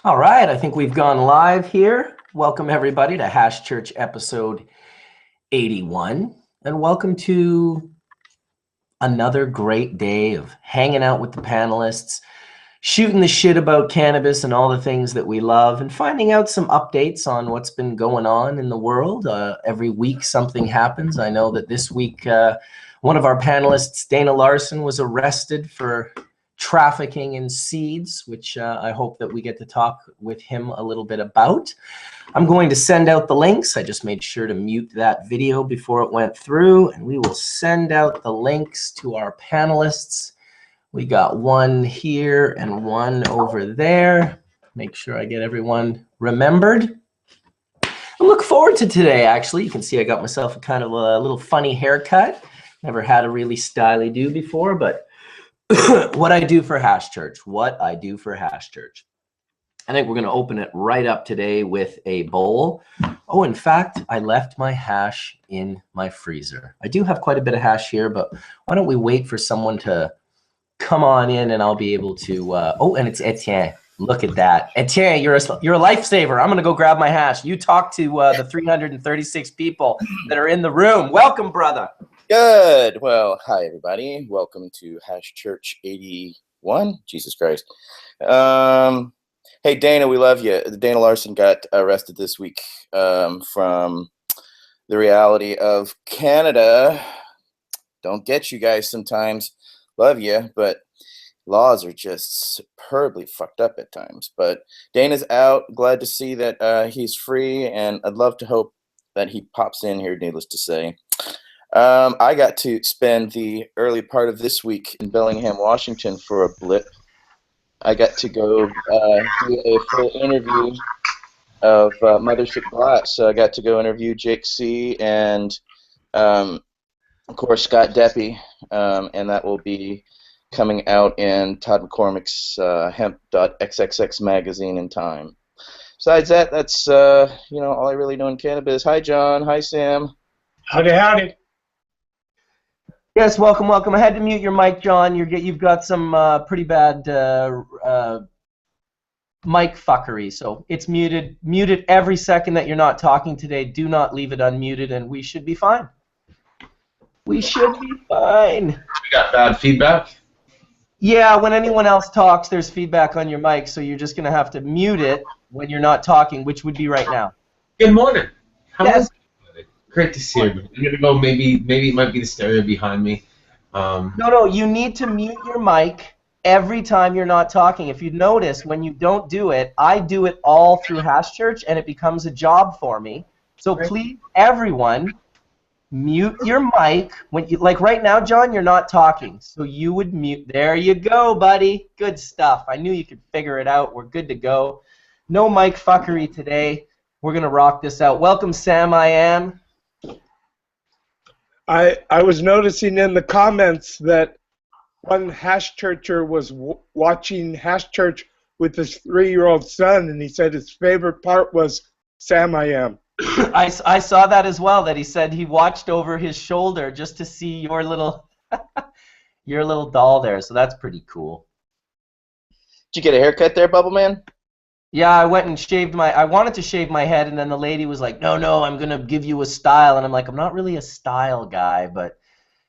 All right, I think we've gone live here. Welcome everybody to Chuuurch episode 81, and welcome to another great day of hanging out with the panelists, shooting the shit about cannabis and all the things that we love, and finding out some updates on what's been going on in the world. Every week something happens. I know that this week one of our panelists, Dana Larson, was arrested for trafficking in seeds, which I hope that we get to talk with him a little bit about. I'm going to send out the links. I just made sure to mute that video before it went through, and we will send out the links to our panelists. We got one here and one over there. Make sure I get everyone remembered. I look forward to today, actually. You can see I got myself a kind of a little funny haircut. Never had a really styly do before, but what I do for Chuuurch. I think we're going to open it right up today with a bowl. Oh, in fact, I left my hash in my freezer. I do have quite a bit of hash here, but why don't we wait for someone to come on in and I'll be able to, oh, and it's Etienne. Look at that. Etienne, you're a lifesaver. I'm going to go grab my hash. You talk to the 336 people that are in the room. Welcome, brother. Good. Well, hi, everybody. Welcome to Chuuurch 81. Jesus Christ. Hey, Dana, we love you. Dana Larson got arrested this week from the reality of Canada. Don't get you guys sometimes. Love you, but laws are just superbly fucked up at times. But Dana's out. Glad to see that he's free, and I'd love to hope that he pops in here, needless to say. I got to spend the early part of this week in Bellingham, Washington for a blip. I got to go do a full interview of Mothership Glass. So I got to go interview Jake C. and, of course, Scott Deppie, and that will be coming out in Todd McCormick's hemp.xxx magazine in time. Besides that, that's all I really know in cannabis. Hi, John. Hi, Sam. Howdy, howdy. Yes, welcome, welcome. I had to mute your mic, John. You've got some pretty bad mic fuckery, so it's muted. Mute it every second that you're not talking today. Do not leave it unmuted, and we should be fine. We should be fine. We got bad feedback? Yeah, when anyone else talks, there's feedback on your mic, so you're just going to have to mute it when you're not talking, which would be right now. Good morning. How Yes. is it? Great to see you. I'm gonna go. Maybe it might be the stereo behind me. No. You need to mute your mic every time you're not talking. If you notice, when you don't do it, I do it all through Chuuurch, and it becomes a job for me. So please, everyone, mute your mic when you like. Right now, John, you're not talking, so you would mute. There you go, buddy. Good stuff. I knew you could figure it out. We're good to go. No mic fuckery today. We're gonna rock this out. Welcome, Sam. I am. I was noticing in the comments that one Chuuurcher was watching Chuuurch with his 3-year-old son, and he said his favorite part was Sam I Am. I saw that as well, that he said he watched over his shoulder just to see your little your little doll there, so that's pretty cool. Did you get a haircut there, Bubbleman? Yeah, I went and shaved I wanted to shave my head, and then the lady was like, no, I'm going to give you a style. And I'm like, I'm not really a style guy, but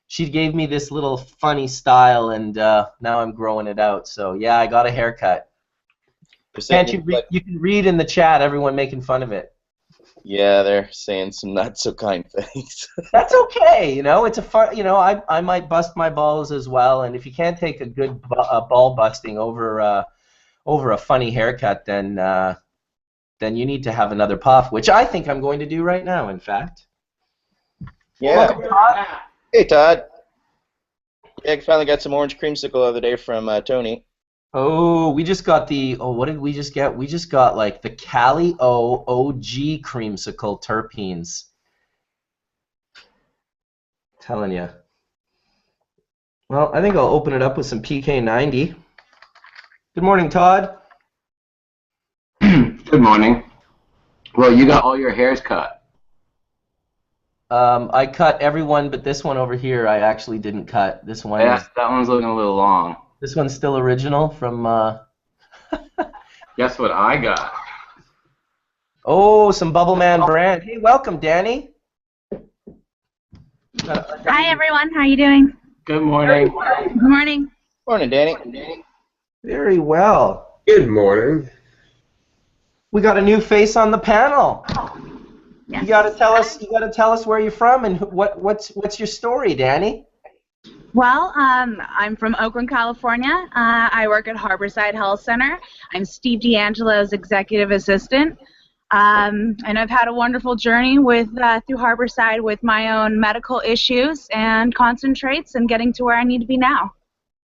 she gave me this little funny style, and now I'm growing it out. So, yeah, I got a haircut. Can't you read? You can read in the chat, everyone making fun of it. Yeah, they're saying some not so kind things. That's okay, it's a fun, I might bust my balls as well, and if you can't take a good ball busting over a funny haircut, then you need to have another puff, which I think I'm going to do right now, in fact. Yeah. Welcome, Todd. Hey, Todd. Yeah, I finally got some orange creamsicle the other day from Tony. Oh, we just got what did we just get? We just got, like, the Cali O OG creamsicle terpenes. Telling you. Well, I think I'll open it up with some PK90. Good morning, Todd. Good morning. Well, you got all your hairs cut. I cut everyone but this one over here. I actually didn't cut. This one. Yeah, that one's looking a little long. This one's still original from Guess what I got? Oh, some Bubbleman brand. Hey, welcome, Danny. Hi everyone, how are you doing? Good morning. Good morning. Morning, Danny. Very well. Good morning. We got a new face on the panel. Yes. You got to tell us. You got to tell us where you're from and what's your story, Danny? Well, I'm from Oakland, California. I work at Harborside Health Center. I'm Steve D'Angelo's executive assistant. And I've had a wonderful journey with through Harborside with my own medical issues and concentrates and getting to where I need to be now.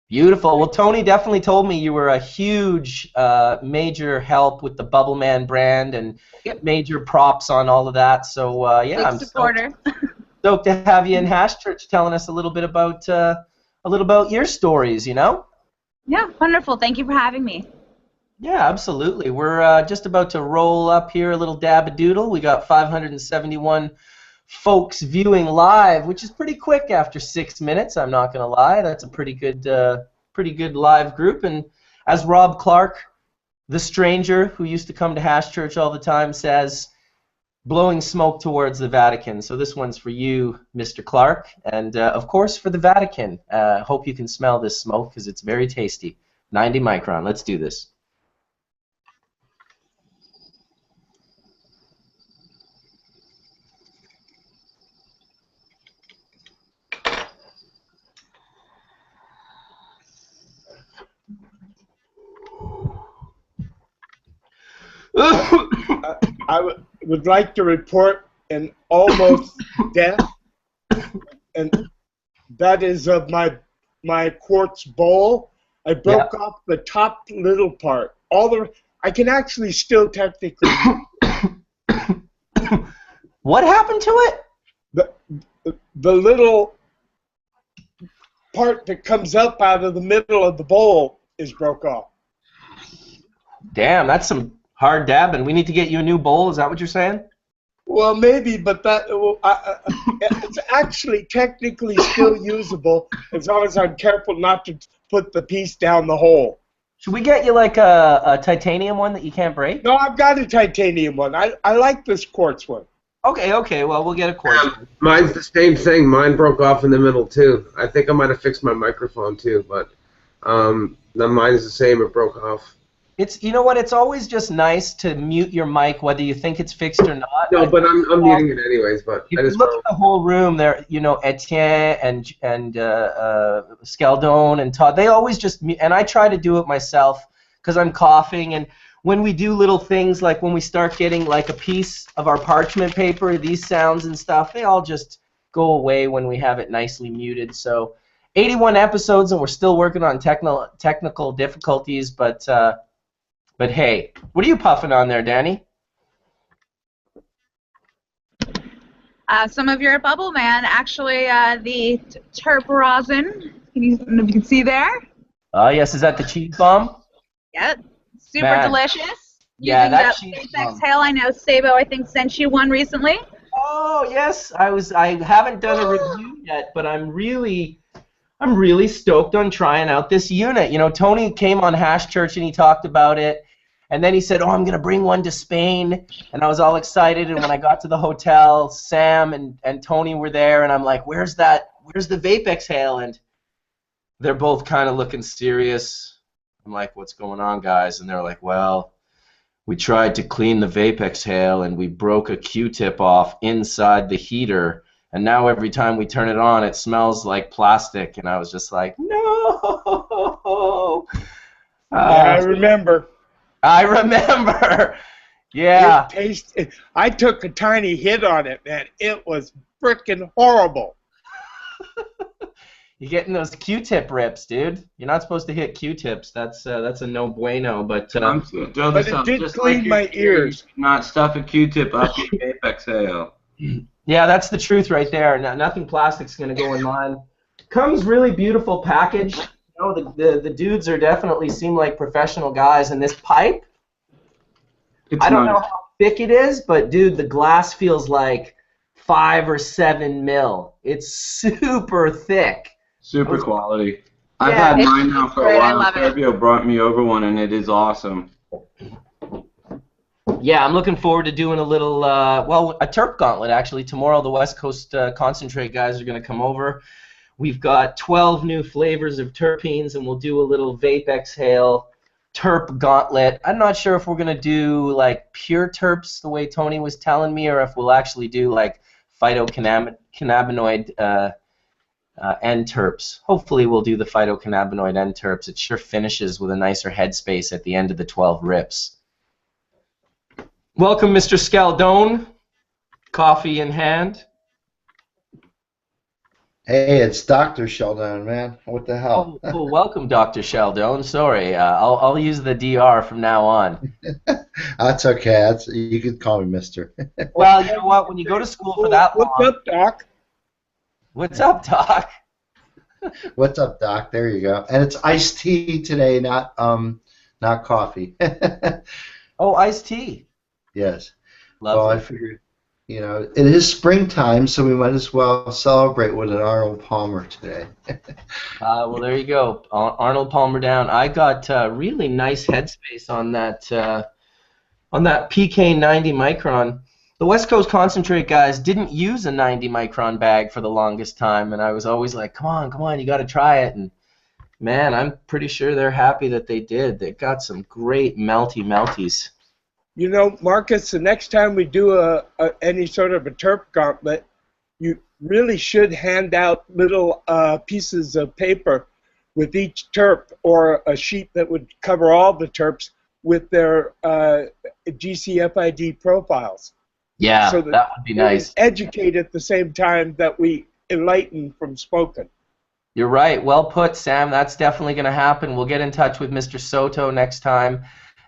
Beautiful. Well, Tony definitely told me you were a huge, major help with the Bubbleman brand and major props on all of that. So yeah, Big I'm supporter. stoked to have you in Hash Church telling us a little bit about your stories. You know. Yeah, wonderful. Thank you for having me. Yeah, absolutely. We're just about to roll up here a little dab-a-doodle. We got 571 folks viewing live, which is pretty quick after 6 minutes. I'm not going to lie. That's a pretty good live group. And as Rob Clark, the stranger who used to come to Hash Church all the time, says, blowing smoke towards the Vatican. So this one's for you, Mr. Clark, and of course for the Vatican. Hope you can smell this smoke because it's very tasty. 90 micron. Let's do this. I would like to report an almost death, and that is of my quartz bowl. I broke off the top little part. I can actually still technically. What happened to it? The little part that comes up out of the middle of the bowl is broke off. Damn, that's some hard dabbing. We need to get you a new bowl. Is that what you're saying? Well, maybe, but it's actually technically still usable as long as I'm careful not to put the piece down the hole. Should we get you like a titanium one that you can't break? No, I've got a titanium one. I like this quartz one. Okay. Well, we'll get a quartz one. Mine's the same thing. Mine broke off in the middle too. I think I might have fixed my microphone too, but mine is the same. It broke off. You know what? It's always just nice to mute your mic, whether you think it's fixed or not. No, but I'm muting it anyways. But if you look at the whole room, there, Etienne and Scialdone and Todd, they always just mute, and I try to do it myself because I'm coughing. And when we do little things like when we start getting like a piece of our parchment paper, these sounds and stuff, they all just go away when we have it nicely muted. So 81 episodes, and we're still working on technical difficulties, But hey, what are you puffing on there, Danny? Some of your Bubbleman, actually, the terp rosin. I don't know if you can see there. Oh, yes. Is that the cheese bomb? Yep. Super Man. delicious. Yeah, Using that the cheese Vape bomb. Exhale. I know Sabo, I think, sent you one recently. Oh, yes. I haven't done a review yet, but I'm really stoked on trying out this unit. You know, Tony came on Hash Church and he talked about it. And then he said, oh, I'm going to bring one to Spain. And I was all excited. And when I got to the hotel, Sam and Tony were there. And I'm like, where's the Vape Exhale? And they're both kind of looking serious. I'm like, what's going on, guys? And they're like, well, we tried to clean the Vape Exhale, and we broke a Q-tip off inside the heater. And now every time we turn it on, it smells like plastic. And I was just like, no. Yeah, I remember. I remember. Yeah. I took a tiny hit on it, man. It was freaking horrible. You're getting those Q-tip rips, dude. You're not supposed to hit Q-tips. That's a no bueno. But it did clean my ears. Not stuff a Q-tip up your Vape Exhale. Yeah, that's the truth right there. Nothing plastic's gonna go in mine. Comes really beautiful package. You know, the dudes are definitely seem like professional guys. And this pipe, I don't know how thick it is, but dude, the glass feels like 5 or 7 mil. It's super thick. Super quality. I've had mine now for a while. Sergio brought me over one, and it is awesome. Yeah, I'm looking forward to doing a little, well, a terp gauntlet, actually. Tomorrow, the West Coast Concentrate guys are going to come over. We've got 12 new flavors of terpenes, and we'll do a little vape exhale terp gauntlet. I'm not sure if we're going to do, like, pure terps the way Tony was telling me, or if we'll actually do, like, phytocannabinoid end terps. Hopefully we'll do the phytocannabinoid end terps. It sure finishes with a nicer headspace at the end of the 12 rips. Welcome, Mr. Scialdone. Coffee in hand. Hey, it's Dr. Scialdone, man. What the hell? Oh, well, welcome, Dr. Scialdone. Sorry, I'll use the DR from now on. That's okay. You can call me Mister. Well, you know what? When you go to school for that long... What's up, Doc? What's up, Doc? What's up, Doc? There you go. And it's iced tea today, not coffee. Oh, iced tea. Yes. Lovely. Well, I figured, it is springtime, so we might as well celebrate with an Arnold Palmer today. Well, there you go. Arnold Palmer down. I got really nice headspace on that PK 90 micron. The West Coast Concentrate guys didn't use a 90 micron bag for the longest time, and I was always like, come on, you got to try it. And man, I'm pretty sure they're happy that they did. They've got some great melties. You know, Marcus, the next time we do any sort of a terp gauntlet, you really should hand out little pieces of paper with each terp, or a sheet that would cover all the terps with their GCFID profiles. Yeah, so that would be nice. Educate at the same time that we enlighten from spoken. You're right. Well put, Sam. That's definitely going to happen. We'll get in touch with Mr. Soto next time,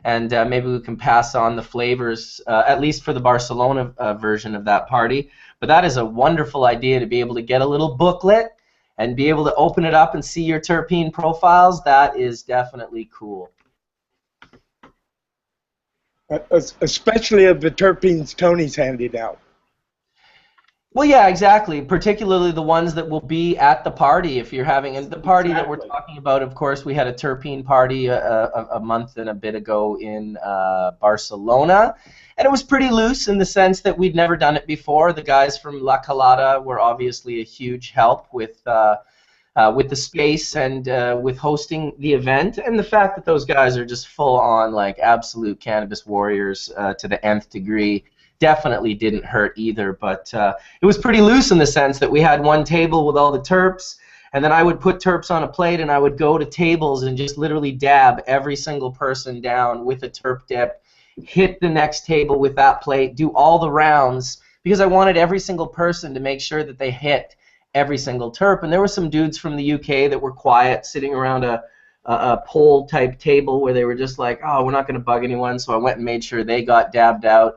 and maybe we can pass on the flavors, at least for the Barcelona version of that party. But that is a wonderful idea, to be able to get a little booklet and be able to open it up and see your terpene profiles. That is definitely cool. Especially of the terpenes Tony's handed out. Well, yeah, exactly. Particularly the ones that will be at the party. If you're having the party that we're talking about, of course, we had a terpene party a month and a bit ago in Barcelona, and it was pretty loose in the sense that we'd never done it before. The guys from La Colada were obviously a huge help with the space and with hosting the event, and the fact that those guys are just full on, like, absolute cannabis warriors to the nth degree definitely didn't hurt either. But it was pretty loose in the sense that we had one table with all the terps, and then I would put terps on a plate and I would go to tables and just literally dab every single person down with a terp dip, hit the next table with that plate, do all the rounds, because I wanted every single person to make sure that they hit every single terp. And there were some dudes from the UK that were quiet, sitting around a pole type table where they were just like, oh, we're not going to bug anyone. So I went and made sure they got dabbed out.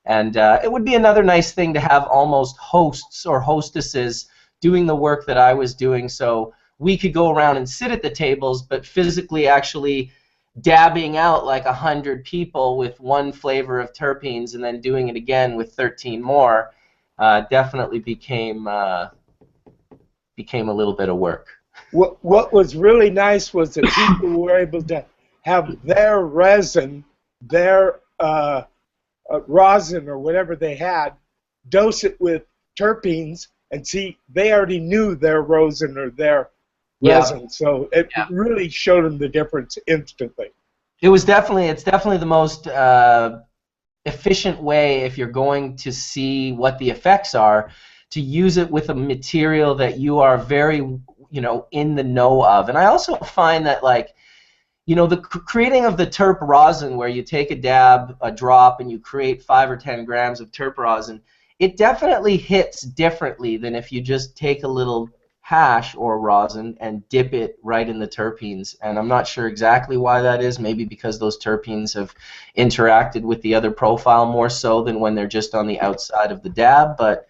And it would be another nice thing to have almost hosts or hostesses doing the work that I was doing, so we could go around and sit at the tables, but physically actually dabbing out like 100 people with one flavor of terpenes and then doing it again with 13 more definitely became a little bit of work. What was really nice was that people were able to have their resin, their rosin or whatever they had, dose it with terpenes, and see, they already knew their rosin or their resin, so it really showed them the difference instantly. It's definitely the most efficient way, if you're going to see what the effects are, to use it with a material that you are very, in the know of. And I also find that, like, the creating of the terp rosin, where you take a dab, a drop, and you create 5 or 10 grams of terp rosin, it definitely hits differently than if you just take a little hash or rosin and dip it right in the terpenes. And I'm not sure exactly why that is. Maybe because those terpenes have interacted with the other profile more so than when they're just on the outside of the dab, but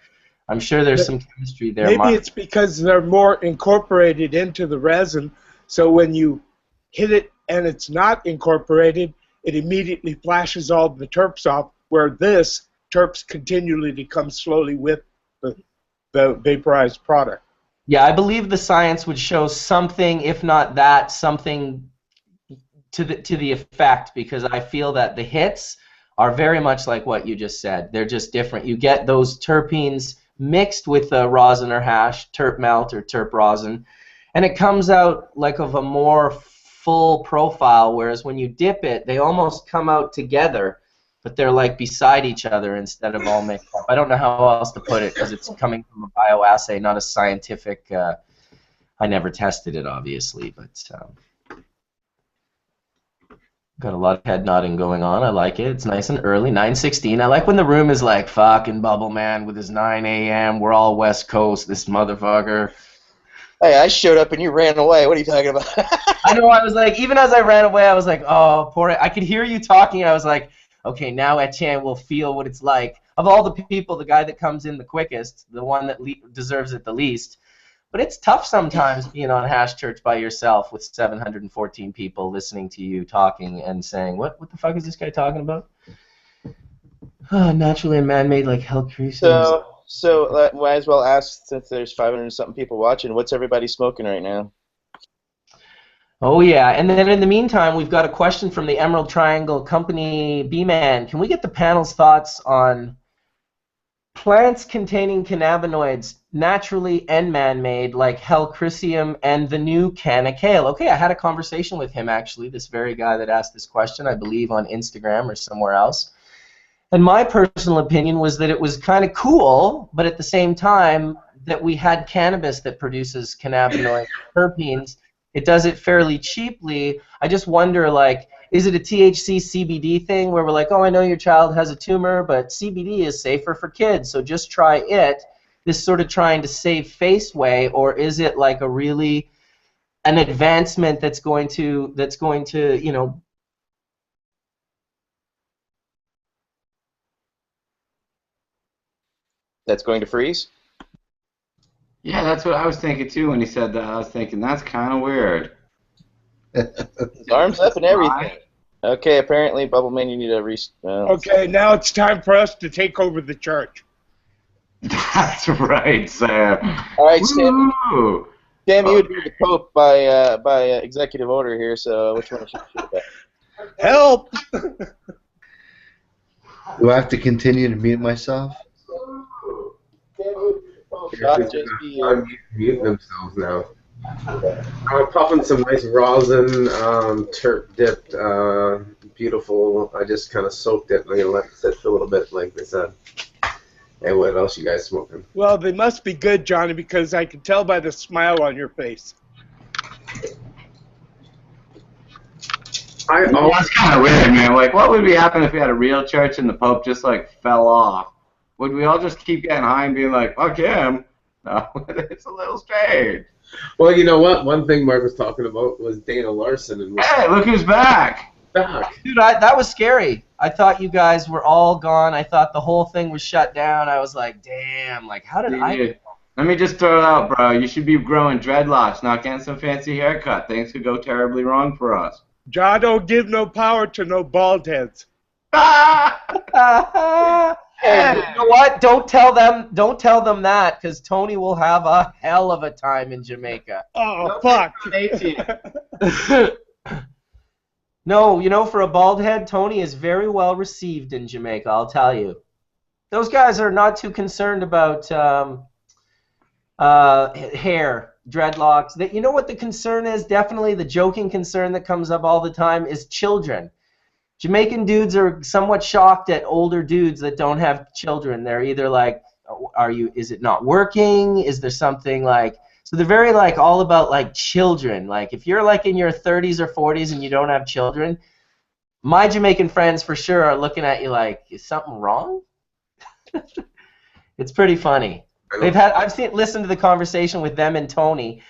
I'm sure there's some chemistry there. Maybe it's because they're more incorporated into the resin, so when you hit it and it's not incorporated, it immediately flashes all the terps off, where this terps continually to come slowly with the vaporized product. Yeah, I believe the science would show something, if not that, something to the effect, because I feel that the hits are very much like what you just said. They're just different. You get those terpenes mixed with the rosin or hash, terp melt or terp rosin, and it comes out like of a more full profile, whereas when you dip it, they almost come out together, but they're like beside each other instead of all mixed up. I don't know how else to put it, because it's coming from a bioassay, not a scientific. I never tested it, obviously, but got a lot of head nodding going on. I like it. It's nice and early, 9:16. I like when the room is like, fucking Bubbleman with his 9 a.m. We're all West Coast, this motherfucker. Hey, I showed up and you ran away. What are you talking about? I know, I was like, even as I ran away, I was like, oh, poor. I could hear you talking. I was like, okay, now Etienne will feel what it's like. Of all the people, the guy that comes in the quickest, the one that deserves it the least. But it's tough sometimes being on Hash Church by yourself with 714 people listening to you talking and saying, what the fuck is this guy talking about? Naturally and man-made like hell creases. So might as well ask, since there's 500-something people watching, what's everybody smoking right now? Oh, yeah. And then in the meantime, we've got a question from the Emerald Triangle Company, B-Man. Can we get the panel's thoughts on plants containing cannabinoids, naturally and man-made, like Helichrysum and the new canna kale? Okay, I had a conversation with him, actually, this very guy that asked this question, I believe on Instagram or somewhere else. And my personal opinion was that it was kind of cool, but at the same time that we had cannabis that produces cannabinoid terpenes. It does it fairly cheaply. I just wonder, like, is it a THC CBD thing where we're like, oh, I know your child has a tumor, but CBD is safer for kids, so just try it, this sort of trying to save face way, or is it like a really an advancement that's going to you know, That's going to freeze? Yeah, that's what I was thinking too when he said that. I was thinking, that's kind of weird. His arms up and everything. Okay, apparently, Bubbleman, you need a Okay, now it's time for us to take over the church. That's right, Sam. All right, Sam. Woo! Sam, you would be the Pope by executive order here, so which one should you shoot about? Help! Do I have to continue to mute myself? Mute themselves now. I'm puffing some nice rosin, terp dipped, beautiful. I just kind of soaked it. I'm going to let it sit for a little bit, like they said. Hey, what else you guys smoking? Well, they must be good, Johnny, because I can tell by the smile on your face. That's kind of weird, man. Like, what would be happen if we had a real church and the Pope just, like, fell off? Would we all just keep getting high and being like, fuck him? No, it's a little strange. Well, you know what? One thing Mark was talking about was Dana Larson. And hey, look who's back. Dude, that was scary. I thought you guys were all gone. I thought the whole thing was shut down. I was like, damn, like, how did I... Let me just throw it out, bro. You should be growing dreadlocks, not getting some fancy haircut. Things could go terribly wrong for us. John, don't give no power to no bald heads. Hey, you know what? Don't tell them that, because Tony will have a hell of a time in Jamaica. Oh, fuck. No, you know, for a bald head, Tony is very well received in Jamaica, I'll tell you. Those guys are not too concerned about hair, dreadlocks. You know what the concern is? Definitely the joking concern that comes up all the time is children. Jamaican dudes are somewhat shocked at older dudes that don't have children. They're either like, is it not working? Is there something like, so they're very like all about like children. Like if you're like in your 30s or 40s and you don't have children, my Jamaican friends for sure are looking at you like, is something wrong? It's pretty funny. I've listened to the conversation with them and Tony,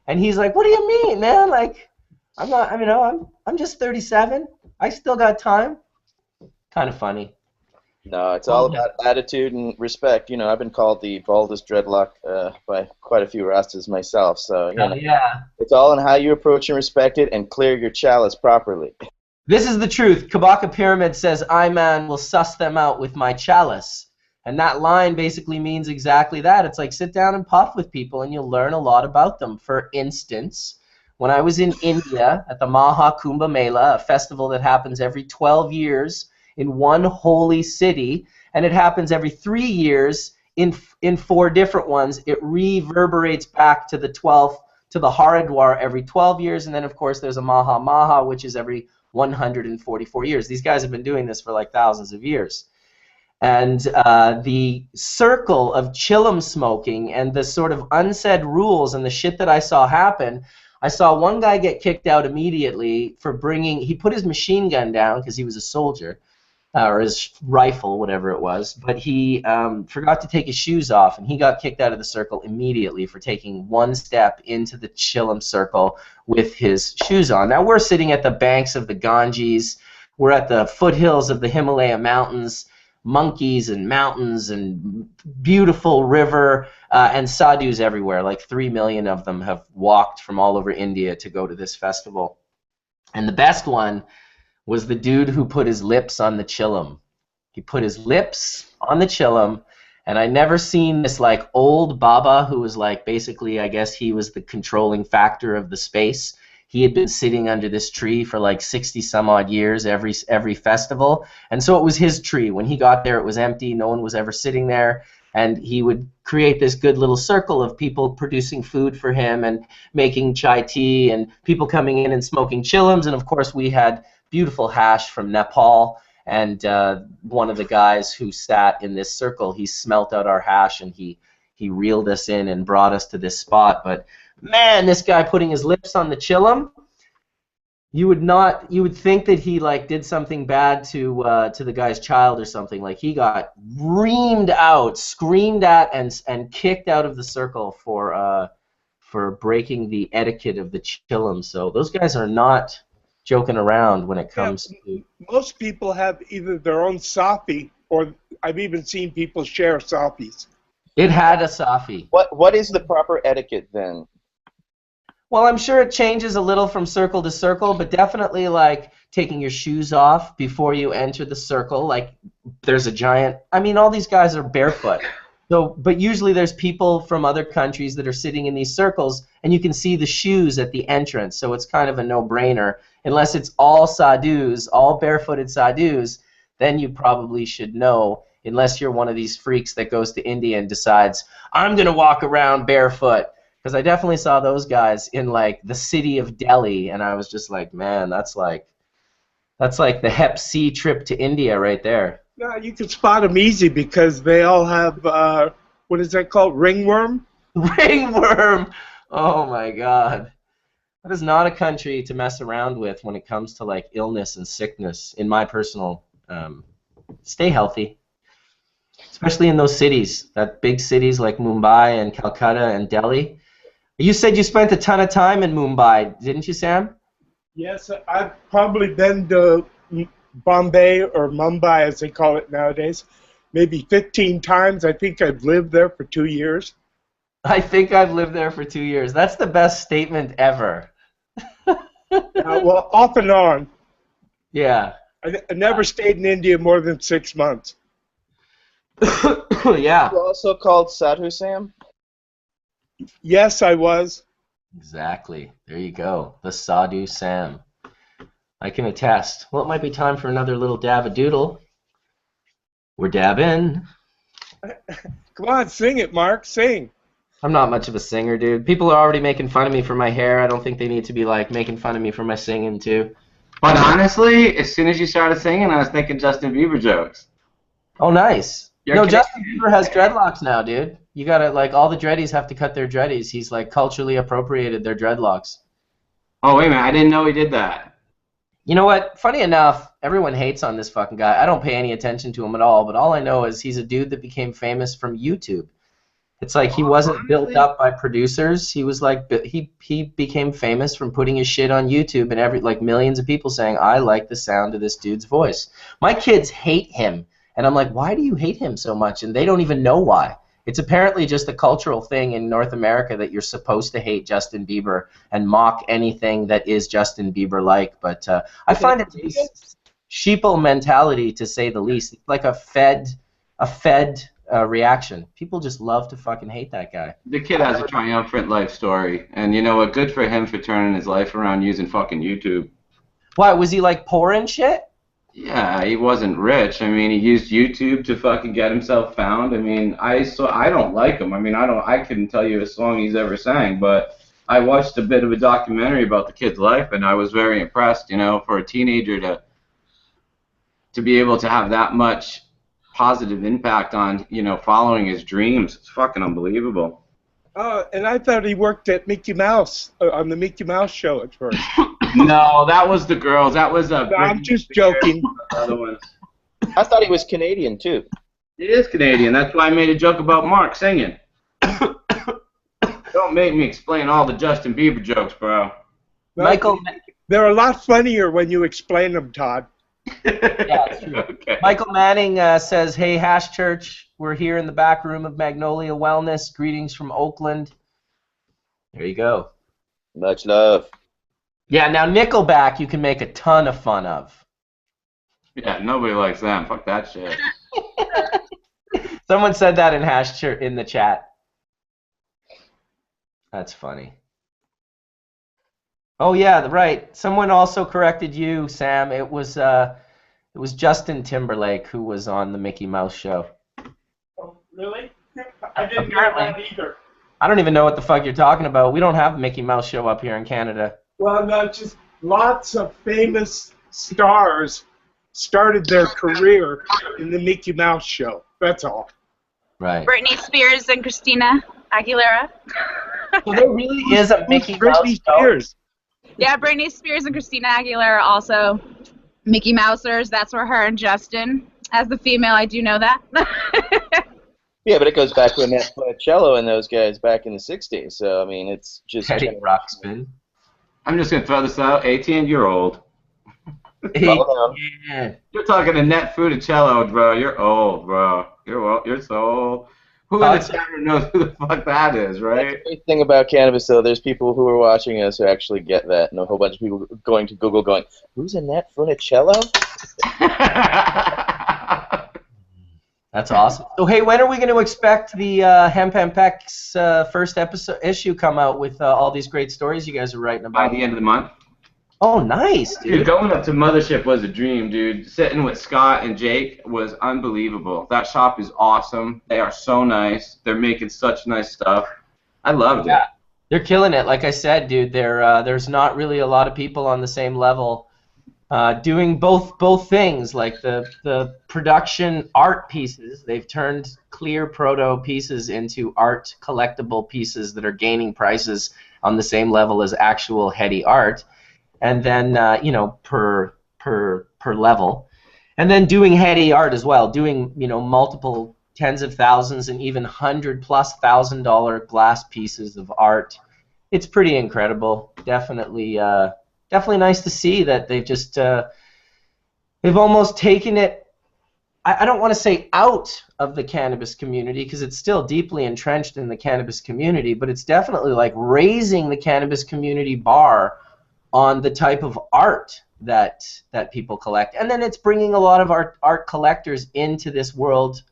and he's like, what do you mean, man? Like, I'm just 37. I still got time. Kind of funny. No, it's all about attitude and respect. You know, I've been called the baldest dreadlock by quite a few Rastas myself. So, you know, yeah. It's all in how you approach and respect it and clear your chalice properly. This is the truth. Kabaka Pyramid says, I, man, will suss them out with my chalice. And that line basically means exactly that. It's like sit down and puff with people and you'll learn a lot about them. For instance, when I was in India at the Maha Kumbh Mela, a festival that happens every 12 years in one holy city, and it happens every 3 years in 4 different ones. It reverberates back to the 12th, to the Haridwar every 12 years, and then of course there's a Maha Maha, which is every 144 years. These guys have been doing this for like thousands of years. And the circle of chillum smoking and the sort of unsaid rules and the shit that I saw happen, I saw one guy get kicked out immediately for bringing, he put his machine gun down because he was a soldier, or his rifle, whatever it was, but he forgot to take his shoes off, and he got kicked out of the circle immediately for taking one step into the chillum circle with his shoes on. Now, we're sitting at the banks of the Ganges, we're at the foothills of the Himalaya mountains, monkeys and mountains and beautiful river, and sadhus everywhere. Like 3 million of them have walked from all over India to go to this festival. And the best one was the dude who put his lips on the chillum. He put his lips on the chillum, and I never seen this like old Baba who was like, basically, I guess he was the controlling factor of the space. He had been sitting under this tree for like 60 some odd years every festival, and so it was his tree. When he got there, it was empty. No one was ever sitting there, and he would create this good little circle of people producing food for him and making chai tea and people coming in and smoking chillums. And of course, we had beautiful hash from Nepal, and one of the guys who sat in this circle, he smelt out our hash and he reeled us in and brought us to this spot. But man, this guy putting his lips on the chillum, you would think that he like did something bad to the guy's child or something. Like he got reamed out, screamed at, and kicked out of the circle for breaking the etiquette of the chillum. So those guys are not joking around when it comes to... Most people have either their own safi, or I've even seen people share safis. It had a safi. What is the proper etiquette then? Well, I'm sure it changes a little from circle to circle, but definitely like taking your shoes off before you enter the circle. Like there's a giant... I mean, all these guys are barefoot. So, but usually there's people from other countries that are sitting in these circles, and you can see the shoes at the entrance, so it's kind of a no-brainer. Unless it's all sadhus, all barefooted sadhus, then you probably should know, unless you're one of these freaks that goes to India and decides, I'm going to walk around barefoot. Because I definitely saw those guys in like the city of Delhi, and I was just like, man, that's like the Hep C trip to India right there. Yeah, you can spot them easy because they all have, what is that called, ringworm? Ringworm! Oh my God. That is not a country to mess around with when it comes to like illness and sickness, in my personal, stay healthy. Especially in those cities, that big cities like Mumbai and Calcutta and Delhi. You said you spent a ton of time in Mumbai, didn't you, Sam? Yes, I've probably been to Bombay, or Mumbai as they call it nowadays, maybe 15 times. I think I've lived there for 2 years. I think I've lived there for 2 years. That's the best statement ever. Well, off and on. Yeah. I never stayed in India more than 6 months. Yeah. You're also called Sadhu Sam? Yes, I was. Exactly. There you go. The Sadhu Sam. I can attest. Well, it might be time for another little dab-a-doodle. We're dabbing. Come on, sing it, Mark. Sing. I'm not much of a singer, dude. People are already making fun of me for my hair. I don't think they need to be like making fun of me for my singing too. But honestly, as soon as you started singing, I was thinking Justin Bieber jokes. Oh, nice. You're No, kidding. Justin Bieber has dreadlocks now, dude. You gotta, like, all the dreadies have to cut their dreadies. He's, like, culturally appropriated their dreadlocks. Oh, wait a minute. I didn't know he did that. You know what? Funny enough, everyone hates on this fucking guy. I don't pay any attention to him at all, but all I know is he's a dude that became famous from YouTube. It's like he wasn't built up by producers. He was like, he became famous from putting his shit on YouTube, and like millions of people saying, I like the sound of this dude's voice. My kids hate him, and I'm like, why do you hate him so much? And they don't even know why. It's apparently just a cultural thing in North America that you're supposed to hate Justin Bieber and mock anything that is Justin Bieber-like. But I find it to be sheeple mentality, to say the least. It's like a fed reaction. People just love to fucking hate that guy. The kid has a triumphant life story, and you know what? Good for him for turning his life around using fucking YouTube. Why, was he like poor and shit? Yeah, he wasn't rich. I mean, he used YouTube to fucking get himself found. I mean, I don't like him. I mean, I couldn't tell you a song he's ever sang, but I watched a bit of a documentary about the kid's life, and I was very impressed. You know, for a teenager to be able to have that much positive impact on, you know, following his dreams, it's fucking unbelievable. And I thought he worked at Mickey Mouse on the Mickey Mouse show at first. No, that was the girls. That was No, I'm just joking. Other ones. I thought he was Canadian too. He is Canadian. That's why I made a joke about Mark singing. Don't make me explain all the Justin Bieber jokes, bro. Michael, They're a lot funnier when you explain them, Todd. yeah, it's true. Okay. Michael Manning says, "Hey, Hash Church, we're here in the back room of Magnolia Wellness. Greetings from Oakland." There you go. Much love. Yeah, now Nickelback you can make a ton of fun of. Yeah, nobody likes them. Fuck that shit. Someone said that in Hash Church in the chat. That's funny. Oh yeah, right. Someone also corrected you, Sam. It was Justin Timberlake who was on the Mickey Mouse show. Oh, really? I didn't know that either. I don't even know what the fuck you're talking about. We don't have a Mickey Mouse show up here in Canada. Well, no, just lots of famous stars started their career in the Mickey Mouse show. That's all. Right. Britney Spears and Christina Aguilera. So there really is a Mickey Mouse Britney show. Spears. Yeah, Britney Spears and Christina Aguilera also Mickey Mousers. That's where her and Justin. As the female, I do know that. Yeah, but it goes back to Annette Cello and those guys back in the 60s. So, I mean, it's just... Teddy Ruxpin. I'm just going to throw this out. Etienne, you're old. Yeah. You're talking to Annette Funicello, bro. You're old, bro. You're old. You're so old. Who in the chat room knows who the fuck that is, right? The great thing about cannabis, though, there's people who are watching us who actually get that, and a whole bunch of people going to Google going, who's Annette Funicello? That's awesome. So hey, when are we going to expect the Hemp Peck's first issue come out with all these great stories you guys are writing about? By the end of the month. Oh, nice, dude. Dude, going up to Mothership was a dream, dude. Sitting with Scott and Jake was unbelievable. That shop is awesome. They are so nice. They're making such nice stuff. I loved it. They're killing it. Like I said, dude, there's not really a lot of people on the same level doing both things, like the production art pieces. They've turned clear proto pieces into art collectible pieces that are gaining prices on the same level as actual heady art. And then you know, per level, and then doing heady art as well, doing, you know, multiple tens of thousands and even $100,000+ glass pieces of art. It's pretty incredible. Definitely nice to see that they've just they've almost taken it. I don't want to say out of the cannabis community, because it's still deeply entrenched in the cannabis community, but it's definitely like raising the cannabis community bar on the type of art that people collect, and then it's bringing a lot of art collectors into this world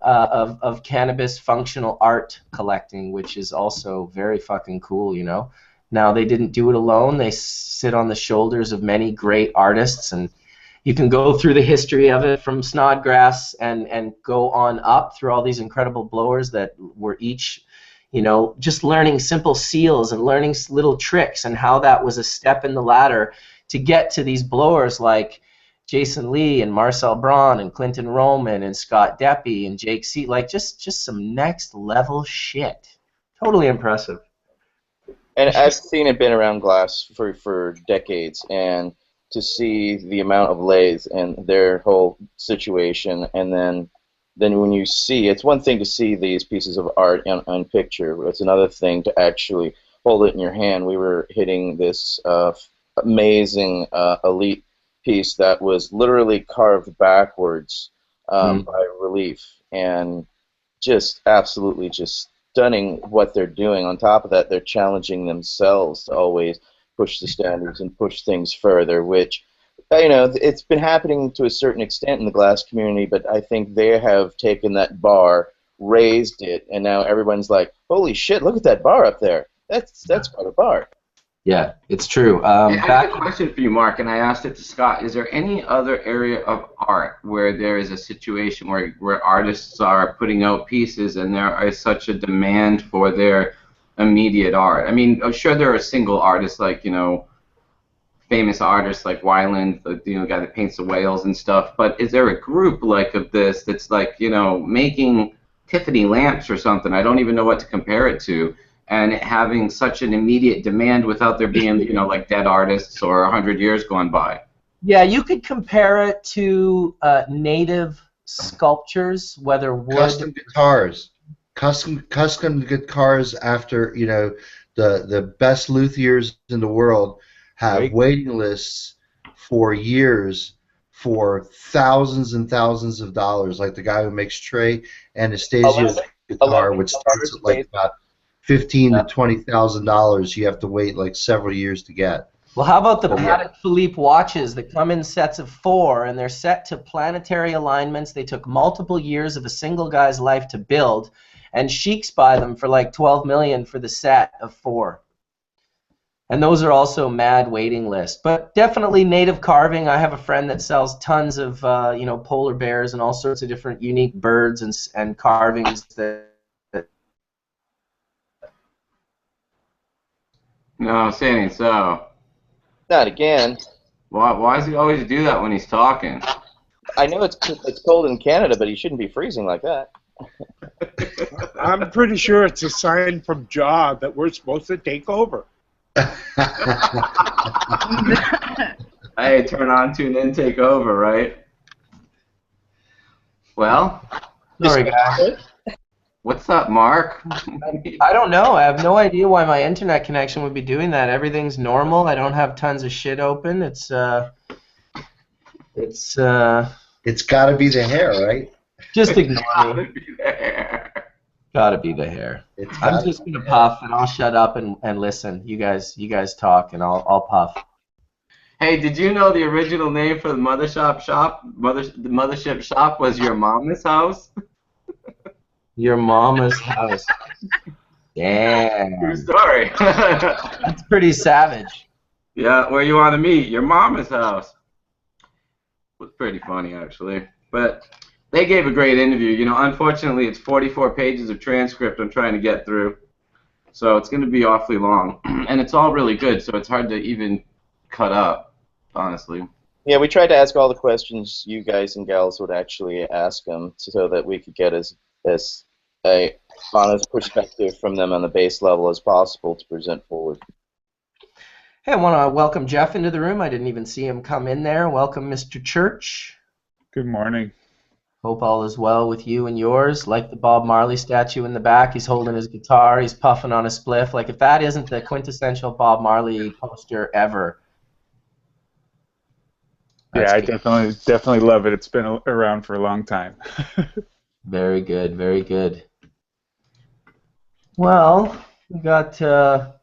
of cannabis functional art collecting, which is also very fucking cool, you know. Now, they didn't do it alone. They sit on the shoulders of many great artists, and you can go through the history of it from Snodgrass and go on up through all these incredible blowers that were each, you know, just learning simple seals and learning little tricks, and how that was a step in the ladder to get to these blowers like Jason Lee and Marcel Braun and Clinton Roman and Scott Deppie and Jake C. Like just some next level shit. Totally impressive. And I've seen it been around glass for decades, and to see the amount of lathes and their whole situation, and then when you see, it's one thing to see these pieces of art on picture, it's another thing to actually hold it in your hand. We were hitting this amazing elite piece that was literally carved backwards by relief, and just absolutely just stunning what they're doing. On top of that, they're challenging themselves to always push the standards and push things further, which, you know, it's been happening to a certain extent in the glass community, but I think they have taken that bar raised it, and now everyone's like, holy shit, look at that bar up there. That's quite a bar. Yeah, it's true. I have a question for you, Mark, and I asked it to Scott. Is there any other area of art where there is a situation where artists are putting out pieces and there is such a demand for their immediate art? I mean, I'm sure there are single artists like, you know, famous artists like Weiland, the guy that paints the whales and stuff, but is there a group like of this that's like, you know, making Tiffany lamps or something? I don't even know what to compare it to. And having such an immediate demand without there being, you know, like dead artists or 100 years gone by. Yeah, you could compare it to native sculptures, whether wood. Custom guitars. Custom guitars after, you know, the best luthiers in the world have waiting lists for years for thousands and thousands of dollars. Like the guy who makes Trey Anastasia's guitar, which starts at like about $15,000 to $20,000. You have to wait like several years to get. Well, how about the Patek Philippe watches that come in sets of 4, and they're set to planetary alignments? They took multiple years of a single guy's life to build, and sheiks buy them for like $12 million for the set of 4. And those are also mad waiting lists. But definitely native carving. I have a friend that sells tons of you know, polar bears and all sorts of different unique birds and carvings that. No, saying so. Not again. Why does he always do that when he's talking? I know it's cold in Canada, but he shouldn't be freezing like that. I'm pretty sure it's a sign from Jaw that we're supposed to take over. Hey, turn on, tune in, take over, right? Well, Sorry, guys. What's up, Mark? I don't know. I have no idea why my internet connection would be doing that. Everything's normal. I don't have tons of shit open. It's got to be the hair, right? Just ignore me. Gotta be the hair. I'm just gonna puff and I'll shut up and listen. You guys talk and I'll puff. Hey, did you know the original name for the mothership shop was Your Mama's House? Your mama's house. Damn. True story. That's pretty savage. Yeah, where you want to meet? Your mama's house. It was pretty funny, actually. But they gave a great interview. You know, unfortunately, it's 44 pages of transcript I'm trying to get through. So it's going to be awfully long. And it's all really good, so it's hard to even cut up, honestly. Yeah, we tried to ask all the questions you guys and gals would actually ask them so that we could get as a honest perspective from them on the base level as possible to present forward. Hey, I want to welcome Jeff into the room. I didn't even see him come in there. Welcome, Mr. Chuuurch. Good morning. Hope all is well with you and yours. Like the Bob Marley statue in the back, he's holding his guitar, he's puffing on a spliff. Like, if that isn't the quintessential Bob Marley poster ever. Yeah, I definitely love it. It's been around for a long time. Very good, very good. Well, we got a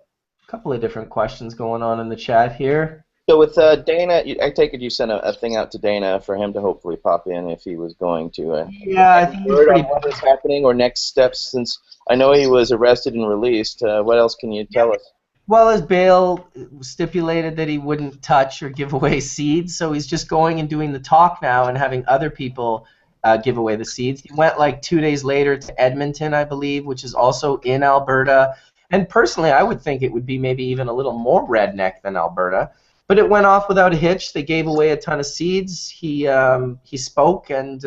couple of different questions going on in the chat here. So with Dana, I take it you sent a thing out to Dana for him to hopefully pop in if he was going to. Yeah, I think he's pretty. What is happening or next steps, since I know he was arrested and released. What else can you tell us? Well, his bail stipulated that he wouldn't touch or give away seeds, so he's just going and doing the talk now and having other people give away the seeds. He went like 2 days later to Edmonton, I believe, which is also in Alberta. And personally, I would think it would be maybe even a little more redneck than Alberta. But it went off without a hitch. They gave away a ton of seeds. He spoke, and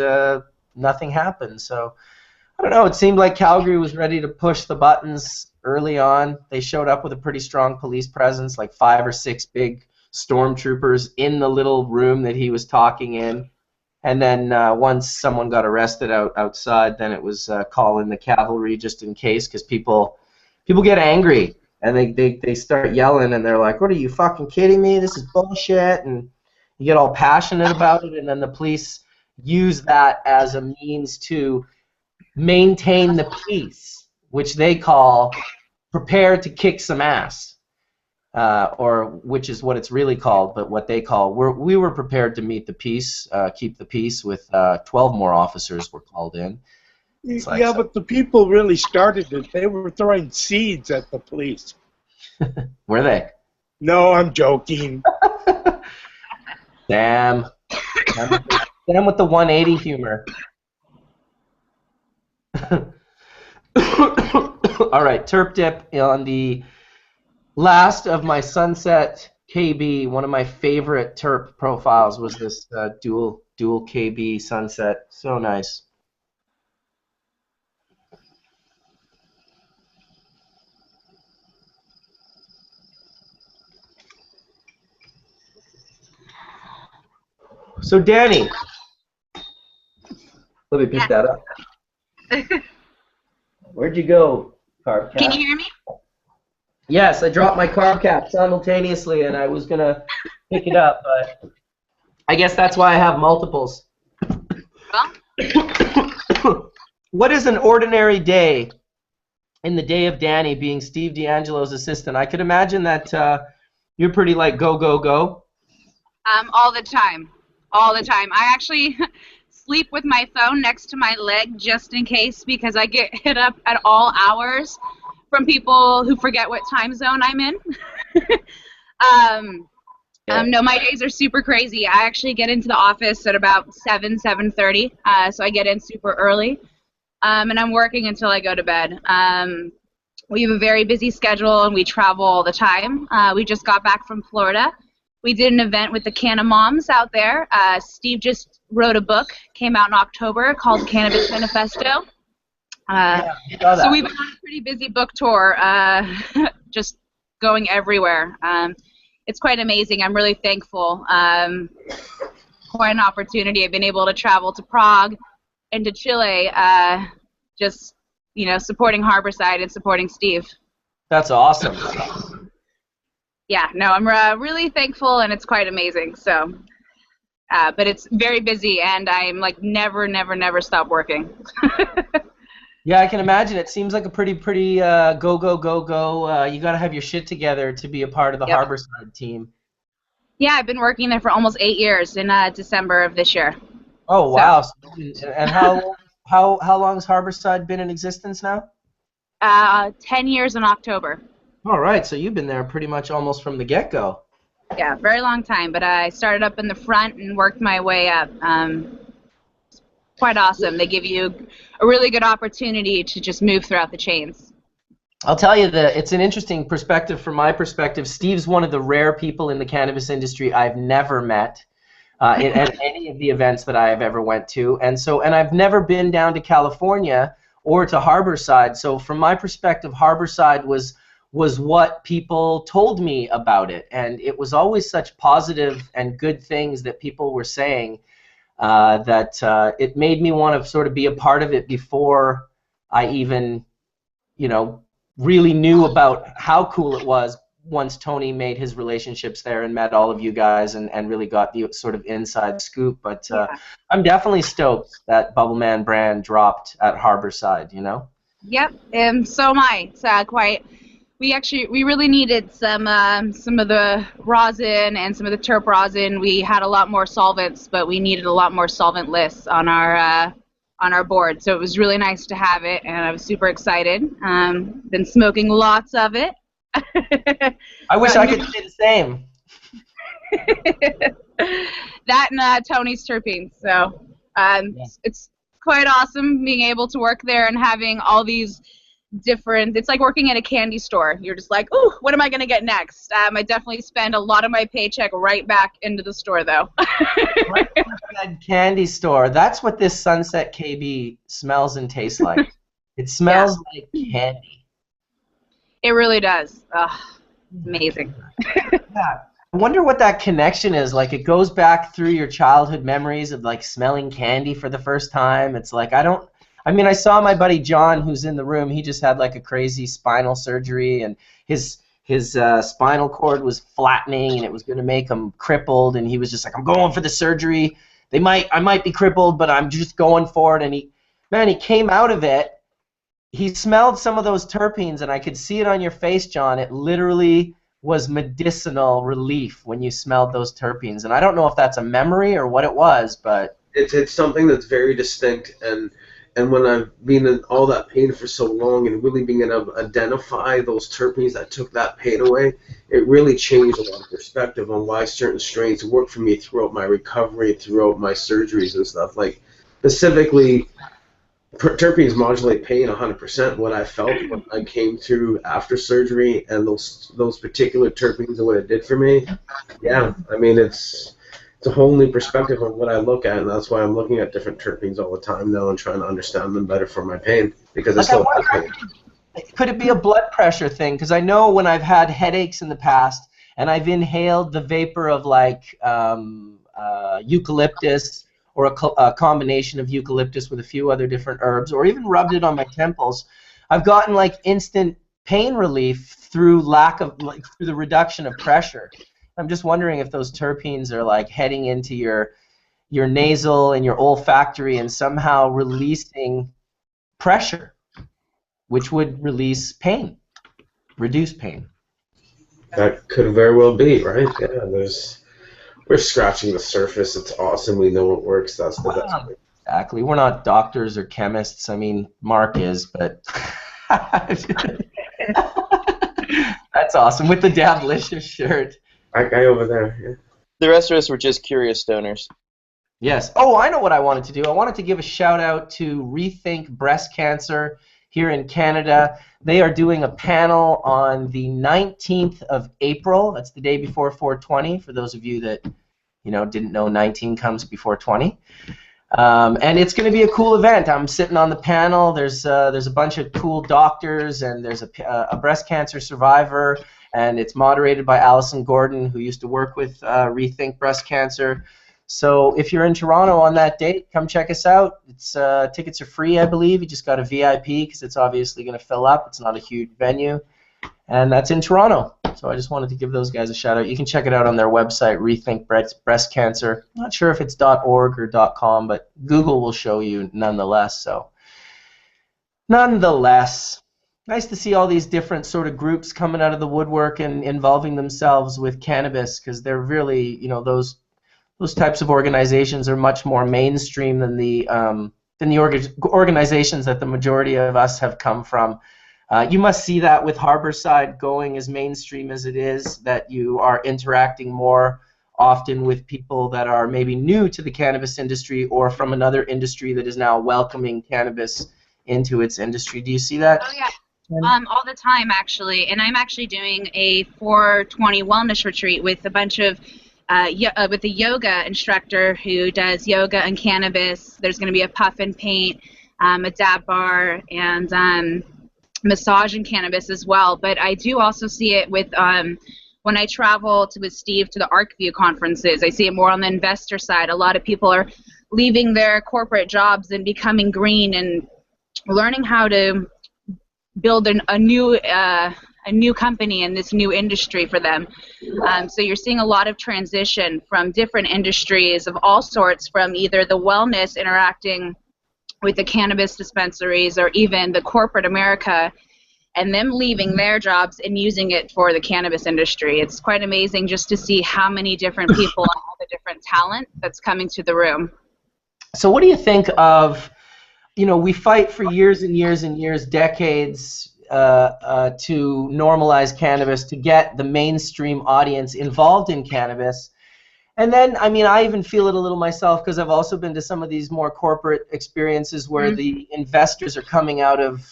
nothing happened. So I don't know. It seemed like Calgary was ready to push the buttons early on. They showed up with a pretty strong police presence, like 5 or 6 big stormtroopers in the little room that he was talking in. And then once someone got arrested outside, then it was call in the cavalry just in case, because people get angry and they start yelling and they're like, "What, are you fucking kidding me? This is bullshit!" And you get all passionate about it, and then the police use that as a means to maintain the peace, which they call prepare to kick some ass. Or which is what it's really called, but what they call, we were prepared to meet the peace, keep the peace with 12 more officers were called in. like Yeah, so. but the people really started it. They were throwing seeds at the police. Were they? No, I'm joking. Damn. Damn with the 180 humor. All right, Terp Dip on the last of my Sunset KB. One of my favorite Terp profiles was this dual KB Sunset. So nice. So Danny, let me pick that up. Where'd you go, Carb Cap? Can you hear me? Yes, I dropped my carb cap simultaneously, and I was gonna pick it up, but I guess that's why I have multiples. Well, What is an ordinary day in the day of Danny being Steve D'Angelo's assistant? I could imagine that you're pretty like go, go, go. all the time. All the time. I actually sleep with my phone next to my leg just in case, because I get hit up at all hours from people who forget what time zone I'm in. No, my days are super crazy. I actually get into the office at about 7:30, so I get in super early, and I'm working until I go to bed. We have a very busy schedule, and we travel all the time. We just got back from Florida. We did an event with the Canna Moms out there. Steve just wrote a book, came out in October, called Cannabis Manifesto. So we've been on a pretty busy book tour, just going everywhere. It's quite amazing. I'm really thankful. Quite an opportunity. I've been able to travel to Prague and to Chile, just, you know, supporting Harborside and supporting Steve. That's awesome. Yeah, no, I'm really thankful, and it's quite amazing. So, but it's very busy, and I'm like never stop working. Yeah, I can imagine. It seems like a pretty go, go, go, go. You got to have your shit together to be a part of the Harborside team. Yeah, I've been working there for almost 8 years in December of this year. Oh, wow. So, and how long has Harborside been in existence now? 10 years in October. All right, so you've been there pretty much almost from the get-go. Yeah, very long time, but I started up in the front and worked my way up. Quite awesome. They give you a really good opportunity to just move throughout the chains. I'll tell you that it's an interesting perspective from my perspective. Steve's one of the rare people in the cannabis industry I've never met at any of the events that I have ever went to. And I've never been down to California or to Harborside. So from my perspective, Harborside was what people told me about it. And it was always such positive and good things that people were saying that it made me want to sort of be a part of it before I even, really knew about how cool it was once Tony made his relationships there and met all of you guys and really got the sort of inside scoop. But I'm definitely stoked that Bubbleman brand dropped at Harborside, Yep, and so am I. It's we really needed some of the rosin and some of the terp rosin. We had a lot more solvents, but we needed a lot more solventless on our board. So it was really nice to have it, and I was super excited. Been smoking lots of it. I wish I could say the same. That and Tony's terpenes. So it's quite awesome being able to work there and having all these different. It's like working at a candy store. You're just like, ooh, what am I going to get next? I definitely spend a lot of my paycheck right back into the store, though. Candy store. That's what this Sunset KB smells and tastes like. It smells like candy. It really does. Amazing. Yeah. I wonder what that connection is. Like, it goes back through your childhood memories of, like, smelling candy for the first time. It's like, I saw my buddy John, who's in the room. He just had, like, a crazy spinal surgery, and his spinal cord was flattening, and it was going to make him crippled, and he was just like, I'm going for the surgery. I might be crippled, but I'm just going for it. And he came out of it. He smelled some of those terpenes, and I could see it on your face, John. It literally was medicinal relief when you smelled those terpenes. And I don't know if that's a memory or what it was, but it's something that's very distinct, and And when I've been in all that pain for so long and really being able to identify those terpenes that took that pain away, it really changed a lot of perspective on why certain strains worked for me throughout my recovery, throughout my surgeries and stuff. Like, specifically, terpenes modulate pain 100%. What I felt when I came through after surgery and those particular terpenes and what it did for me, yeah, I mean, it's a whole new perspective on what I look at, and that's why I'm looking at different terpenes all the time now and trying to understand them better for my pain, because it's still pain. Could it be a blood pressure thing? Because I know when I've had headaches in the past and I've inhaled the vapor of like eucalyptus or a combination of eucalyptus with a few other different herbs, or even rubbed it on my temples, I've gotten like instant pain relief through through the reduction of pressure. I'm just wondering if those terpenes are like heading into your nasal and your olfactory and somehow releasing pressure, which would release pain, reduce pain. That could very well be, right? Yeah, we're scratching the surface. It's awesome. We know it works. That's the best way. Exactly. We're not doctors or chemists. I mean, Mark is, but that's awesome with the Dablicious shirt. That guy over there. Yeah. The rest of us were just curious stoners. Yes. Oh, I know what I wanted to do. I wanted to give a shout out to Rethink Breast Cancer here in Canada. They are doing a panel on the 19th of April. That's the day before 420, for those of you that didn't know 19 comes before 20. And it's going to be a cool event. I'm sitting on the panel. There's a bunch of cool doctors, and there's a breast cancer survivor, and it's moderated by Allison Gordon, who used to work with Rethink Breast Cancer. So if you're in Toronto on that date, come check us out. It's tickets are free, I believe. You just got a VIP because it's obviously going to fill up. It's not a huge venue, and that's in Toronto. So I just wanted to give those guys a shout out. You can check it out on their website, Rethink Breast Cancer. I'm not sure if it's .org or .com, but Google will show you nonetheless. So nonetheless, nice to see all these different sort of groups coming out of the woodwork and involving themselves with cannabis, because they're really, those types of organizations are much more mainstream than the organizations that the majority of us have come from. You must see that with Harborside going as mainstream as it is, that you are interacting more often with people that are maybe new to the cannabis industry or from another industry that is now welcoming cannabis into its industry. Do you see that? Oh, yeah. All the time, actually. And I'm actually doing a 420 wellness retreat with a bunch of with a yoga instructor who does yoga and cannabis. There's going to be a puff and paint, a dab bar, and massage and cannabis as well. But I do also see it with when I travel with Steve to the ArcView conferences. I see it more on the investor side. A lot of people are leaving their corporate jobs and becoming green and learning how to build a new company in this new industry for them. So you're seeing a lot of transition from different industries of all sorts, from either the wellness interacting with the cannabis dispensaries or even the corporate America, and them leaving their jobs and using it for the cannabis industry. It's quite amazing just to see how many different people and all the different talent that's coming to the room. So what do you think of, we fight for years and years and years, decades, to normalize cannabis, to get the mainstream audience involved in cannabis. And then, I even feel it a little myself, because I've also been to some of these more corporate experiences where the investors are coming out of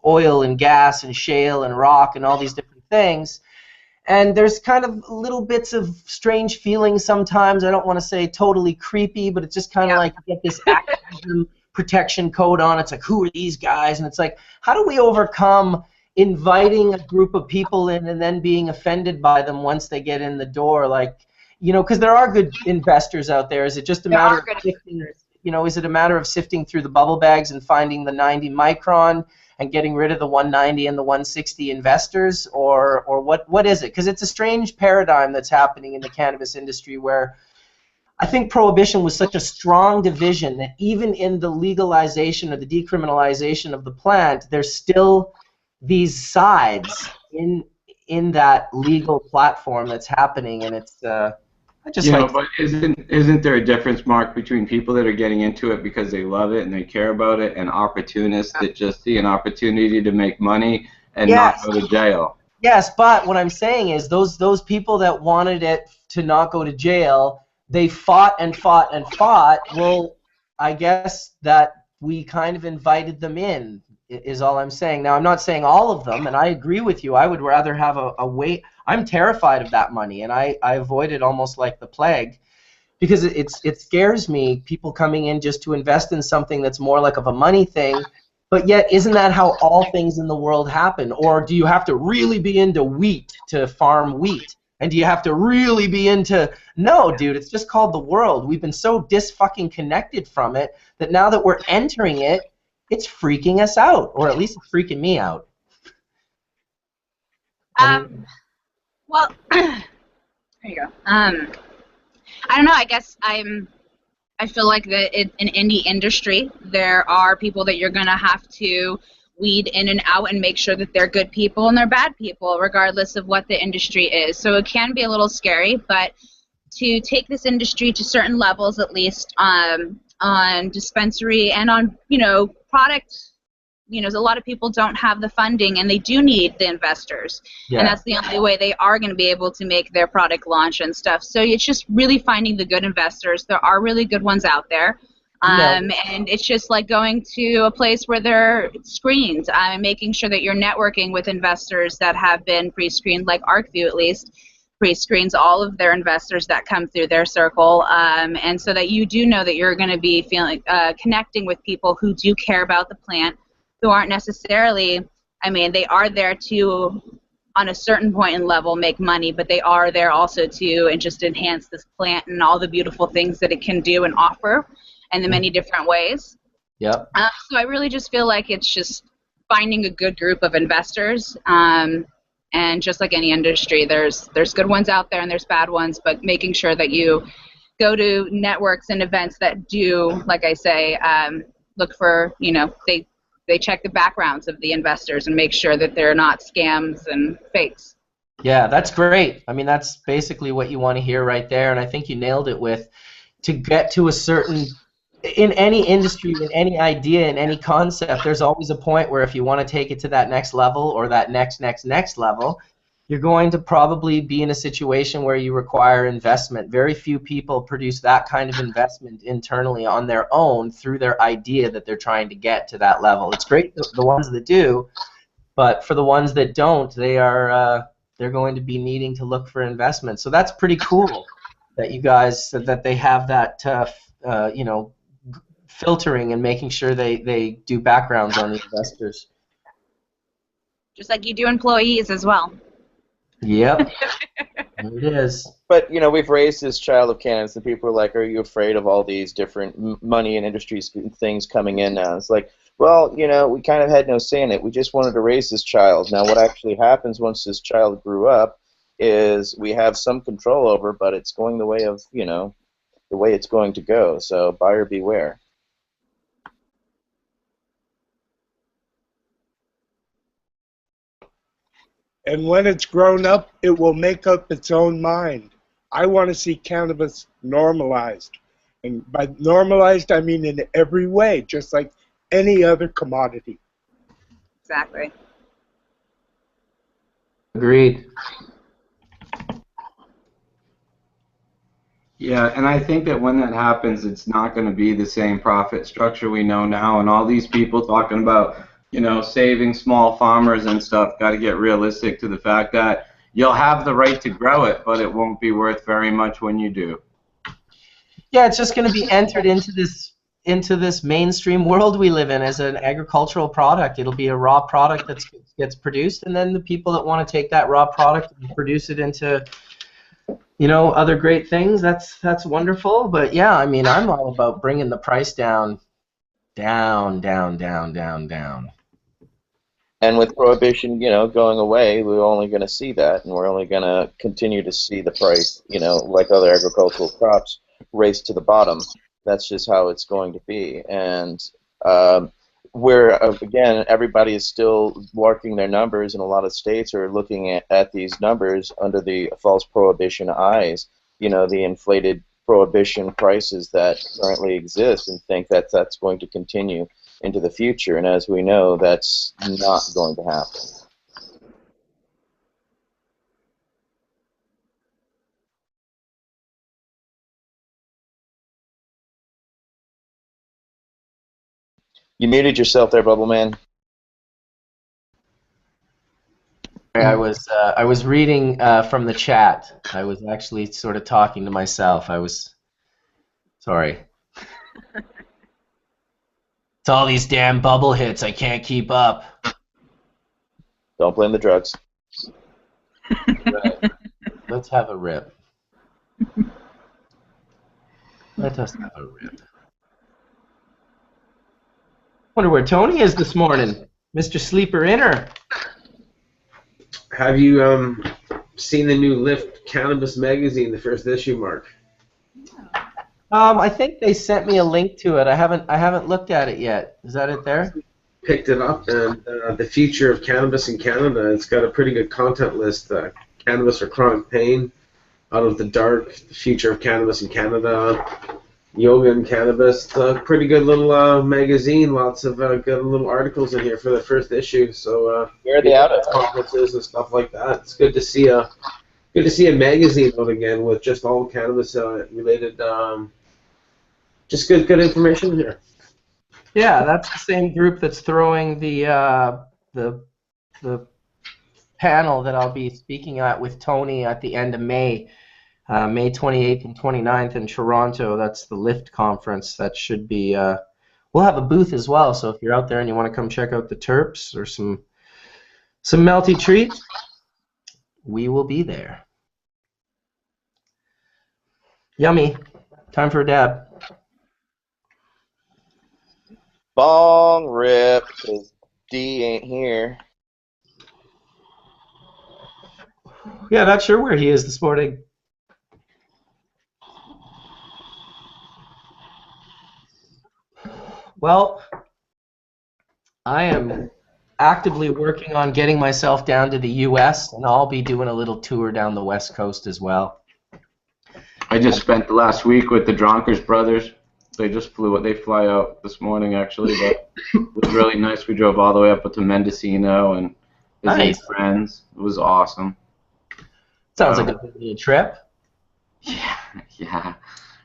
oil and gas and shale and rock and all these different things. And there's kind of little bits of strange feelings sometimes. I don't want to say totally creepy, but it's just kind of like you get this activism protection code on. It's like, who are these guys? And it's like, how do we overcome inviting a group of people in and then being offended by them once they get in the door? Like, because there are good investors out there. Is it just a matter of sifting, is it a matter of sifting through the bubble bags and finding the 90 micron and getting rid of the 190 and the 160 investors, or what is it? Because it's a strange paradigm that's happening in the cannabis industry, where I think prohibition was such a strong division that even in the legalization or the decriminalization of the plant, there's still these sides in that legal platform that's happening, and it's I just You know, like. but isn't there a difference, Mark, between people that are getting into it because they love it and they care about it, and opportunists that just see an opportunity to make money and not Yes. go to jail? Yes, but what I'm saying is those people that wanted it to not go to jail, they fought and fought and fought. Well, I guess that we kind of invited them in, is all I'm saying. Now, I'm not saying all of them, and I agree with you. I would rather have a wait. I'm terrified of that money, and I avoid it almost like the plague because it scares me, people coming in just to invest in something that's more like of a money thing. But yet, isn't that how all things in the world happen? Or do you have to really be into wheat to farm wheat? And do you have to really be into... No, dude, it's just called the world. We've been so dis-fucking connected from it that now that we're entering it, it's freaking us out. Or at least it's freaking me out. Well, there you go. I don't know. I guess I feel like that in indie industry, there are people that you're gonna have to weed in and out and make sure that they're good people and they're bad people, regardless of what the industry is. So it can be a little scary, but to take this industry to certain levels, at least on dispensary and on product. A lot of people don't have the funding, and they do need the investors. Yeah. And that's the only way they are going to be able to make their product launch and stuff. So it's just really finding the good investors. There are really good ones out there. And it's just like going to a place where they're screened and making sure that you're networking with investors that have been pre-screened, like ArcView at least pre-screens all of their investors that come through their circle, and so that you do know that you're going to be connecting with people who do care about the plant, who aren't necessarily, they are there to, on a certain point in level, make money, but they are there also to just enhance this plant and all the beautiful things that it can do and offer in the many different ways. Yep. So I really just feel like it's just finding a good group of investors, and just like any industry, there's good ones out there and there's bad ones, but making sure that you go to networks and events that do, like I say, look for, they check the backgrounds of the investors and make sure that they're not scams and fakes. Yeah, that's great. That's basically what you want to hear right there, and I think you nailed it with, to get to a certain, in any industry, in any idea, in any concept, there's always a point where if you want to take it to that next level or that next level, you're going to probably be in a situation where you require investment. Very few people produce that kind of investment internally on their own through their idea that they're trying to get to that level. It's great, the ones that do, but for the ones that don't, they're going to be needing to look for investment. So that's pretty cool that you guys, that they have that, filtering and making sure they do backgrounds on the investors. Just like you do employees as well. Yep, it is. But, we've raised this child of cannabis, and people are like, are you afraid of all these different money and industry things coming in now? It's like, well, we kind of had no say in it. We just wanted to raise this child. Now, what actually happens once this child grew up is we have some control over, but it's going the way of, the way it's going to go. So buyer beware. And when it's grown up, it will make up its own mind. I want to see cannabis normalized. And by normalized, I mean in every way, just like any other commodity. Exactly. Agreed. Yeah, and I think that when that happens, it's not going to be the same profit structure we know now, and all these people talking about, saving small farmers and stuff, got to get realistic to the fact that you'll have the right to grow it, but it won't be worth very much when you do. Yeah, it's just going to be entered into this mainstream world we live in as an agricultural product. It'll be a raw product that gets produced, and then the people that want to take that raw product and produce it into, other great things, that's wonderful. But yeah, I'm all about bringing the price down. And with prohibition, going away, we're only going to see that, and we're only going to continue to see the price, like other agricultural crops, race to the bottom. That's just how it's going to be. And where, again, everybody is still working their numbers, and a lot of states are looking at these numbers under the false prohibition eyes. the inflated prohibition prices that currently exist and think that that's going to continue into the future. And as we know, that's not going to happen. You muted yourself there, Bubbleman. I was reading from the chat. I was actually sort of talking to myself. I was sorry. It's all these damn bubble hits. I can't keep up. Don't blame the drugs. Right. Let's have a rip. Let us have a rip. Wonder where Tony is this morning, Mr. Sleeper Inner. Have you seen the new Lift Cannabis magazine, the first issue, Mark? I think they sent me a link to it. I haven't looked at it yet. Is that it there? Picked it up, and the future of cannabis in Canada. It's got a pretty good content list. Cannabis for chronic pain, Out of the Dark, the future of cannabis in Canada, yoga and cannabis. It's a pretty good little magazine. Lots of good little articles in here for the first issue. So where are they out of? Conferences and stuff like that. It's good to see a magazine out again with just all cannabis related. Just good information here. Yeah, that's the same group that's throwing the panel that I'll be speaking at with Tony at the end of May, May 28th and 29th in Toronto. That's the Lift conference. That should be. We'll have a booth as well. So if you're out there and you want to come check out the terps or some melty treats, we will be there. Yummy. Time for a dab. Bong rip, because D ain't here. Yeah, not sure where he is this morning. Well, I am actively working on getting myself down to the U.S., and I'll be doing a little tour down the West Coast as well. I just spent the last week with the Dronkers brothers. They just they fly out this morning, actually, but it was really nice. We drove all the way up to Mendocino and visited friends. It was awesome. Sounds like a good little trip. Yeah.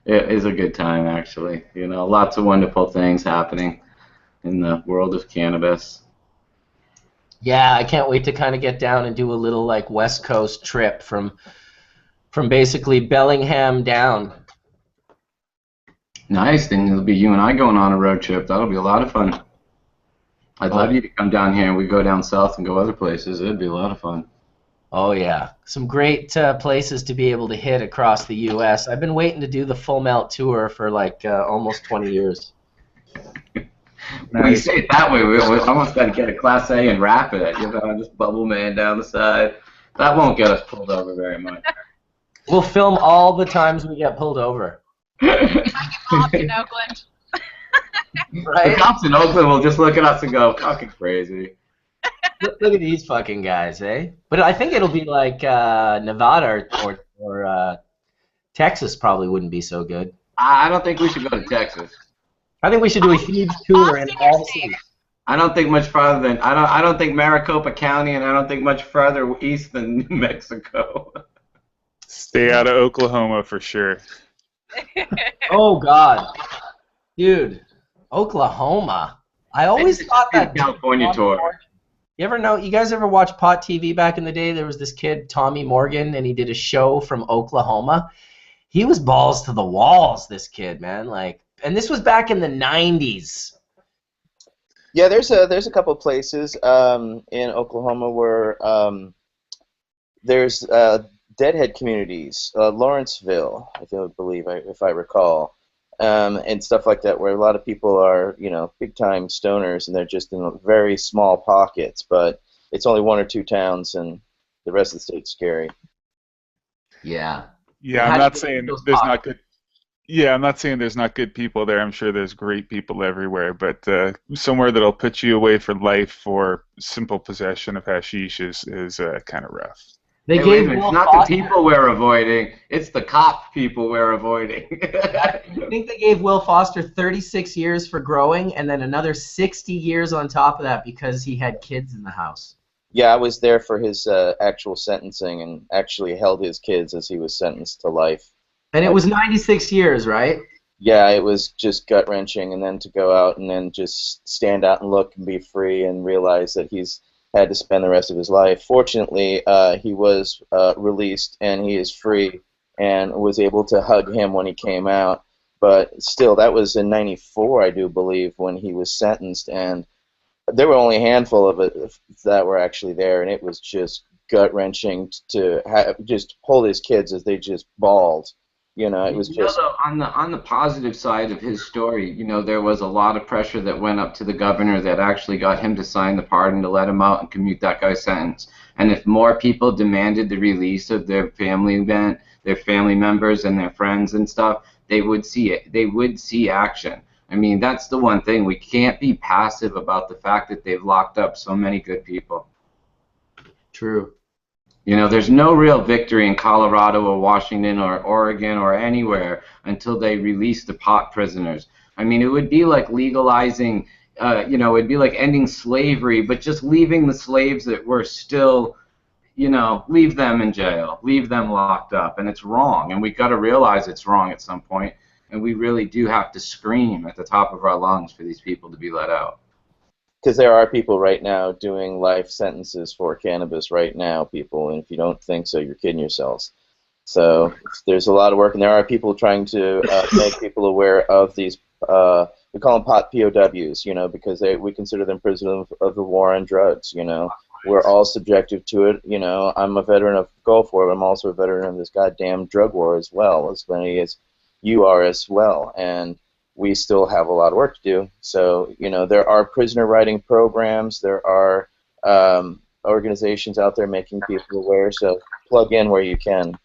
It is a good time, actually. Lots of wonderful things happening in the world of cannabis. Yeah, I can't wait to kind of get down and do a little like West Coast trip from basically Bellingham down. Nice. Then it'll be you and I going on a road trip. That'll be a lot of fun. I'd love you to come down here and we go down south and go other places. It'd be a lot of fun. Oh, yeah. Some great places to be able to hit across the U.S. I've been waiting to do the Full Melt tour for like almost 20 years. When you say it that way, we almost got to get a Class A and wrap it. Just Bubbleman down the side. That won't get us pulled over very much. We'll film all the times we get pulled over. Cops in Oakland. Right? The cops in Oakland will just look at us and go, fucking crazy. Look at these fucking guys, eh? But I think it'll be like Nevada or Texas probably wouldn't be so good. I don't think we should go to Texas. I think we should do a huge tour in all cities. I don't think much farther than I don't think Maricopa County, and I don't think much farther east than New Mexico. Stay out of Oklahoma for sure. Oh God, dude, Oklahoma. I always thought that California tour. You guys ever watch Pot TV back in the day? There was this kid, Tommy Morgan, and he did a show from Oklahoma. He was balls to the walls, this kid, man. And this was back in the 90s. Yeah, there's a couple places in Oklahoma where there's deadhead communities, Lawrenceville, I believe, if I recall, and stuff like that, where a lot of people are, big time stoners, and they're just in very small pockets. But it's only one or two towns, and the rest of the state's scary. Yeah. Yeah, I'm not saying there's not good. Yeah, I'm not saying there's not good people there. I'm sure there's great people everywhere, but somewhere that'll put you away for life for simple possession of hashish is kind of rough. They Hey, wait a gave minute, Will it's not Foster, the people we're avoiding, it's the cop people we're avoiding. I think they gave Will Foster 36 years for growing, and then another 60 years on top of that because he had kids in the house. Yeah, I was there for his actual sentencing and actually held his kids as he was sentenced to life. And it was 96 years, right? Yeah, it was just gut-wrenching, and then to go out and then just stand out and look and be free and realize that he's had to spend the rest of his life. Fortunately, he was released and he is free and was able to hug him when he came out. But still, that was in '94, I do believe, when he was sentenced, and there were only a handful of it that were actually there, and it was just gut-wrenching to just hold his kids as they just bawled. You know, it was just... though, on the positive side of his story, you know, there was a lot of pressure that went up to the governor that actually got him to sign the pardon to let him out and commute that guy's sentence. And if more people demanded the release of their family members and their friends and stuff, they would see it. They would see action. I mean, that's the one thing. We can't be passive about the fact that they've locked up so many good people. True. You know, there's no real victory in Colorado or Washington or Oregon or anywhere until they release the pot prisoners. I mean, it would be like legalizing, you know, it'd be like ending slavery, but just leaving the slaves that were still, you know, leave them in jail, leave them locked up. And it's wrong. And we've got to realize it's wrong at some point. And we really do have to scream at the top of our lungs for these people to be let out. Because there are people right now doing life sentences for cannabis right now, people, and if you don't think so, you're kidding yourselves. So there's a lot of work, and there are people trying to make people aware of these, we call them pot POWs, you know, because we consider them prisoners of the war on drugs, you know. We're all subjective to it, you know. I'm a veteran of Gulf War, but I'm also a veteran of this goddamn drug war as well, as many as you are as well, and we still have a lot of work to do. So, you know, there are prisoner writing programs, there are organizations out there making people aware, so plug in where you can.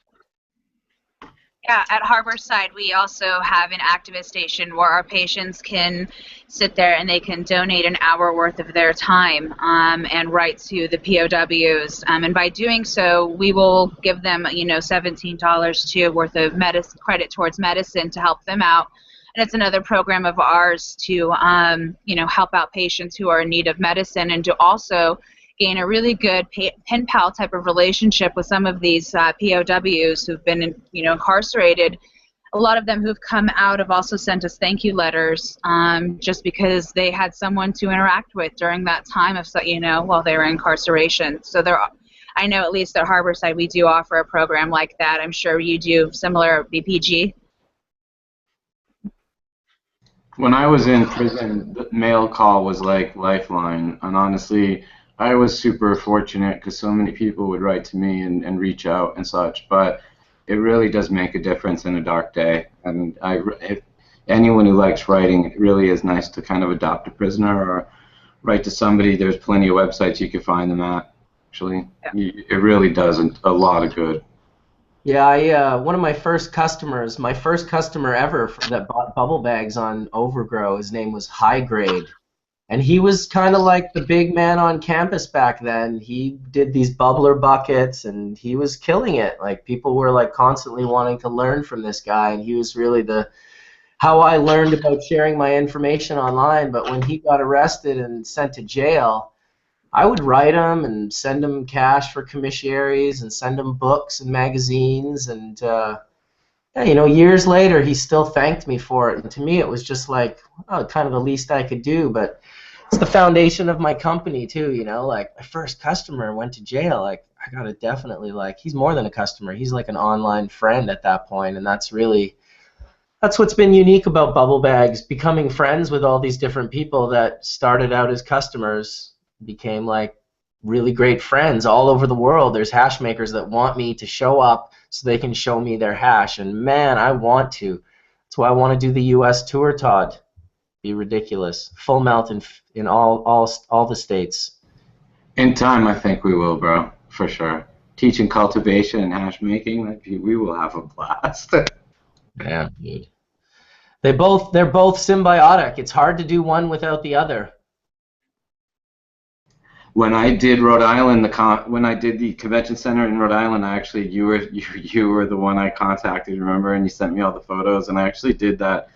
Yeah, at Harborside, we also have an activist station where our patients can sit there and they can donate an hour worth of their time and write to the POWs. And by doing so, we will give them, you know, $17 to worth of credit towards medicine to help them out. And it's another program of ours to, you know, help out patients who are in need of medicine and to also gain a really good pen pal type of relationship with some of these POWs who've been, you know, incarcerated. A lot of them who've come out have also sent us thank you letters just because they had someone to interact with during that time of, you know, while they were in incarceration. So I know at least at Harborside we do offer a program like that. I'm sure you do similar at BPG. When I was in prison, the mail call was like Lifeline, and honestly, I was super fortunate because so many people would write to me and reach out and such, but it really does make a difference in a dark day, and if anyone who likes writing, it really is nice to kind of adopt a prisoner or write to somebody. There's plenty of websites you can find them at, actually. Yeah. It really does a lot of good. Yeah, one of my first customers ever that bought bubble bags on Overgrow, his name was High Grade. And he was kind of like the big man on campus back then. He did these bubbler buckets, and he was killing it. Like, people were like constantly wanting to learn from this guy, and he was really how I learned about sharing my information online. But when he got arrested and sent to jail, I would write him and send him cash for commissaries and send him books and magazines. And, yeah, you know, years later, he still thanked me for it. And to me, it was just like, oh, kind of the least I could do. But it's the foundation of my company, too, you know. Like, my first customer went to jail. Like, I got to definitely, like, he's more than a customer. He's like an online friend at that point. And that's what's been unique about Bubble Bags, becoming friends with all these different people that started out as customers, became like really great friends all over the world. There's hash makers that want me to show up so they can show me their hash, and man, I want to. That's why I want to do the U.S. tour, Todd. Be ridiculous. Full melt in all the states. In time, I think we will, bro, for sure. Teaching cultivation and hash making, we will have a blast. Yeah, dude. They're both symbiotic. It's hard to do one without the other. when I did Rhode Island, when I did the convention center in Rhode Island, you were the one I contacted, remember? And you sent me all the photos, and I actually did that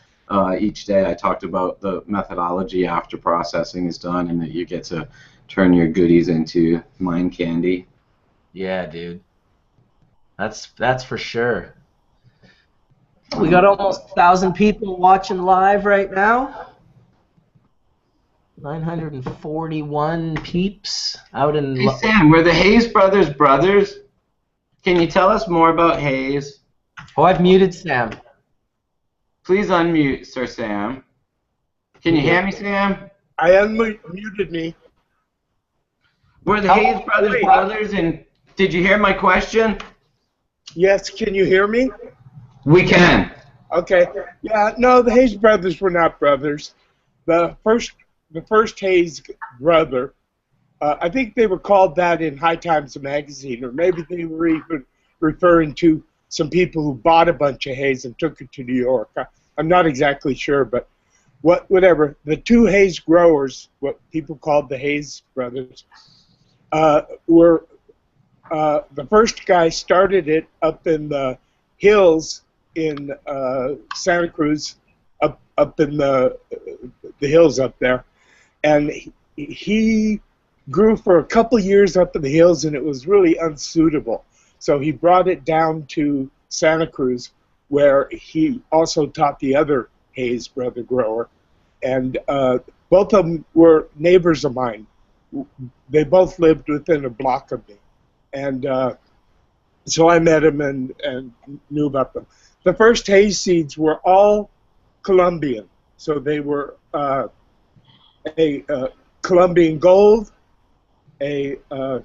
each day. I talked about the methodology after processing is done, and that you get to turn your goodies into mind candy. Yeah, dude. That's for sure. We got almost 1,000 people watching live right now. 941 peeps out in... Hey, Sam, were the Hayes brothers? Can you tell us more about Hayes? Oh, I've muted Sam. Please unmute, Sir Sam. Can you hear me, Sam? I unmuted me. Were the Hayes brothers, and did you hear my question? Yes, can you hear me? We can. Okay. Yeah, no, the Hayes brothers were not brothers. The first Hayes brother, I think they were called that in High Times magazine, or maybe they were even referring to some people who bought a bunch of Hayes and took it to New York. I'm not exactly sure, but whatever. The two Hayes growers, what people called the Hayes brothers, were the first guy started it up in the hills in Santa Cruz, up in the hills up there, and he grew for a couple years up in the hills, and it was really unsuitable. So he brought it down to Santa Cruz, where he also taught the other Hayes brother grower, and both of them were neighbors of mine. They both lived within a block of me, and so I met him and knew about them. The first Hayes seeds were all Colombian, so they were a Colombian gold, a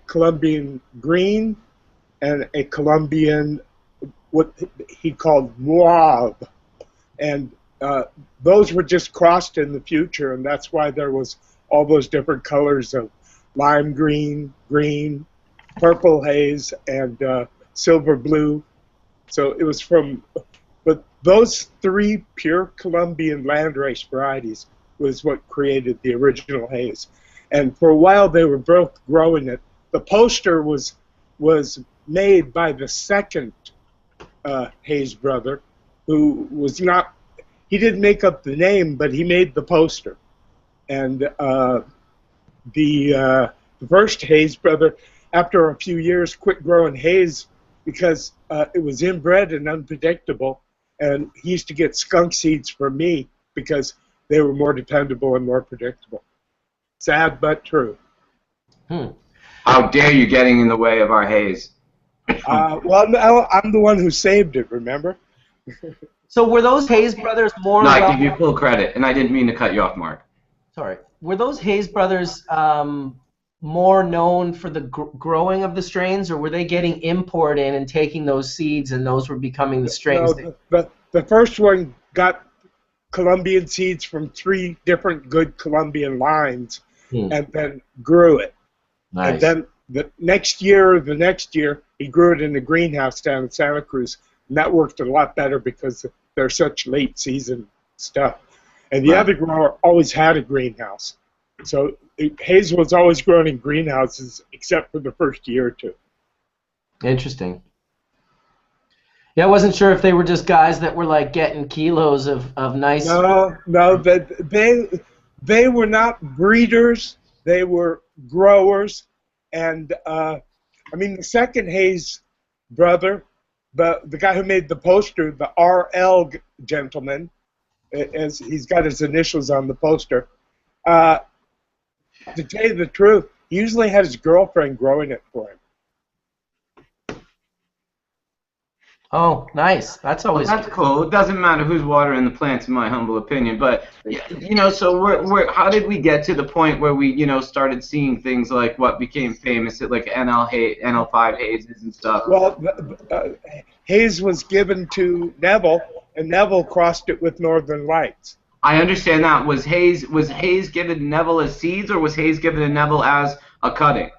Colombian green, and a Colombian, what he called mauve, and those were just crossed in the future, and that's why there was all those different colors of lime green, green, purple haze, and silver blue. So it was from, but those three pure Colombian landrace varieties was what created the original haze. And for a while they were both growing it. The poster was made by the second Hayes brother, who was not, he didn't make up the name, but he made the poster. And the first Hayes brother, after a few years, quit growing haze because it was inbred and unpredictable, and he used to get skunk seeds from me because they were more dependable and more predictable. Sad but true. How dare you getting in the way of our haze? Well, no, I'm the one who saved it, remember? So were those Hayes brothers more... No, I give you full credit, and I didn't mean to cut you off, Mark. Sorry. Were those Hayes brothers more known for the growing of the strains, or were they getting import in and taking those seeds and those were becoming the strains? No, the first one got Colombian seeds from 3 different good Colombian lines and then grew it. Nice. And then the next year, he grew it in the greenhouse down in Santa Cruz, and that worked a lot better because they're such late season stuff. And the other grower always had a greenhouse. So haze was always grown in greenhouses except for the first year or two. Interesting. Yeah, I wasn't sure if they were just guys that were like getting kilos of nice... No, they were not breeders. They were growers. And, I mean, the second Hayes brother, the guy who made the poster, the RL gentleman, as he's got his initials on the poster, to tell you the truth, he usually had his girlfriend growing it for him. Oh, nice. That's always... Well, that's cool. It doesn't matter who's watering the plants, in my humble opinion. But, you know, so how did we get to the point where we, you know, started seeing things like what became famous at, like, NL5 hazes and stuff? Well, haze was given to Neville, and Neville crossed it with Northern Lights. I understand that. Was haze given to Neville as seeds, or was haze given to Neville as a cutting?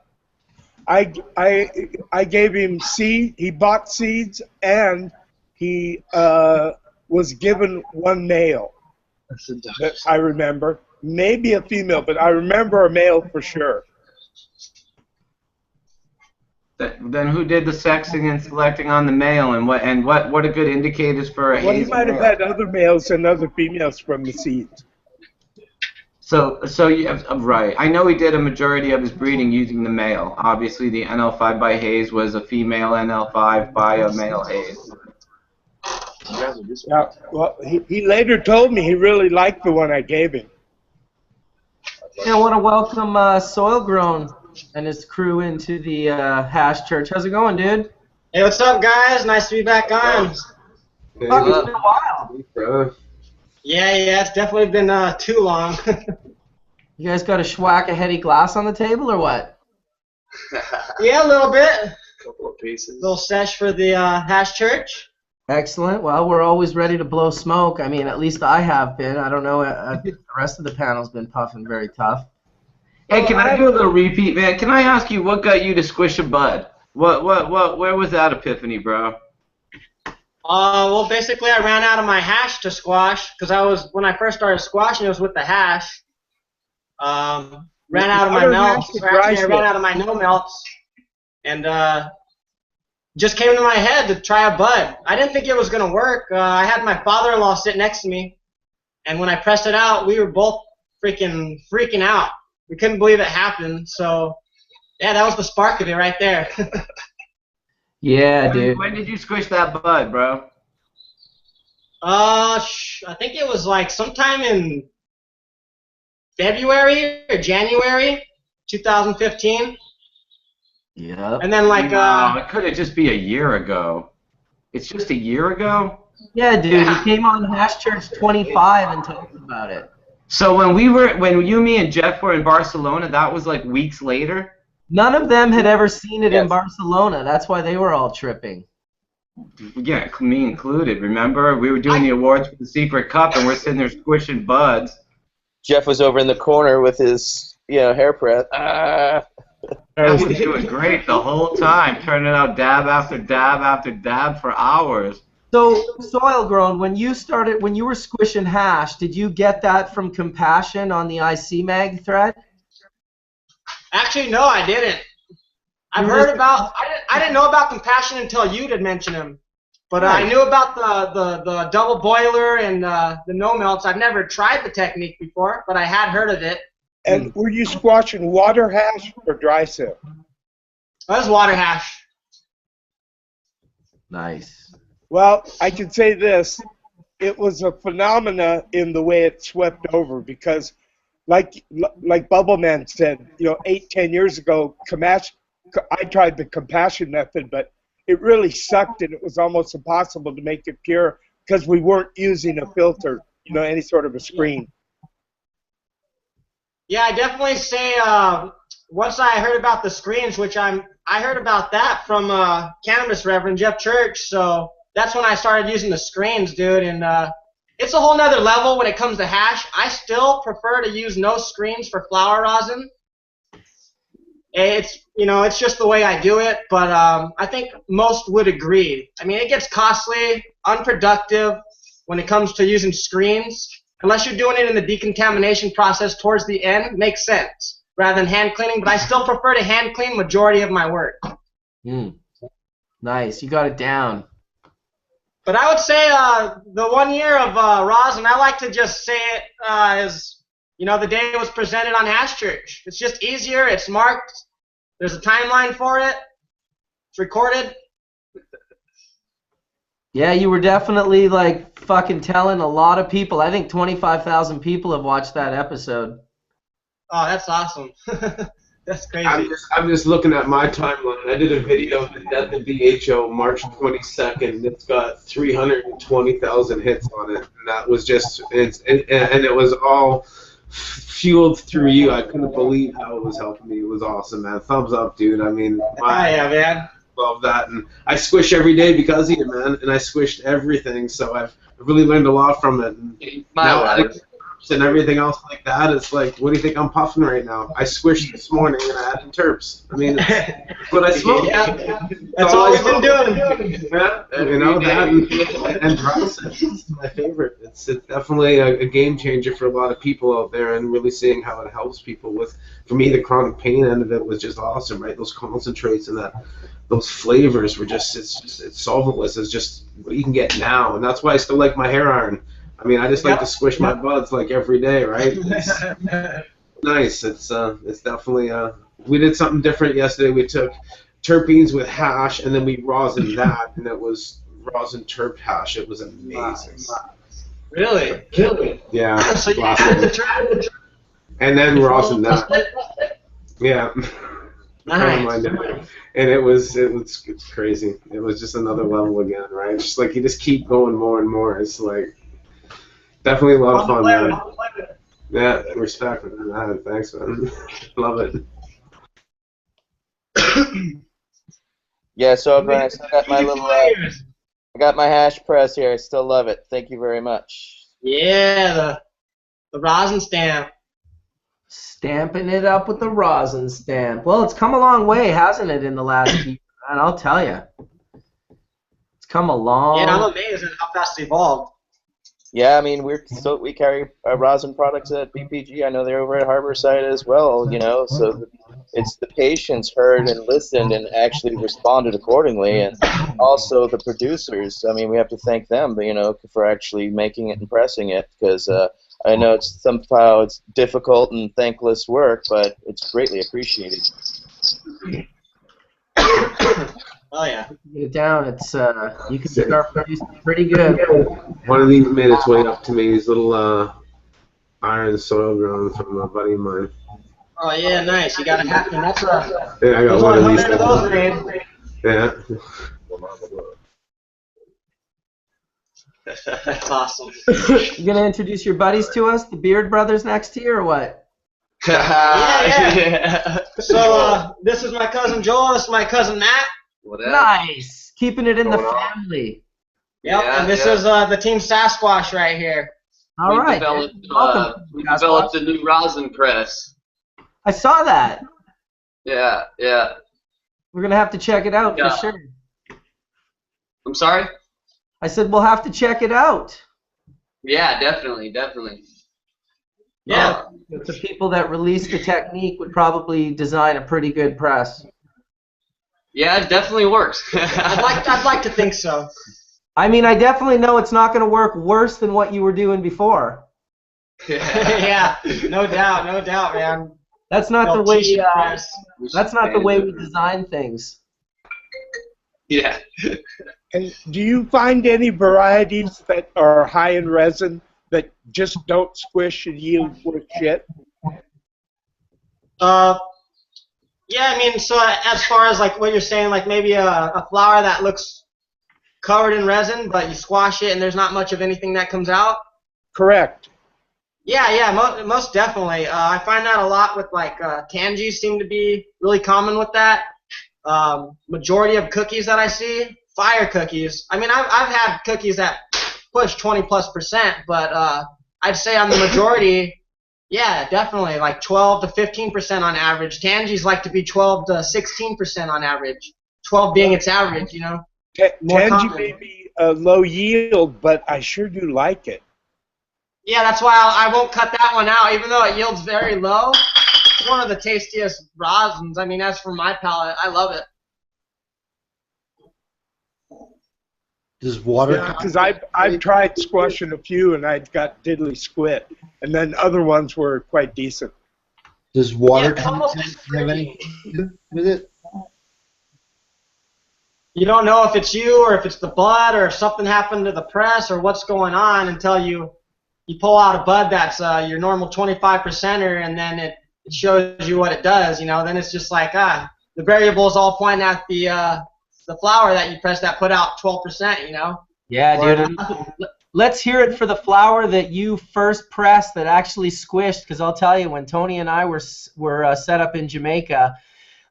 I gave him seed. He bought seeds, and he was given one male. That I remember, maybe a female, but I remember a male for sure. Then who did the sexing and selecting on the male, and what are good indicators for a Well, he hazy might have male? had other males and other females from the seeds. So yeah, right. I know he did a majority of his breeding using the male. Obviously, the NL5 by Hayes was a female NL5 by a male Hayes. Yeah. Well, he later told me he really liked the one I gave him. Yeah, I want to welcome Soil Grown and his crew into the Hash Church. How's it going, dude? Hey, what's up, guys? Nice to be back on. Hey, Fuck, it's been a while. bro. Yeah, it's definitely been too long. You guys got a schwack of heady glass on the table, or what? Yeah, a little bit. Couple of pieces. Little sesh for the Hash Church. Excellent. Well, we're always ready to blow smoke. I mean, at least I have been. I don't know. The rest of the panel's been puffing very tough. Hey, can I do a little repeat, man? Can I ask you what got you to squish a bud? Where was that epiphany, bro? Well, basically, I ran out of my hash to squash because when I first started squashing, it was with the hash. Ran out of my melts. Actually, I ran out of my no melts, and just came to my head to try a bud. I didn't think it was gonna work. I had my father-in-law sit next to me, and when I pressed it out, we were both freaking out. We couldn't believe it happened. So, yeah, that was the spark of it right there. Yeah, dude. When did you squish that bud, bro? I think it was like sometime in February or January 2015. Yeah. And then like No, it could have just be a year ago. It's just a year ago? Yeah, dude. He came on Hash Church 25 and talked about it. So when you, me, and Jeff were in Barcelona, that was like weeks later? None of them had ever seen it in Barcelona. That's why they were all tripping. Yeah, me included. Remember, we were doing the awards for the Secret Cup, and we're sitting there squishing buds. Jeff was over in the corner with his, hair press. He was doing great the whole time, turning out dab after dab after dab for hours. So, Soil Grown, when you were squishing hash, did you get that from Compassion on the IC Mag thread? Actually, no, I didn't. I've heard about. I didn't know about Compassion until you did mention him. But I knew about the double boiler and the no melts. I've never tried the technique before, but I had heard of it. And were you squashing water hash or dry sip? That was water hash. Nice. Well, I can say this. It was a phenomena in the way it swept over because, like Bubbleman said, 8-10 years ago, I tried the Compassion method, but it really sucked and it was almost impossible to make it pure because we weren't using a filter, any sort of a screen. Yeah, I definitely say once I heard about the screens, which I heard about that from Cannabis Reverend Jeff Chuuurch, so that's when I started using the screens, dude, and it's a whole nother level when it comes to hash. I still prefer to use no screens for flower rosin. It's just the way I do it, but I think most would agree. I mean, it gets costly, unproductive when it comes to using screens. Unless you're doing it in the decontamination process towards the end, makes sense, rather than hand cleaning, but I still prefer to hand clean majority of my work. Nice, you got it down. But I would say the 1 year of rosin, I like to just say it as, the day it was presented on Hash Church. It's just easier, it's marked, there's a timeline for it, it's recorded. Yeah, you were definitely fucking telling a lot of people. I think 25,000 people have watched that episode. Oh, that's awesome. That's crazy. I'm just looking at my timeline. I did a video of the death of BHO March 22nd. It's got 320,000 hits on it, and that was and it was all fueled through you. I couldn't believe how it was helping me. It was awesome, man. Thumbs up, dude. I mean, yeah, man. Love that, and I squish every day because of you, man. And I squished everything, so I've really learned a lot from it. And terps and everything else like that. It's like, what do you think I'm puffing right now? I squished this morning and I added terps. I mean, it's what I smoke. Yeah. That's all we've been doing. Yeah, you know, that and Rosin is my favorite. It's definitely a game changer for a lot of people out there, and really seeing how it helps people with, for me, the chronic pain end of it was just awesome, right? Those concentrates and those flavors were just, it's solventless. It's just what you can get now, and that's why I still like my hair iron. I mean, I just like to squish my buds like every day, right? It's nice. It's definitely we did something different yesterday. We took terpenes with hash, and then we rosined that, and it was rosin terp hash. It was amazing. Really? Yeah. So you added the terp. And then rosin that. Yeah. Nice. And it's crazy. It was just another level again, right? It's just like you just keep going more and more. It's like definitely a lot of fun, man. Yeah, respect for that. Thanks, man. Love it. Yeah, so Brian, I still got my little, I got my hash press here. I still love it. Thank you very much. Yeah, the rosin stamp. Stamping it up with the rosin stamp. Well, it's come a long way, hasn't it, in the last year? And I'll tell you, it's come a long. Yeah, I'm amazed at how fast it evolved. Yeah, I mean, we carry rosin products at BPG. I know they're over at Harborside as well, you know, so it's the patients heard and listened and actually responded accordingly, and also the producers. I mean, we have to thank them, you know, for actually making it and pressing it, because I know it's somehow it's difficult and thankless work, but it's greatly appreciated. Oh yeah. Get it down. It's you can start producing pretty good. One of these made its way up to me. These little iron soil grown from a buddy of mine. Oh yeah, nice. You got a hat, and that's a. Yeah, I got one of these. Those made. Yeah. That's awesome. You gonna introduce your buddies to us, the Beard Brothers, next to you, or what? Yeah. So this is my cousin Joel. This is my cousin Matt. Nice. Keeping it in the family. Yep. Yeah, and this is the team Sasquash right here. All right. We developed a new rosin press. I saw that. Yeah. We're gonna have to check it out for sure. I'm sorry? I said we'll have to check it out. Yeah, definitely. Yeah. The people that released the technique would probably design a pretty good press. Yeah, it definitely works. I'd like to think so. I mean, I definitely know it's not going to work worse than what you were doing before. Yeah, no doubt, man. That's not the way. That's not the way we design things. Yeah. And do you find any varieties that are high in resin that just don't squish and yield worth shit? Yeah, I mean, so as far as like what you're saying, like maybe a flower that looks covered in resin, but you squash it and there's not much of anything that comes out? Correct. Yeah, most definitely. I find that a lot with like tangies seem to be really common with that. Majority of cookies that I see, fire cookies. I mean, I've had cookies that push 20+%, but I'd say on the majority, yeah, definitely like 12 to 15% on average. Tangies like to be 12 to 16% on average. 12 being its average, you know. Tangy may be a low yield, but I sure do like it. Yeah, that's why I won't cut that one out, even though it yields very low. It's one of the tastiest rosins. I mean, as for my palate, I love it. Does water? Yeah, because I've tried squashing a few and I got diddly squit, and then other ones were quite decent. Does water Yeah, have anything to do with it? You don't know if it's you or if it's the bud or if something happened to the press or what's going on until you pull out a bud that's your normal 25%er, and then it shows you what it does. You know, then it's just like the variables all point at the flower that you pressed that put out 12%. You know. Yeah, dude. Let's hear it for the flower that you first pressed that actually squished. Because I'll tell you, when Tony and I were set up in Jamaica,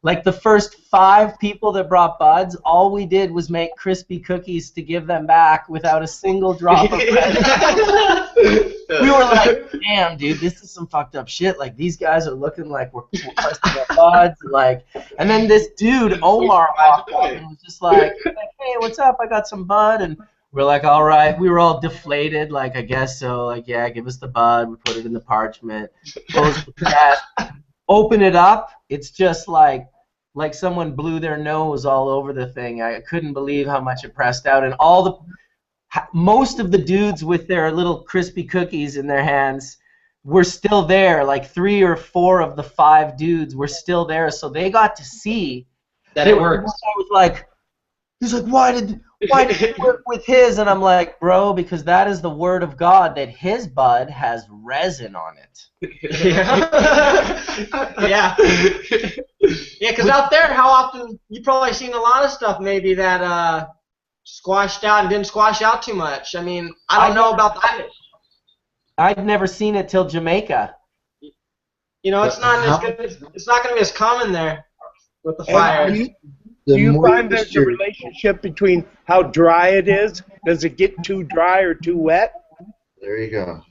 Like the first 5 people that brought buds, all we did was make crispy cookies to give them back without a single drop of bread. We were like, damn, dude, this is some fucked up shit. Like, these guys are looking like we're pressing their buds. Like, and then this dude, Omar, walked up and was just like, hey, what's up? I got some bud. And we're like, all right. We were all deflated, like, I guess so. Like, yeah, give us the bud. We put it in the parchment. Close the press. Open it up. It's just like someone blew their nose all over the thing. I couldn't believe how much it pressed out. And most of the dudes with their little crispy cookies in their hands were still there. Like 3 or 4 of the 5 dudes were still there, so they got to see that it works. I was like, he's like, why did he work with his? And I'm like, bro, because that is the word of God, that his bud has resin on it. Yeah. Yeah, because out there, how often, you've probably seen a lot of stuff maybe that squashed out and didn't squash out too much. I mean, I don't know about that. I'd never seen it till Jamaica. You know, it's not as good. It's not going to be as common there with the fire. Do you find there's a relationship between how dry it is? Does it get too dry or too wet? There you go.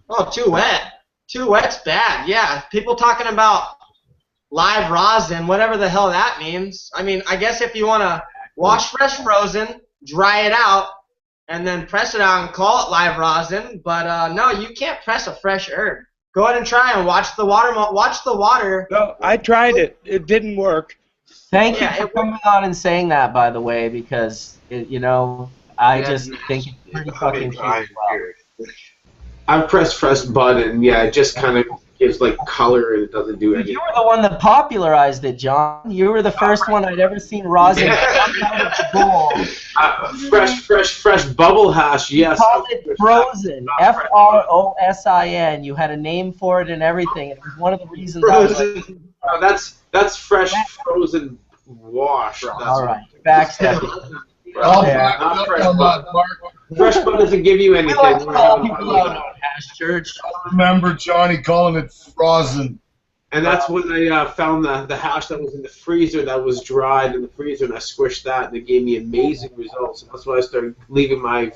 Oh, too wet. Too wet's bad. Yeah, people talking about live rosin, whatever the hell that means. I mean, I guess if you want to wash fresh frozen, dry it out, and then press it out and call it live rosin. But no, you can't press a fresh herb. Go ahead and try and watch the water. Watch the water. No, I tried it. It didn't work. Thank you for coming on and saying that, by the way, because you know, I just think it's pretty fucking cool. I've pressed fresh bud, and yeah, it just kind of gives like color, and it doesn't do anything. You were the one that popularized it, John. You were the first one I'd ever seen rosin out of the bowl. Fresh bubble hash, yes. You called it Frosin, Frosin. You had a name for it and everything. It was one of the reasons I was like, that's fresh frozen wash. All right, backstepping. Not fresh bud. Fresh bud doesn't give you anything. Church. I remember Johnny calling it frozen. And that's when I found the hash that was in the freezer that was dried in the freezer, and I squished that, and it gave me amazing results. And that's why I started leaving my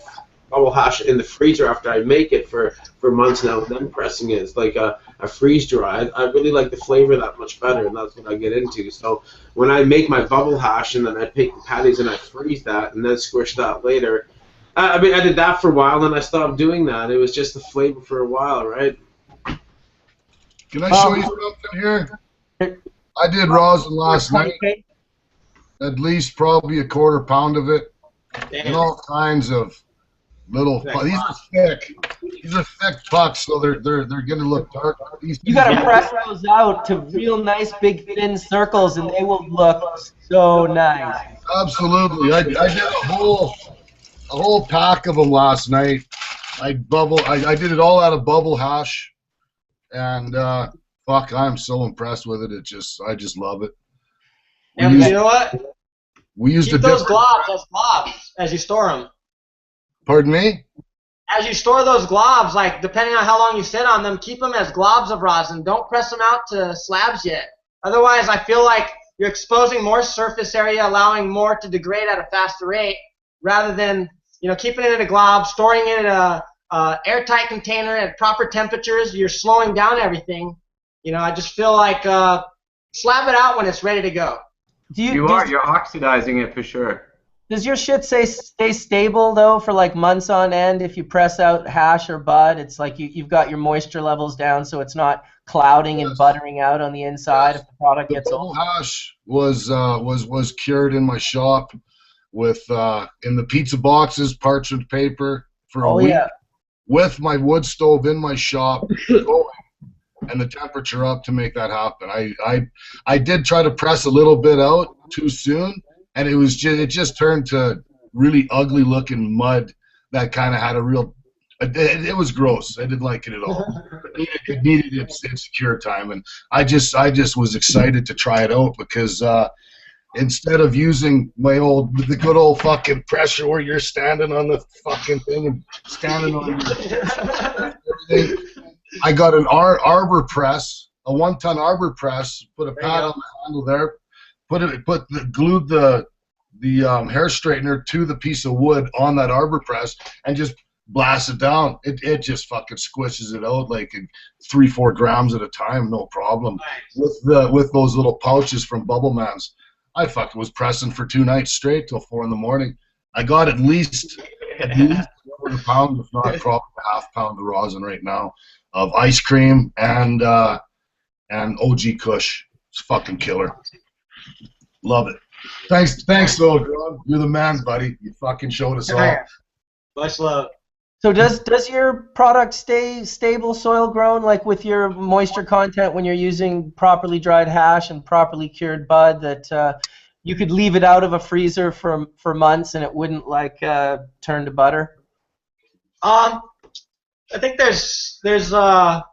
bubble hash in the freezer after I make it for months now, and then pressing it. It's like a freeze dry. I really like the flavor that much better, and that's what I get into. So when I make my bubble hash, and then I take the patties and I freeze that, and then squish that later. I mean, I did that for a while, and then I stopped doing that. It was just the flavor for a while, right? Can I show you something here? I did rosin last night. At least probably a quarter pound of it. And all kinds of little. These are thick. These are thick pucks, so they're gonna look dark. You gotta press those out to real nice big thin circles, and they will look so nice. Absolutely. I did a whole pack of them last night. I did it all out of bubble hash, and fuck, I'm so impressed with it. I just love it. And you know what? We used Keep those globs as globs as you store them. Pardon me? As you store those globs, like depending on how long you sit on them, keep them as globs of rosin. Don't press them out to slabs yet. Otherwise, I feel like you're exposing more surface area, allowing more to degrade at a faster rate, rather than keeping it in a glob, storing it in a airtight container at proper temperatures. You're slowing down everything. I just feel like slab it out when it's ready to go. You're oxidizing it for sure. Does your shit stay stable though for like months on end if you press out hash or bud? It's like you've got your moisture levels down, so it's not clouding and buttering out on the inside if the product gets old. The hash was cured in my shop with in the pizza boxes, parchment paper for a week, with my wood stove in my shop going, and the temperature up to make that happen. I did try to press a little bit out too soon, and it just turned to really ugly looking mud that kind of had a real. It was gross. I didn't like it at all. It needed its cure time, and I just was excited to try it out because instead of using the good old fucking pressure where you're standing on the fucking thing and standing on everything, I got an arbor press, a 1-ton arbor press, put a pad on the handle there, glued the hair straightener to the piece of wood on that arbor press, and just blast it down. It just fucking squishes it out like 3-4 grams at a time, no problem. Nice. With those little pouches from Bubbleman's, I fucking was pressing for 2 nights straight till 4 in the morning. I got at least a pound, if not probably a half pound of rosin right now of ice cream and OG Kush. It's fucking killer. Love it. Thanks though, John. You're the man, buddy. You fucking showed us all. Much love. So does your product stay stable soil grown, like with your moisture content when you're using properly dried hash and properly cured bud, that you could leave it out of a freezer for months and it wouldn't like turn to butter? I think there's a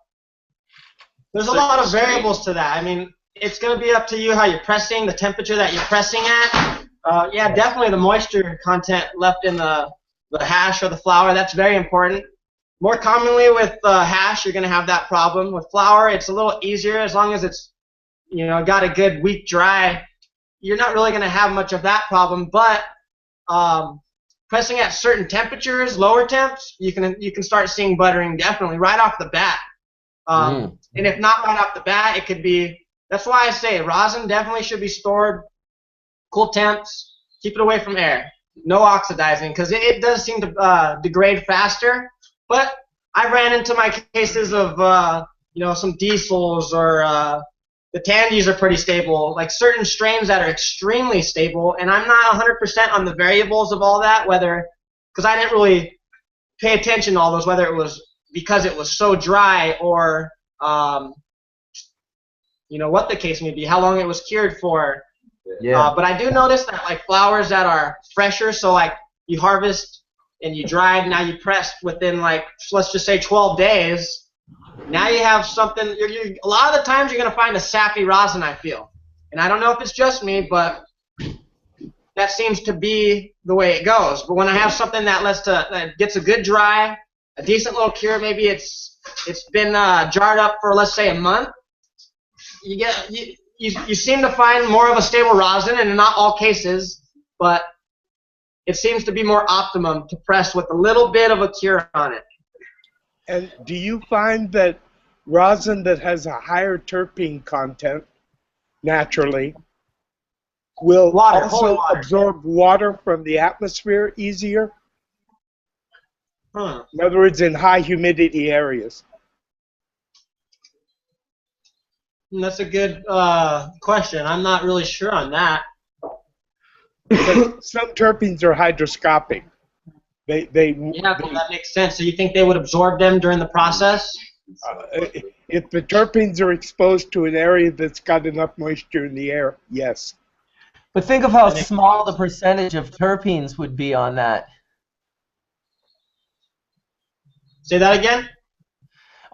lot of variables to that. I mean, it's going to be up to you how you're pressing, the temperature that you're pressing at. Yeah, definitely the moisture content left in the hash or the flour, that's very important. More commonly with hash, you're going to have that problem. With flour, it's a little easier as long as it's, got a good week dry. You're not really going to have much of that problem, but pressing at certain temperatures, lower temps, you can start seeing buttering definitely right off the bat. And if not right off the bat, it could be. That's why I say rosin definitely should be stored cool temps. Keep it away from air. No oxidizing, because it does seem to degrade faster. But I ran into my cases of some diesels or the tandies are pretty stable, like certain strains that are extremely stable, and I'm not 100% on the variables of all that, because I didn't really pay attention to all those, whether it was because it was so dry or what the case may be, how long it was cured for. Yeah. But I do notice that like flowers that are fresher, so like you harvest and you dried, now you pressed within like, let's just say 12 days, now you have something, a lot of the times you're going to find a sappy rosin, I feel. And I don't know if it's just me, but that seems to be the way it goes. But when I have something that gets a good dry, a decent little cure, maybe it's been jarred up for, let's say, a month, you seem to find more of a stable rosin, and in not all cases, but it seems to be more optimum to press with a little bit of a cure on it. And do you find that rosin that has a higher terpene content, naturally, will also absorb water from the atmosphere easier? In other words, in high humidity areas. That's a good question. I'm not really sure on that. Because some terpenes are hydroscopic. Well, that makes sense. So you think they would absorb them during the process? If the terpenes are exposed to an area that's got enough moisture in the air, yes. But think of how small the percentage of terpenes would be on that. Say that again?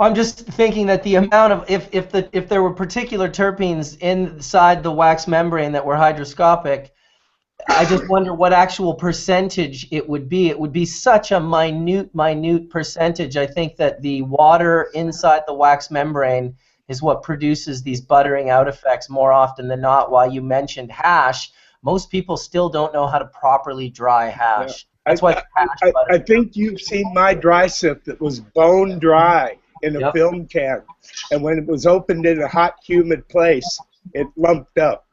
I'm just thinking that the amount of if there were particular terpenes inside the wax membrane that were hydroscopic, I just wonder what actual percentage it would be. It would be such a minute percentage. I think that the water inside the wax membrane is what produces these buttering out effects more often than not. While you mentioned hash, most people still don't know how to properly dry hash. Yeah. That's why I think you've seen my dry sip that was bone dry in a film can, and when it was opened in a hot, humid place, it lumped up.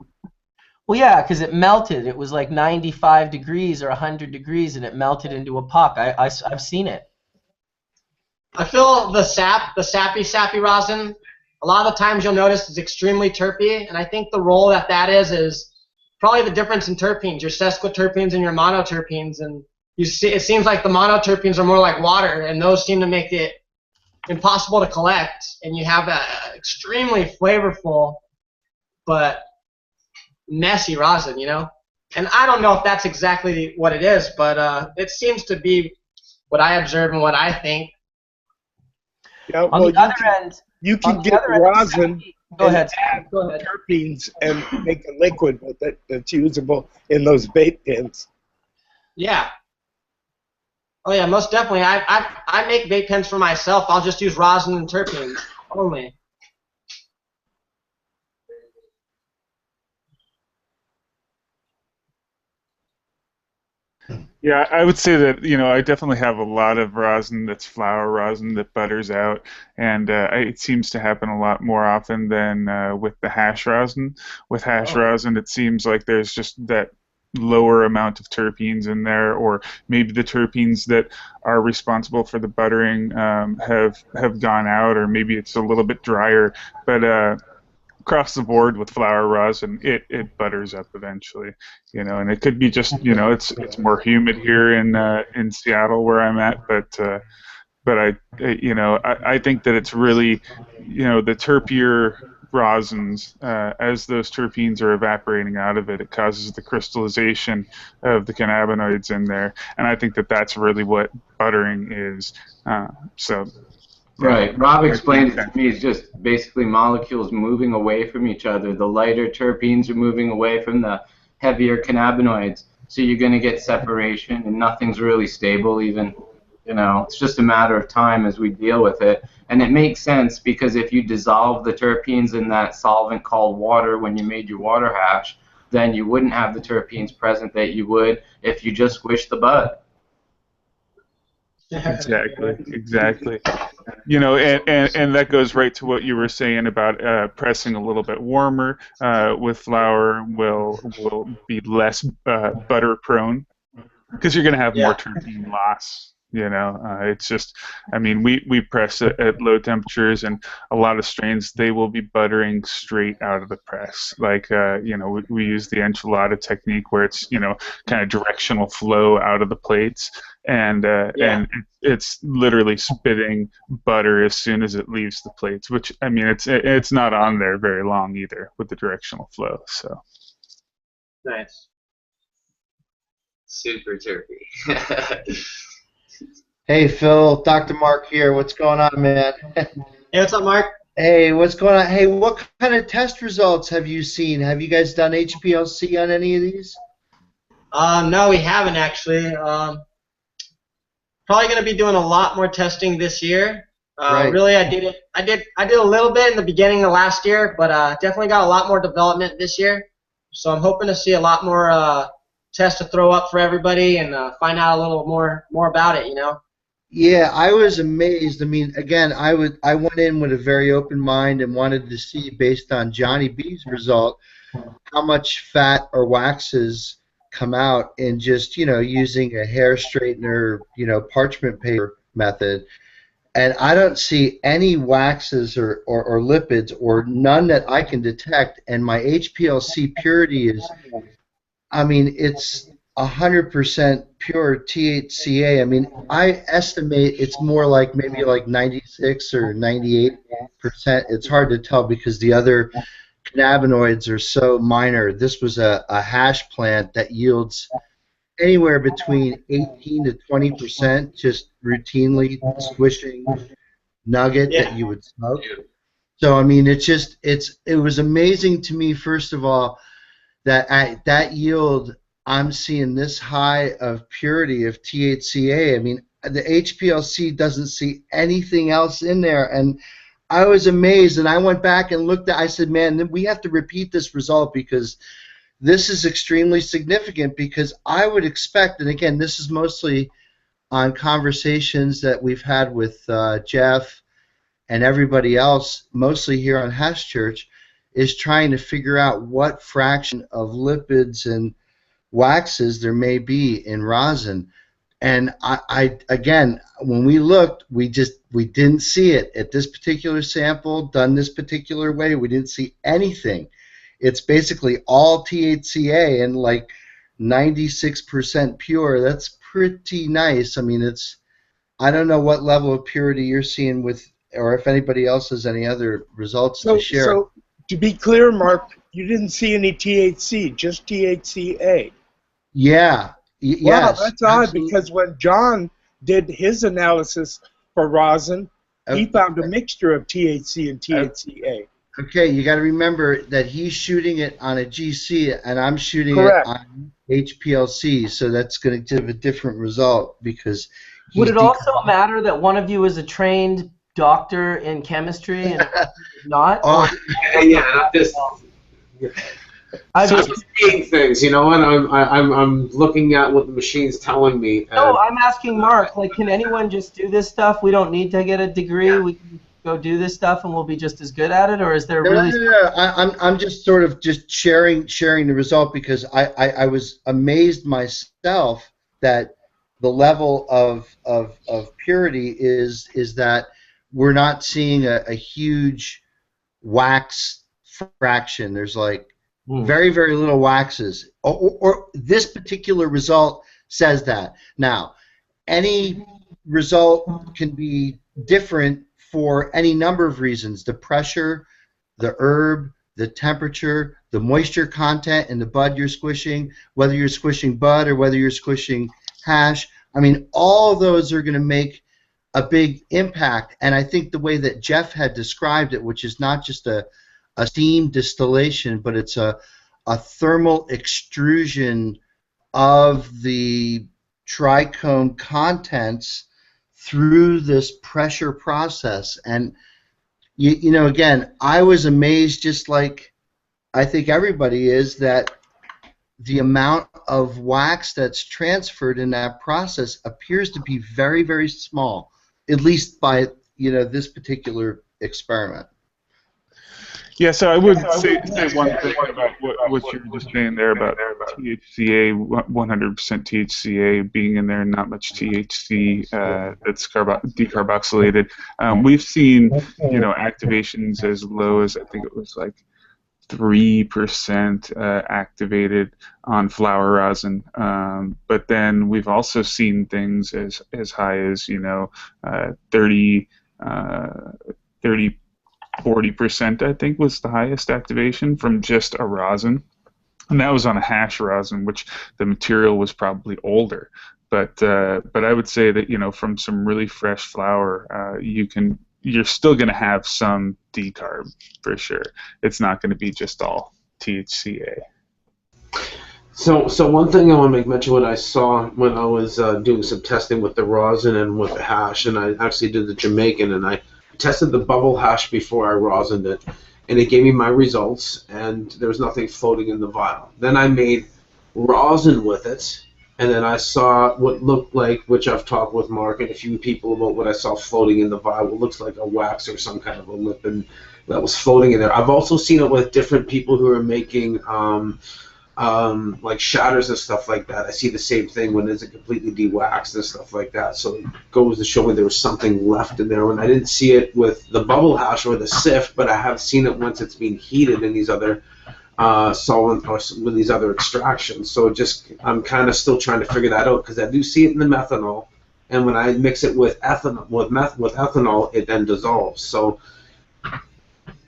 Well, yeah, because it melted. It was like 95 degrees or 100 degrees, and it melted into a puck. I've seen it. I feel the sappy rosin, a lot of the times you'll notice is extremely terpy, and I think the role that is probably the difference in terpenes, your sesquiterpenes and your monoterpenes, and it seems like the monoterpenes are more like water, and those seem to make it impossible to collect, and you have an extremely flavorful but messy rosin, And I don't know if that's exactly what it is, but it seems to be what I observe and what I think. Yeah, well, on the other end, you can get rosin add terpenes and make a liquid with it that's usable in those vape pens. Yeah. Oh yeah, most definitely. I make vape pens for myself. I'll just use rosin and terpenes only. Yeah, I would say that, I definitely have a lot of rosin that's flower rosin that butters out, and it seems to happen a lot more often than with the hash rosin. With hash rosin, it seems like there's just that lower amount of terpenes in there, or maybe the terpenes that are responsible for the buttering have gone out, or maybe it's a little bit drier. But across the board with flower rosin, it butters up eventually, and it could be just, it's more humid here in Seattle where I'm at, but I think that it's really, the terpier rosins, as those terpenes are evaporating out of it, it causes the crystallization of the cannabinoids in there, and I think that that's really what buttering is. Right. Rob explained it to me. It's just basically molecules moving away from each other. The lighter terpenes are moving away from the heavier cannabinoids. So you're going to get separation, and nothing's really stable even. It's just a matter of time as we deal with it. And it makes sense because if you dissolve the terpenes in that solvent called water when you made your water hash, then you wouldn't have the terpenes present that you would if you just squish the bud. Exactly. And that goes right to what you were saying about pressing a little bit warmer with flour will be less butter prone because you're going to have more terpene loss. It's just, we press at low temperatures, and a lot of strains, they will be buttering straight out of the press. Like, we use the enchilada technique where it's, kind of directional flow out of the plates, and it's literally spitting butter as soon as it leaves the plates, which, it's not on there very long either with the directional flow, so. Nice. Super terpy. Hey, Phil, Dr. Mark here. What's going on, man? Hey, what's up, Mark? Hey, what's going on? Hey, what kind of test results have you seen? Have you guys done HPLC on any of these? No, we haven't actually. Probably going to be doing a lot more testing this year. Right. Really, I did a little bit in the beginning of last year, but definitely got a lot more development this year. So I'm hoping to see a lot more tests to throw up for everybody and find out a little more about it. Yeah, I was amazed. Again, I went in with a very open mind and wanted to see, based on Johnny B's result, how much fat or waxes come out in just, using a hair straightener, parchment paper method. And I don't see any waxes or lipids, or none that I can detect. And my HPLC purity is, it's 100% pure THCA. I estimate it's more like maybe like 96 or 98%. It's hard to tell because the other cannabinoids are so minor. This was a hash plant that yields anywhere between 18 to 20% just routinely squishing nugget that you would smoke. So it was amazing to me, first of all, that at that yield I'm seeing this high of purity of THCA. The HPLC doesn't see anything else in there, and I was amazed, and I went back and looked at, I said, man, we have to repeat this result because this is extremely significant, because I would expect, and again, this is mostly on conversations that we've had with Jeff and everybody else, mostly here on Hash Church, is trying to figure out what fraction of lipids and waxes there may be in rosin. And I again, when we looked, we didn't see it at this particular sample done this particular way. We didn't see anything. It's basically all THCA and like 96% pure. That's pretty nice. I don't know what level of purity you're seeing with, or if anybody else has any other results to share. So to be clear, Mark, you didn't see any THC, just THCA. Yeah. Yes. Wow, that's odd, because when John did his analysis for rosin, he found a mixture of THC and THCA. Okay, you got to remember that he's shooting it on a GC and I'm shooting Correct. it on HPLC, so that's going to give a different result because. Would it also matter that one of you is a trained doctor in chemistry and not? Yeah, not this. I'm just seeing things, you know, and I'm looking at what the machine's telling me. No, I'm asking Mark. Like, can anyone just do this stuff? We don't need to get a degree. Yeah. We can go do this stuff, and we'll be just as good at it. Or is there really? No. I'm just sort of just sharing the result because I was amazed myself that the level of purity is that we're not seeing a huge wax fraction. There's like very, very little waxes. Or this particular result says that. Now, any result can be different for any number of reasons. The pressure, the herb, the temperature, the moisture content in the bud you're squishing, whether you're squishing bud or whether you're squishing hash. I mean, all of those are going to make a big impact. And I think the way that Jeff had described it, which is not just a steam distillation, but it's a thermal extrusion of the trichome contents through this pressure process. And you know, again, I was amazed, just like I think everybody is, that the amount of wax that's transferred in that process appears to be very, very small, at least by, you know, this particular experiment. Yeah, so I would say one thing about what you were just saying there about THCA, 100% THCA being in there, not much THC that's decarboxylated. We've seen, you know, activations as low as, I think it was like 3% activated on flower rosin, but then we've also seen things as high as, you know, 40%, I think, was the highest activation from just a rosin, and that was on a hash rosin, which the material was probably older. But I would say that, you know, from some really fresh flower, you're still going to have some decarb for sure. It's not going to be just all THCA. So one thing I want to make mention, what I saw when I was doing some testing with the rosin and with the hash, and I actually did the Jamaican, and I tested the bubble hash before I rosined it, and it gave me my results, and there was nothing floating in the vial. Then I made rosin with it, and then I saw what looked like, which I've talked with Mark and a few people about what I saw floating in the vial, what looks like a wax or some kind of a lipid that was floating in there. I've also seen it with different people who are making like shatters and stuff like that. I see the same thing when it's completely de-waxed and stuff like that. So it goes to show me there was something left in there. When I didn't see it with the bubble hash or the sift, but I have seen it once it's been heated in these other solvent or with these other extractions. So just I'm kind of still trying to figure that out, because I do see it in the methanol, and when I mix it with ethanol, with ethanol, it then dissolves. So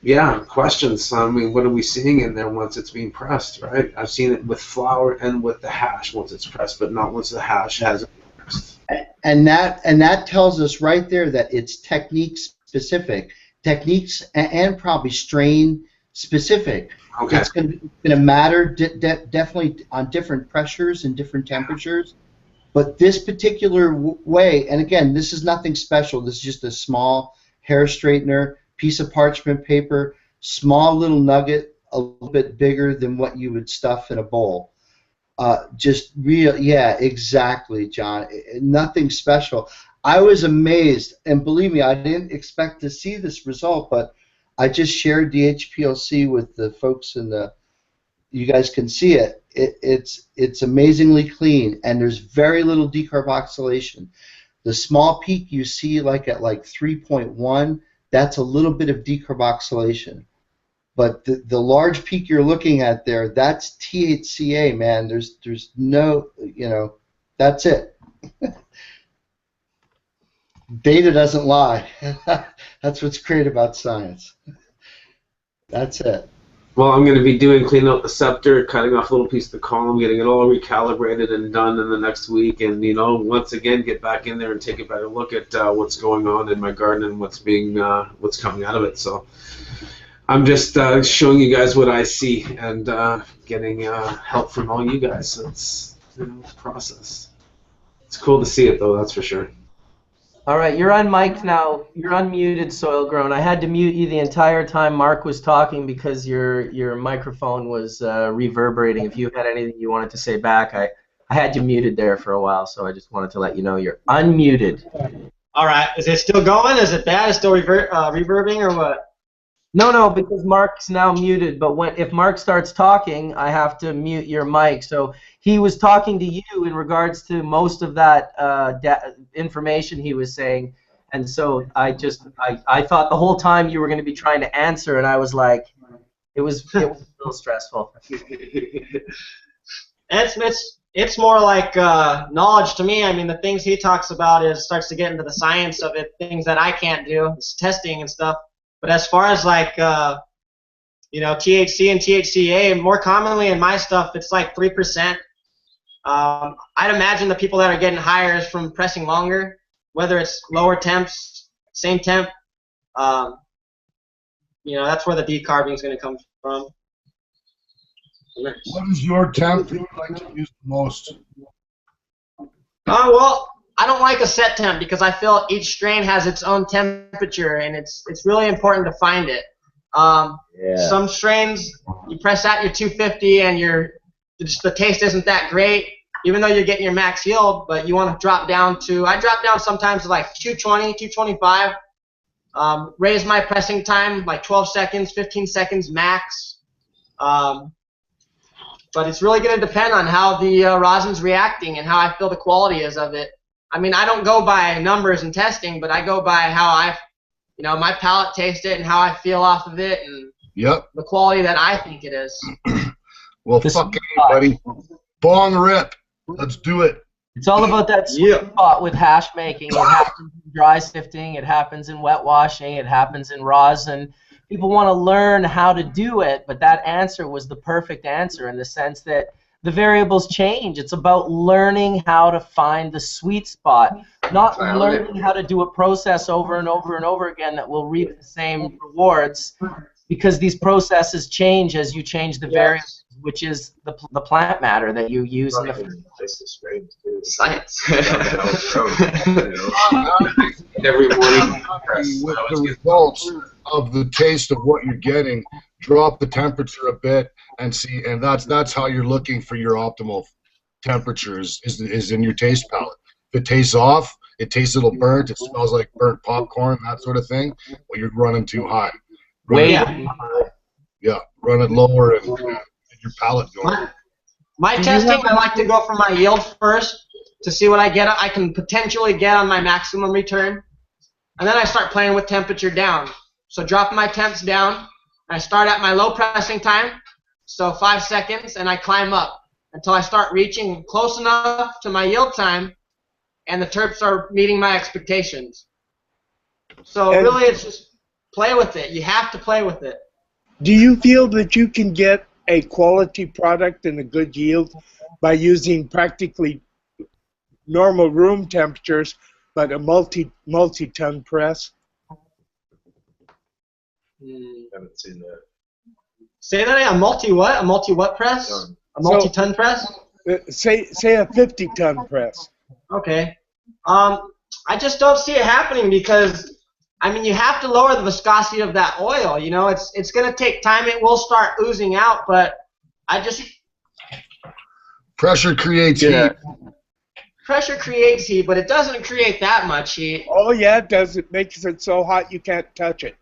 yeah, questions. I mean, what are we seeing in there once it's being pressed, right? I've seen it with flour and with the hash once it's pressed, but not once the hash hasn't been pressed. And that tells us right there that it's technique specific, techniques and probably strain specific. Okay. It's going to matter definitely on different pressures and different temperatures, but this particular way, and again, this is nothing special. This is just a small hair straightener, piece of parchment paper, small little nugget, a little bit bigger than what you would stuff in a bowl. Just real, yeah, exactly, John. Nothing special. I was amazed, and believe me, I didn't expect to see this result, but I just shared the HPLC with the folks in the. You guys can see it. It's amazingly clean, and there's very little decarboxylation. The small peak you see, like at like 3.1. That's a little bit of decarboxylation. But the large peak you're looking at there, that's THCA, man. There's no, you know, that's it. Data doesn't lie. That's what's great about science. That's it. Well, I'm going to be cleaning out the scepter, cutting off a little piece of the column, getting it all recalibrated and done in the next week, and, you know, once again get back in there and take a better look at what's going on in my garden and what's coming out of it. So I'm just showing you guys what I see and getting help from all you guys. So it's, you know, it's a process. It's cool to see it, though, that's for sure. All right, you're unmiked now. You're unmuted, Soil Grown. I had to mute you the entire time Mark was talking because your microphone was reverberating. If you had anything you wanted to say back, I had you muted there for a while, so I just wanted to let you know you're unmuted. All right. Is it still going? Is it bad? Is it still reverbing or what? No, because Mark's now muted. But if Mark starts talking, I have to mute your mic. So he was talking to you in regards to most of that information he was saying, and so I thought the whole time you were going to be trying to answer, and I was like, it was a little stressful. It's more like knowledge to me. I mean, the things he talks about starts to get into the science of it, things that I can't do. It's testing and stuff. But as far as like, THC and THCA, more commonly in my stuff, it's like 3%. I'd imagine the people that are getting higher is from pressing longer, whether it's lower temps, same temp. That's where the decarbing is going to come from. What is your temp you would like to use the most? Well, I don't like a set temp because I feel each strain has its own temperature, and it's really important to find it. Some strains, you press out your 250 and the taste isn't that great, even though you're getting your max yield, but you want to drop down I drop down sometimes to like 220, 225, raise my pressing time like 12 seconds, 15 seconds max. But it's really going to depend on how the rosin's reacting and how I feel the quality is of it. I mean, I don't go by numbers and testing, but I go by how my palate tastes it and how I feel off of it and the quality that I think it is. Well, fuck anybody. Bong rip. Let's do it. It's all about that sweet spot with hash making. It happens in dry sifting. It happens in wet washing. It happens in rosin. People want to learn how to do it, but that answer was the perfect answer in the sense that the variables change. It's about learning how to find the sweet spot, not learning how to do a process over and over and over again that will reap the same rewards, because these processes change as you change the variables, which is the plant matter that you use in the food. Science. Every morning with the results of the taste of what you're getting, drop the temperature a bit and see, and that's how you're looking for your optimal temperatures is in your taste palette. If it tastes off, it tastes a little burnt, it smells like burnt popcorn, that sort of thing, well, you're running too high. Run it lower and your palate going. My testing, I like to go for my yield first to see what I can potentially get on my maximum return, and then I start playing with temperature down. So dropping my temps down, I start at my low pressing time, so 5 seconds, and I climb up until I start reaching close enough to my yield time, and the terps are meeting my expectations. So really, it's just play with it. You have to play with it. Do you feel that you can get a quality product and a good yield by using practically normal room temperatures, but a multi-ton press? Haven't seen that. Say that again. A multi-what? A multi-what press? A multi-ton press? Say a 50-ton press. Okay. I just don't see it happening because, I mean, you have to lower the viscosity of that oil. You know, it's going to take time. It will start oozing out, but pressure creates heat. Pressure creates heat, but it doesn't create that much heat. Oh yeah, it does. It makes it so hot you can't touch it.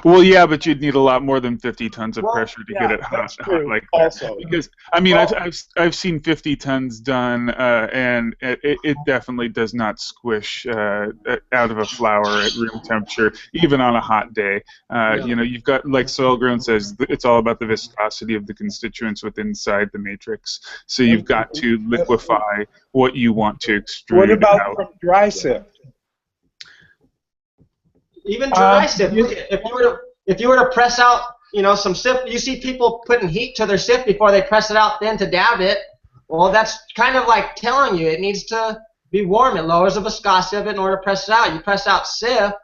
Well, yeah, but you'd need a lot more than 50 tons of pressure to get it hot like that. Also. Because I mean, I've seen 50 tons done, and it definitely does not squish out of a flower at room temperature, even on a hot day. You know, you've got, like Soil Grown says, it's all about the viscosity of the constituents within inside the matrix. So you've got to liquefy what you want to extrude. What about out. from dry sift? Even dry sift. If you were to press out, you know, some sift, you see people putting heat to their sift before they press it out, then to dab it. Well, that's kind of like telling you it needs to be warm. It lowers the viscosity of it in order to press it out. You press out sift,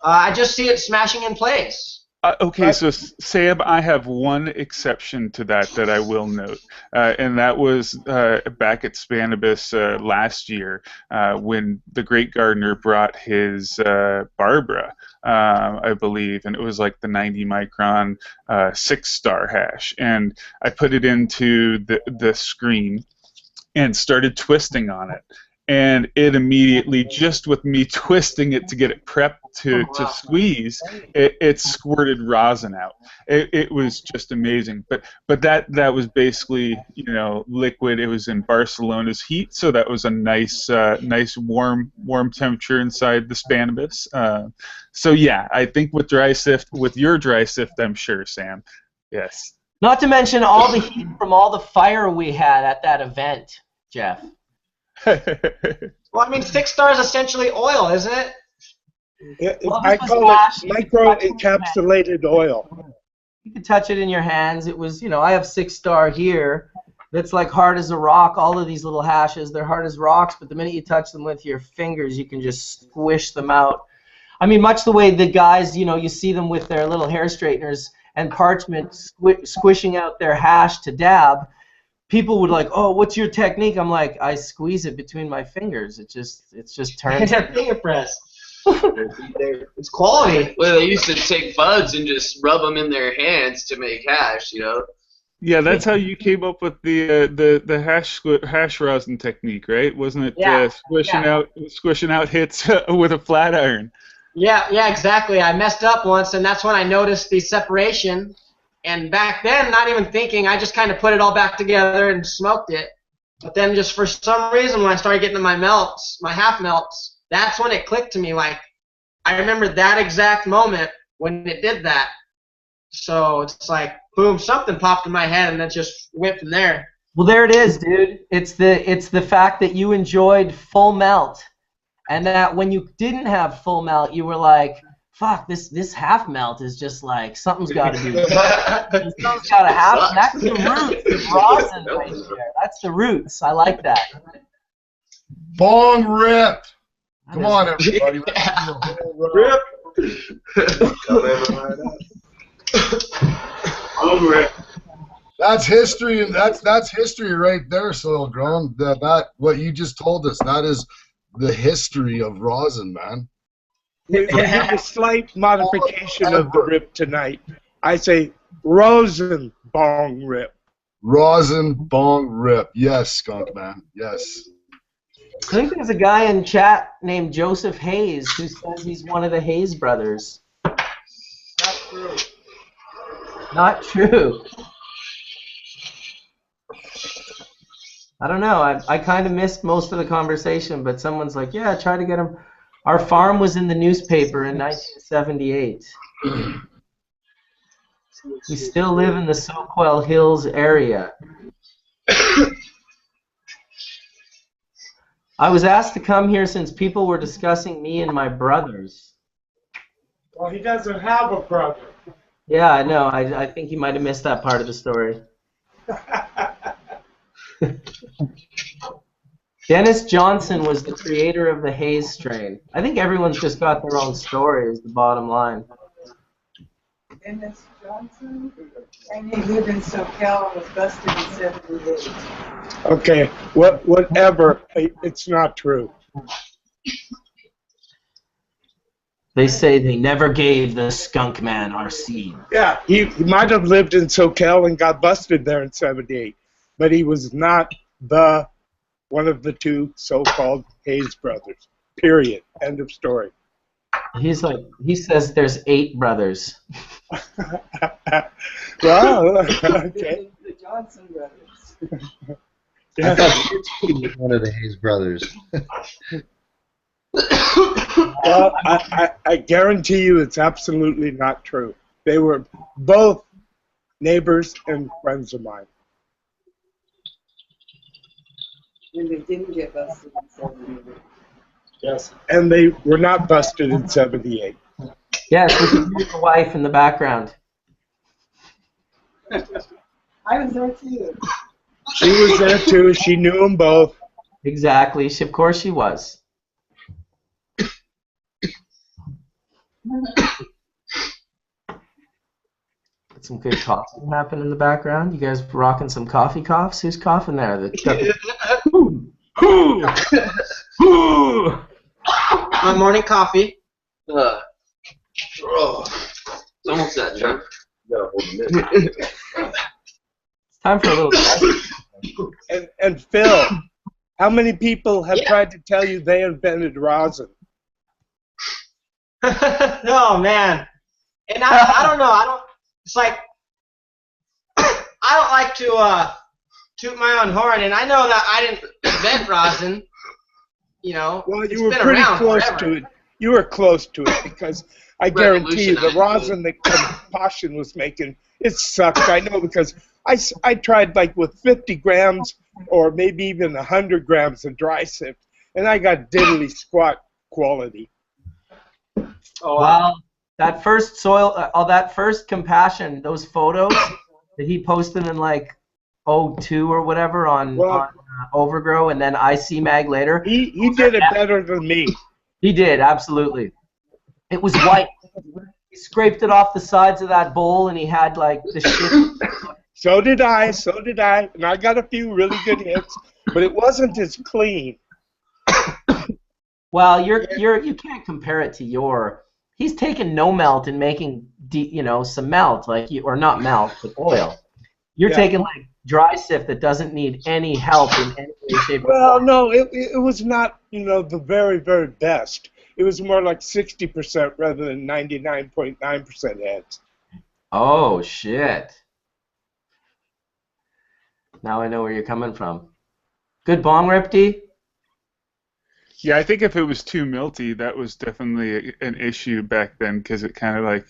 I just see it smashing in place. Okay, so Sam, I have one exception to that I will note, and that was back at Cannabis last year when the Great Gardener brought his Barbara, I believe, and it was like the 90 micron 6-star hash, and I put it into the screen and started twisting on it. And it immediately, just with me twisting it to get it prepped to squeeze, it squirted rosin out. It was just amazing. But that was basically, you know, liquid. It was in Barcelona's heat, so that was a nice warm temperature inside the Cannabis. So yeah, I think with your dry sift, I'm sure, Sam. Yes. Not to mention all the heat from all the fire we had at that event, Jeff. Well, I mean, 6-star is essentially oil, isn't it? I call it micro-encapsulated oil. You could touch it in your hands. It was, you know, I have 6-star here. That's like hard as a rock. All of these little hashes, they're hard as rocks, but the minute you touch them with your fingers, you can just squish them out. I mean, much the way the guys, you know, you see them with their little hair straighteners and parchment squishing out their hash to dab. People would like, oh, what's your technique? I'm like, I squeeze it between my fingers. It just turns. It's a finger press. It's quality. Well, they used to take buds and just rub them in their hands to make hash, you know. Yeah, that's how you came up with the hash rosin technique, right? Wasn't it squishing out hits with a flat iron? Yeah, exactly. I messed up once, and that's when I noticed the separation. And back then, not even thinking, I just kind of put it all back together and smoked it. But then just for some reason, when I started getting to my melts, my half melts, that's when it clicked to me. Like, I remember that exact moment when it did that. So it's like, boom, something popped in my head, and it just went from there. Well, there it is, dude. It's the fact that you enjoyed full melt, and that when you didn't have full melt, you were like, fuck, this half melt is just like, something's got to be. Something's got to happen. That's the roots of rosin right there. That's the roots. I like that. Bong rip. Come on, everybody. Rip. Bong rip. That's history, and that's history right there, Soil Grown. That what you just told us, that is the history of rosin, man. We have a slight modification of the rip tonight. I say Rosin bong rip. Rosin bong rip. Yes, Skunkman. Yes. I think there's a guy in chat named Joseph Hayes who says he's one of the Hayes brothers. Not true. Not true. I don't know. I kind of missed most of the conversation, but someone's like, yeah, try to get him. Our farm was in the newspaper in 1978. We still live in the Soquel Hills area. I was asked to come here since people were discussing me and my brothers. Well, he doesn't have a brother. Yeah, I know. I think you might have missed that part of the story. Dennis Johnson was the creator of the Hayes strain. I think everyone's just got their own story is the bottom line. Dennis Johnson, and he lived in SoCal and was busted in '78. Okay, whatever. It's not true. They say they never gave the Skunkman our seed. Yeah, he might have lived in SoCal and got busted there in '78, but he was not one of the two so-called Hayes brothers. Period. End of story. He says there's 8 brothers. Well, okay. The Johnson brothers. I thought he was one of the Hayes brothers. Well, I guarantee you it's absolutely not true. They were both neighbors and friends of mine. And they didn't get busted in '78. Yes. And they were not busted in '78. Yes, we can hear the wife in the background. I was there too. She was there too. She knew them both. Exactly. Of course she was. Some good coughing happen in the background. You guys rocking some coffee coughs? Who's coughing there? My morning coffee. Oh, it's almost that time. It's time for a little test. And Phil, how many people have tried to tell you they invented rosin? No, man. And I don't know. It's like, I don't like to toot my own horn, and I know that I didn't invent rosin. You know, well, it's you were been pretty around close forever. to it. You were close to it because I guarantee you the rosin that Compassion was making, it sucked. I know because I tried like with 50 grams or maybe even 100 grams of dry sift, and I got diddly squat quality. Oh, wow. That first that first Compassion, those photos that he posted in like 02 or whatever on Overgrow, and then IC Mag later. He did it better than me. He did, absolutely. It was white. He scraped it off the sides of that bowl, and he had like the shit. So did I, and I got a few really good hits, but it wasn't as clean. Well, you can't compare it to your. He's taking no melt and making some melt or not melt but oil. You're taking like dry sift that doesn't need any help in any way, shape, or form. Well, no, it was not the very, very best. It was more like 60% rather than 99.9% heads. Oh shit! Now I know where you're coming from. Good bong rip, D? Yeah, I think if it was too milty, that was definitely an issue back then because it kind of like,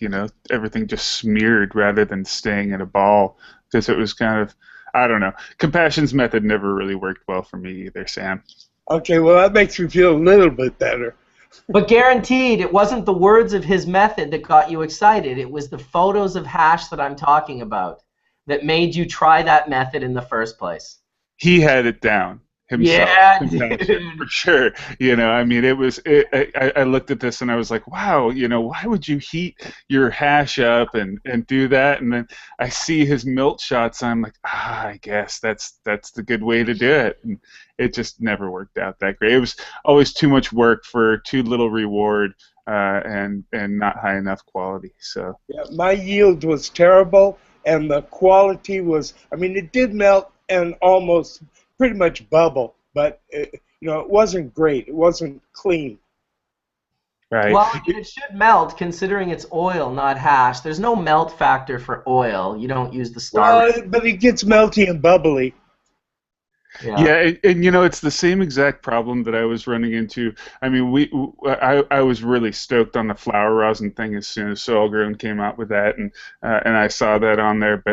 everything just smeared rather than staying in a ball because it was kind of, I don't know. Compassion's method never really worked well for me either, Sam. Okay, well, that makes me feel a little bit better. But guaranteed, it wasn't the words of his method that got you excited. It was the photos of hash that I'm talking about that made you try that method in the first place. He had it down himself. Yeah, dude. For sure. I looked at this and I was like, wow, why would you heat your hash up and do that? And then I see his melt shots. And I'm like, I guess that's the good way to do it. And it just never worked out that great. It was always too much work for too little reward and not high enough quality. So yeah, my yield was terrible and the quality was, it did melt and almost pretty much bubble, but it wasn't great. It wasn't clean. Right. Well, it should melt considering it's oil, not hash. There's no melt factor for oil. You don't use the star. Well, but it gets melty and bubbly. Yeah, and it's the same exact problem that I was running into. I was really stoked on the flower rosin thing as soon as Soil Grown came out with that, and I saw that on there.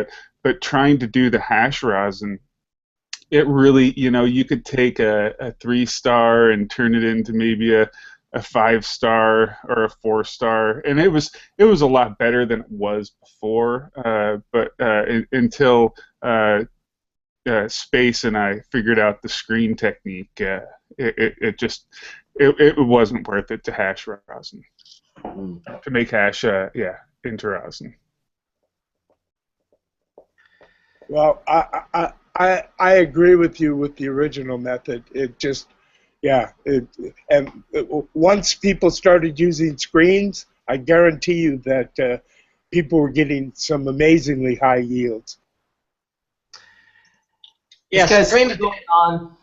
But trying to do the hash rosin, it really, you could take a 3-star and turn it into maybe a 5-star or a 4-star, and it was a lot better than it was before. But until Space and I figured out the screen technique, it wasn't worth it to hash rosin, to make hash into rosin. Well, I agree with you with the original method. It just, once people started using screens, I guarantee you that people were getting some amazingly high yields. Yes, going on.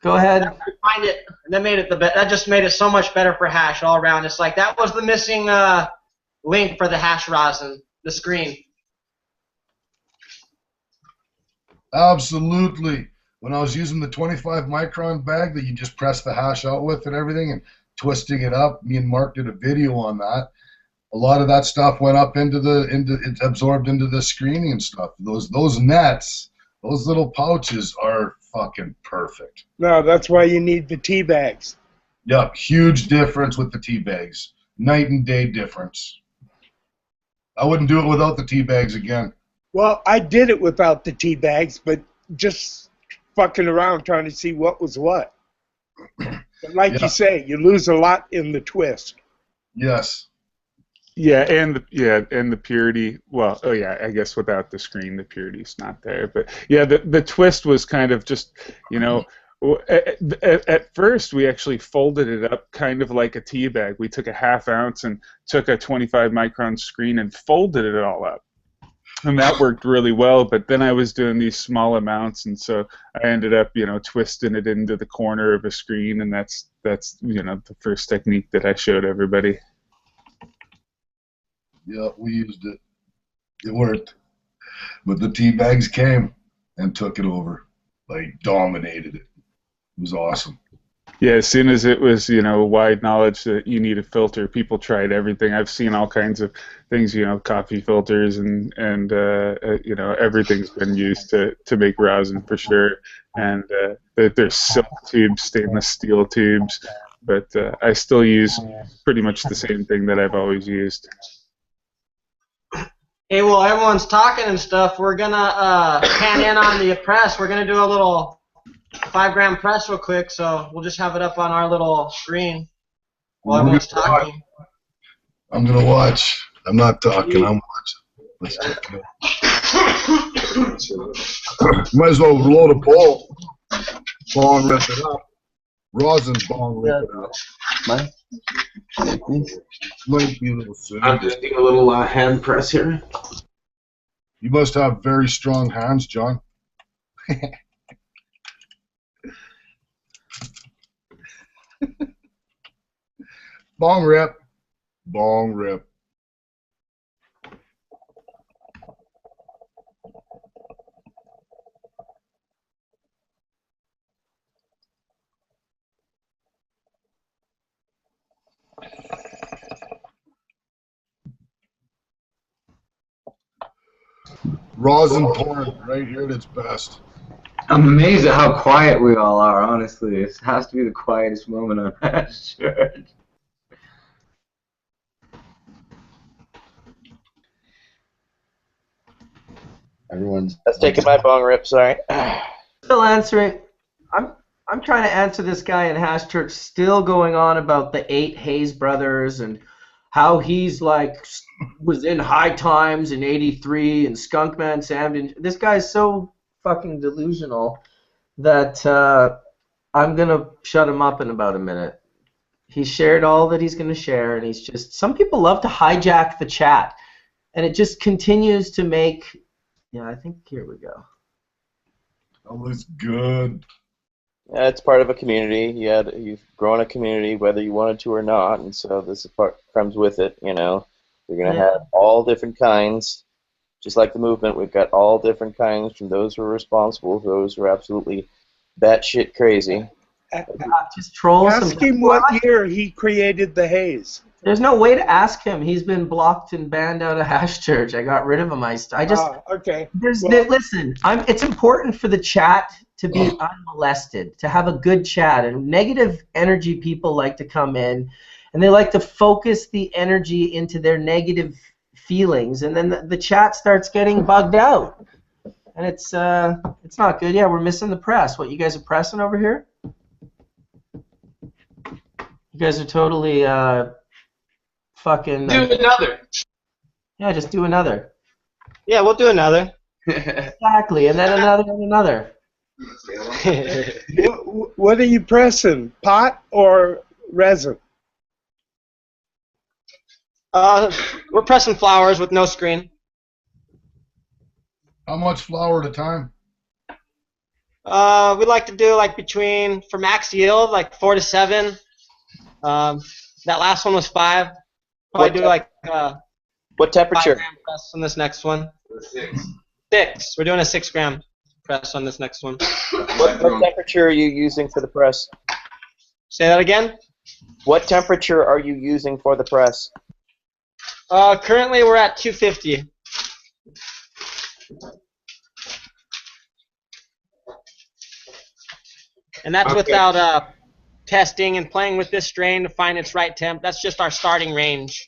Go ahead. Find it. That made it that just made it so much better for hash all around. It's like that was the missing link for the hash rosin, the screen. Absolutely. When I was using the 25 micron bag that you just press the hash out with and everything and twisting it up, me and Mark did a video on that. A lot of that stuff went up it's absorbed into the screening and stuff. Those nets, those little pouches are fucking perfect. No, that's why you need the tea bags. Yep, huge difference with the tea bags. Night and day difference. I wouldn't do it without the tea bags again. Well, I did it without the tea bags, but just fucking around trying to see what was what. But like you say, you lose a lot in the twist. Yes. Yeah, and the purity. Well, oh yeah, I guess without the screen, the purity's not there. But yeah, the twist was kind of just, at first we actually folded it up kind of like a tea bag. We took a ½ ounce and took a 25 micron screen and folded it all up, and that worked really well. But then I was doing these small amounts, and so I ended up, twisting it into the corner of a screen, and that's the first technique that I showed everybody. Yeah, we used it. It worked. But the tea bags came and took it over. Like, dominated it. It was awesome. Yeah, as soon as it was, wide knowledge that you need a filter, people tried everything. I've seen all kinds of things, coffee filters and everything's been used to make rosin for sure. And there's silk tubes, stainless steel tubes, but I still use pretty much the same thing that I've always used. Hey, well, everyone's talking and stuff. We're gonna pan in on the press. We're gonna do a little 5-gram press real quick, so we'll just have it up on our little screen while everyone's talking. I'm gonna watch. I'm not talking. I'm watching. Let's check it out. Might as well load a bowl. Bong rip it up. Rosin bong rip it up. Might be a little soon. I'm just doing a little hand press here. You must have very strong hands, John. Bong rip. Bong rip. Rosin pouring right here at its best. I'm amazed at how quiet we all are, honestly. It has to be the quietest moment on Hash Church. That's taking my bong rip, sorry. Still answering. I'm trying to answer this guy in Hash Church still going on about the 8 Hayes brothers and how he's like was in High Times in '83 and Skunkman, Sam. This guy's so fucking delusional that I'm gonna shut him up in about a minute. He shared all that he's gonna share, and he's just. Some people love to hijack the chat, and it just continues to make. Yeah, I think here we go. That looks good. Yeah, it's part of a community. You've grown a community whether you wanted to or not, and so this is part comes with it. You're gonna have all different kinds, just like the movement. We've got all different kinds, from those who are responsible to those who are absolutely batshit crazy. Just troll. Ask him what year he created the haze. There's no way to ask him. He's been blocked and banned out of Hash Church. I got rid of him. I just. Okay. Listen, it's important for the chat to be unmolested, to have a good chat. And negative energy people like to come in, and they like to focus the energy into their negative feelings, and then the chat starts getting bugged out, and it's not good. Yeah, we're missing the press. What, you guys are pressing over here? You guys are totally fucking. Do another. Yeah, just do another. Yeah, we'll do another. Exactly, and then another and another. What are you pressing? Pot or resin? We're pressing flowers with no screen. How much flour at a time? We like to do like between, for max yield, like 4 to 7. That last one was 5. Probably do like what temperature? 5-gram press on this next one. 6. We're doing a 6-gram press on this next one. What temperature are you using for the press? Say that again? What temperature are you using for the press? Currently we're at 250. And that's without testing and playing with this strain to find its right temp. That's just our starting range.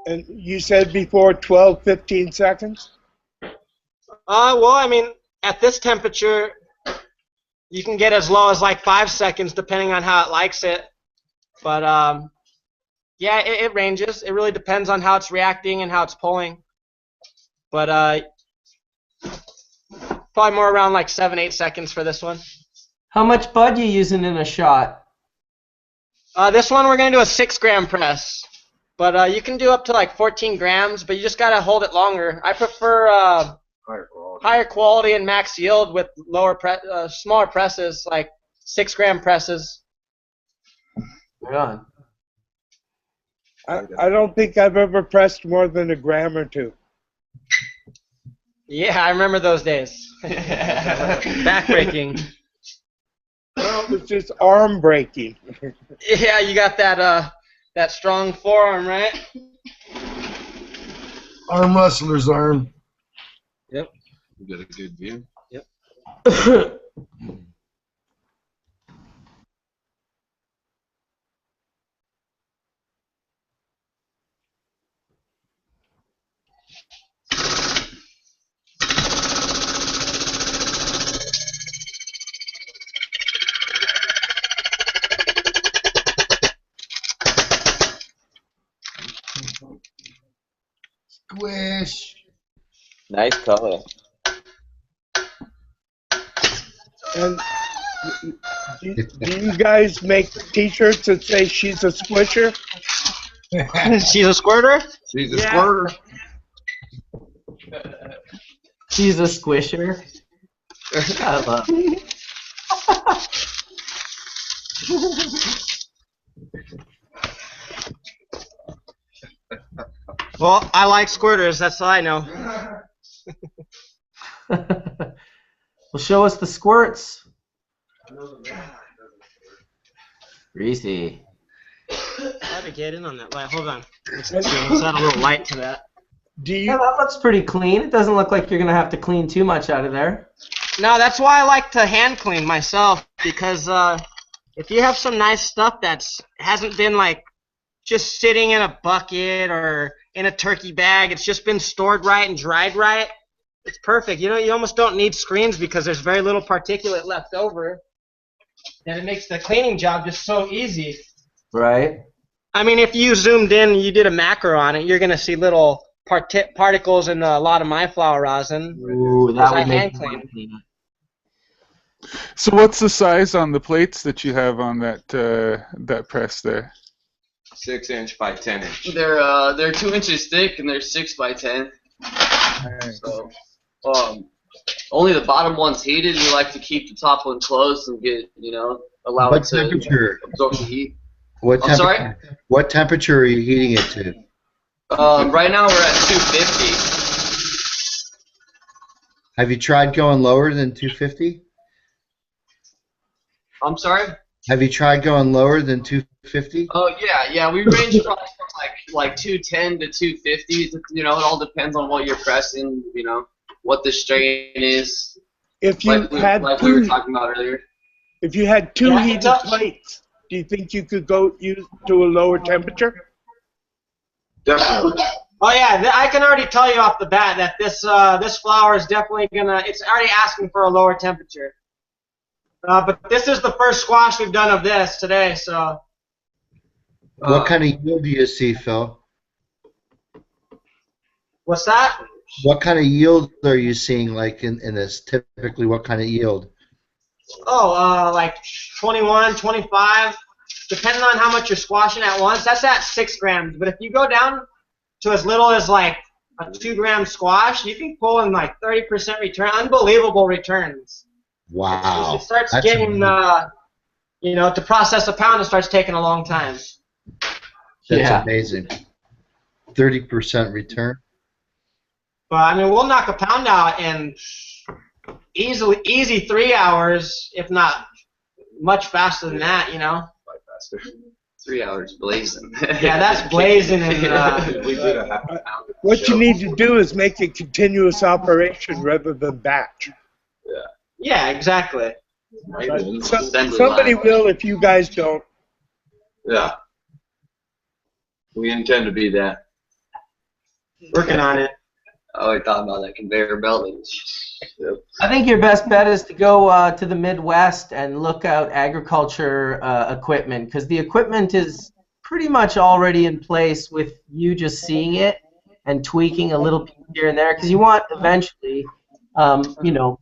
And you said before 12, 15 seconds? Well, I mean, at this temperature, you can get as low as like 5 seconds, depending on how it likes it. But Yeah, it ranges. It really depends on how it's reacting and how it's pulling. But probably more around like 7-8 seconds for this one. How much bud you using in a shot? This one we're going to do a 6-gram press. But you can do up to like 14 grams, but you just got to hold it longer. I prefer higher quality and max yield with smaller presses, like 6-gram presses. Right on. I don't think I've ever pressed more than a gram or 2. Yeah, I remember those days. Back-breaking. Well, it's just arm breaking. Yeah, you got that strong forearm, right? Arm wrestler's arm. Yep. You got a good view. Yep. Squish. Nice color. And do you guys make T-shirts that say "She's a Squisher"? She's a squirter? She's a squirter. She's a squisher. I love it. Well, I like squirters. That's all I know. Well, show us the squirts. Greasy. Try to get in on that light. Hold on. Let's add a little light to that. Yeah, that looks pretty clean. It doesn't look like you're going to have to clean too much out of there. No, that's why I like to hand clean myself, because if you have some nice stuff that's hasn't been like just sitting in a bucket or in a turkey bag, it's just been stored right and dried right, it's perfect. You know, you almost don't need screens because there's very little particulate left over, and it makes the cleaning job just so easy. Right. I mean, if you zoomed in and you did a macro on it, you're going to see little particles in a lot of my flower rosin. Ooh, that would make clean. So what's the size on the plates that you have on that that press there? 6 inch by 10 inch. They're 2 inches thick and they're 6 by 10. So only the bottom one's heated. We like to keep the top one closed and allow it to absorb the heat. I'm sorry? What temperature are you heating it to? Right now we're at 250. Have you tried going lower than 250? I'm sorry? Have you tried going lower than 250? Oh yeah. We range from like 210 to 250. It all depends on what you're pressing. What the strain is. If you had we were talking about earlier. If you had two heated plates, do you think you could go to a lower temperature? Definitely. Oh yeah, I can already tell you off the bat that this flower is definitely it's already asking for a lower temperature. But this is the first squash we've done of this today, so. What kind of yield do you see, Phil? What's that? What kind of yield are you seeing, like in this? Typically, what kind of yield? Oh, like 21, 25, depending on how much you're squashing at once. That's at 6 grams. But if you go down to as little as like a 2-gram squash, you can pull in like 30% return. Unbelievable returns. Wow. It starts getting, to process a pound, it starts taking a long time. That's amazing. 30% return. But I mean, we'll knock a pound out in easy 3 hours, if not much faster than that, Quite faster. 3 hours blazing. Yeah, that's blazing. And, we did a half a pound. What you need to do is make it continuous operation rather than batch. Yeah, exactly. Somebody will if you guys don't. Yeah. We intend to be that. Working on it. Oh, I thought about that conveyor belt. I think your best bet is to go to the Midwest and look out agriculture equipment, because the equipment is pretty much already in place with you just seeing it and tweaking a little piece here and there, because you want eventually, you know,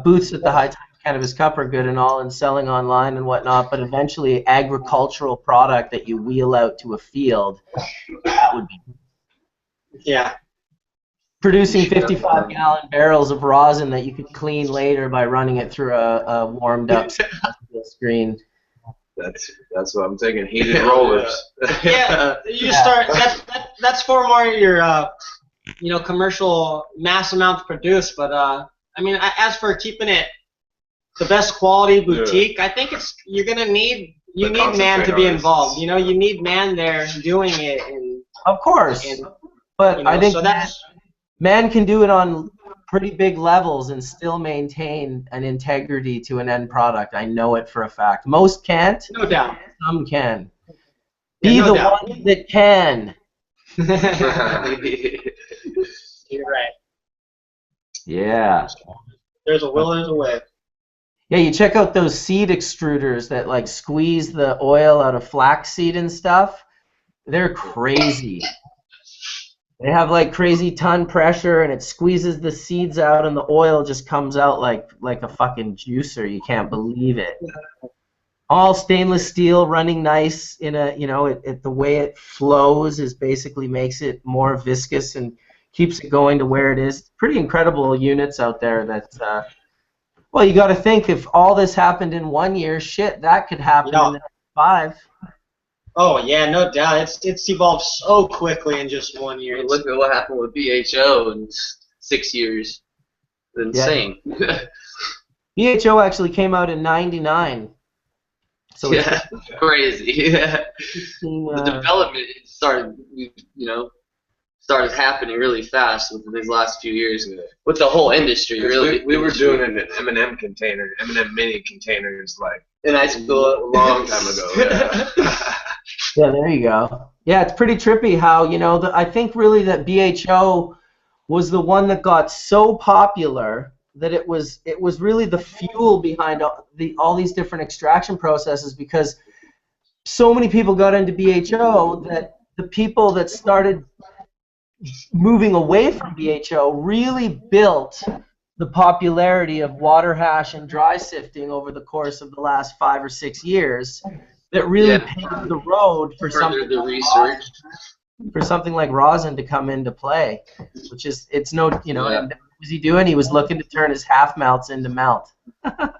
booths at the High Times Cannabis Cup are good and all, and selling online and whatnot, but eventually agricultural product that you wheel out to a field, that would be. Yeah. Producing 55-gallon barrels of rosin that you could clean later by running it through a warmed-up screen. That's what I'm thinking. Heated rollers. Yeah, you start. That's for more your you know, commercial mass amounts produced. But I mean, as for keeping it the best quality boutique, I think you're gonna need man to be involved. You know, you need man there doing it. And of course, but you know, I think so man can do it on pretty big levels and still maintain an integrity to an end product. I know it for a fact. Most can't. No doubt. Some can. Be the one that can. You're right. Yeah. There's a will, there's a way. Yeah, you check out those seed extruders that like squeeze the oil out of flaxseed and stuff. They're crazy. They have like crazy ton pressure, and it squeezes the seeds out, and the oil just comes out like a fucking juicer. You can't believe it. All stainless steel, running nice in a, you know, the way it flows is basically makes it more viscous and keeps it going to where it is. Pretty incredible units out there. That well, you got to think, if all this happened in 1 year, shit, that could happen in the next 5. Oh yeah, no doubt. It's evolved so quickly in just 1 year. Look at what happened with BHO in 6 years. Insane. Yeah. BHO actually came out in '99. So yeah, crazy. Yeah. The development started happening really fast within these last few years with the whole industry. Really, we were doing it in an M&M container, M&M mini containers, like in high school a long time ago. Yeah. Yeah, there you go. Yeah, it's pretty trippy how, you know, I think really that BHO was the one that got so popular that it was really the fuel behind all these different extraction processes, because so many people got into BHO that the people that started moving away from BHO really built the popularity of water hash and dry sifting over the course of the last 5 or 6 years. That really paved the road for something like rosin to come into play, which is, it's no, you know, what was he doing? He was looking to turn his half melts into melt. Oh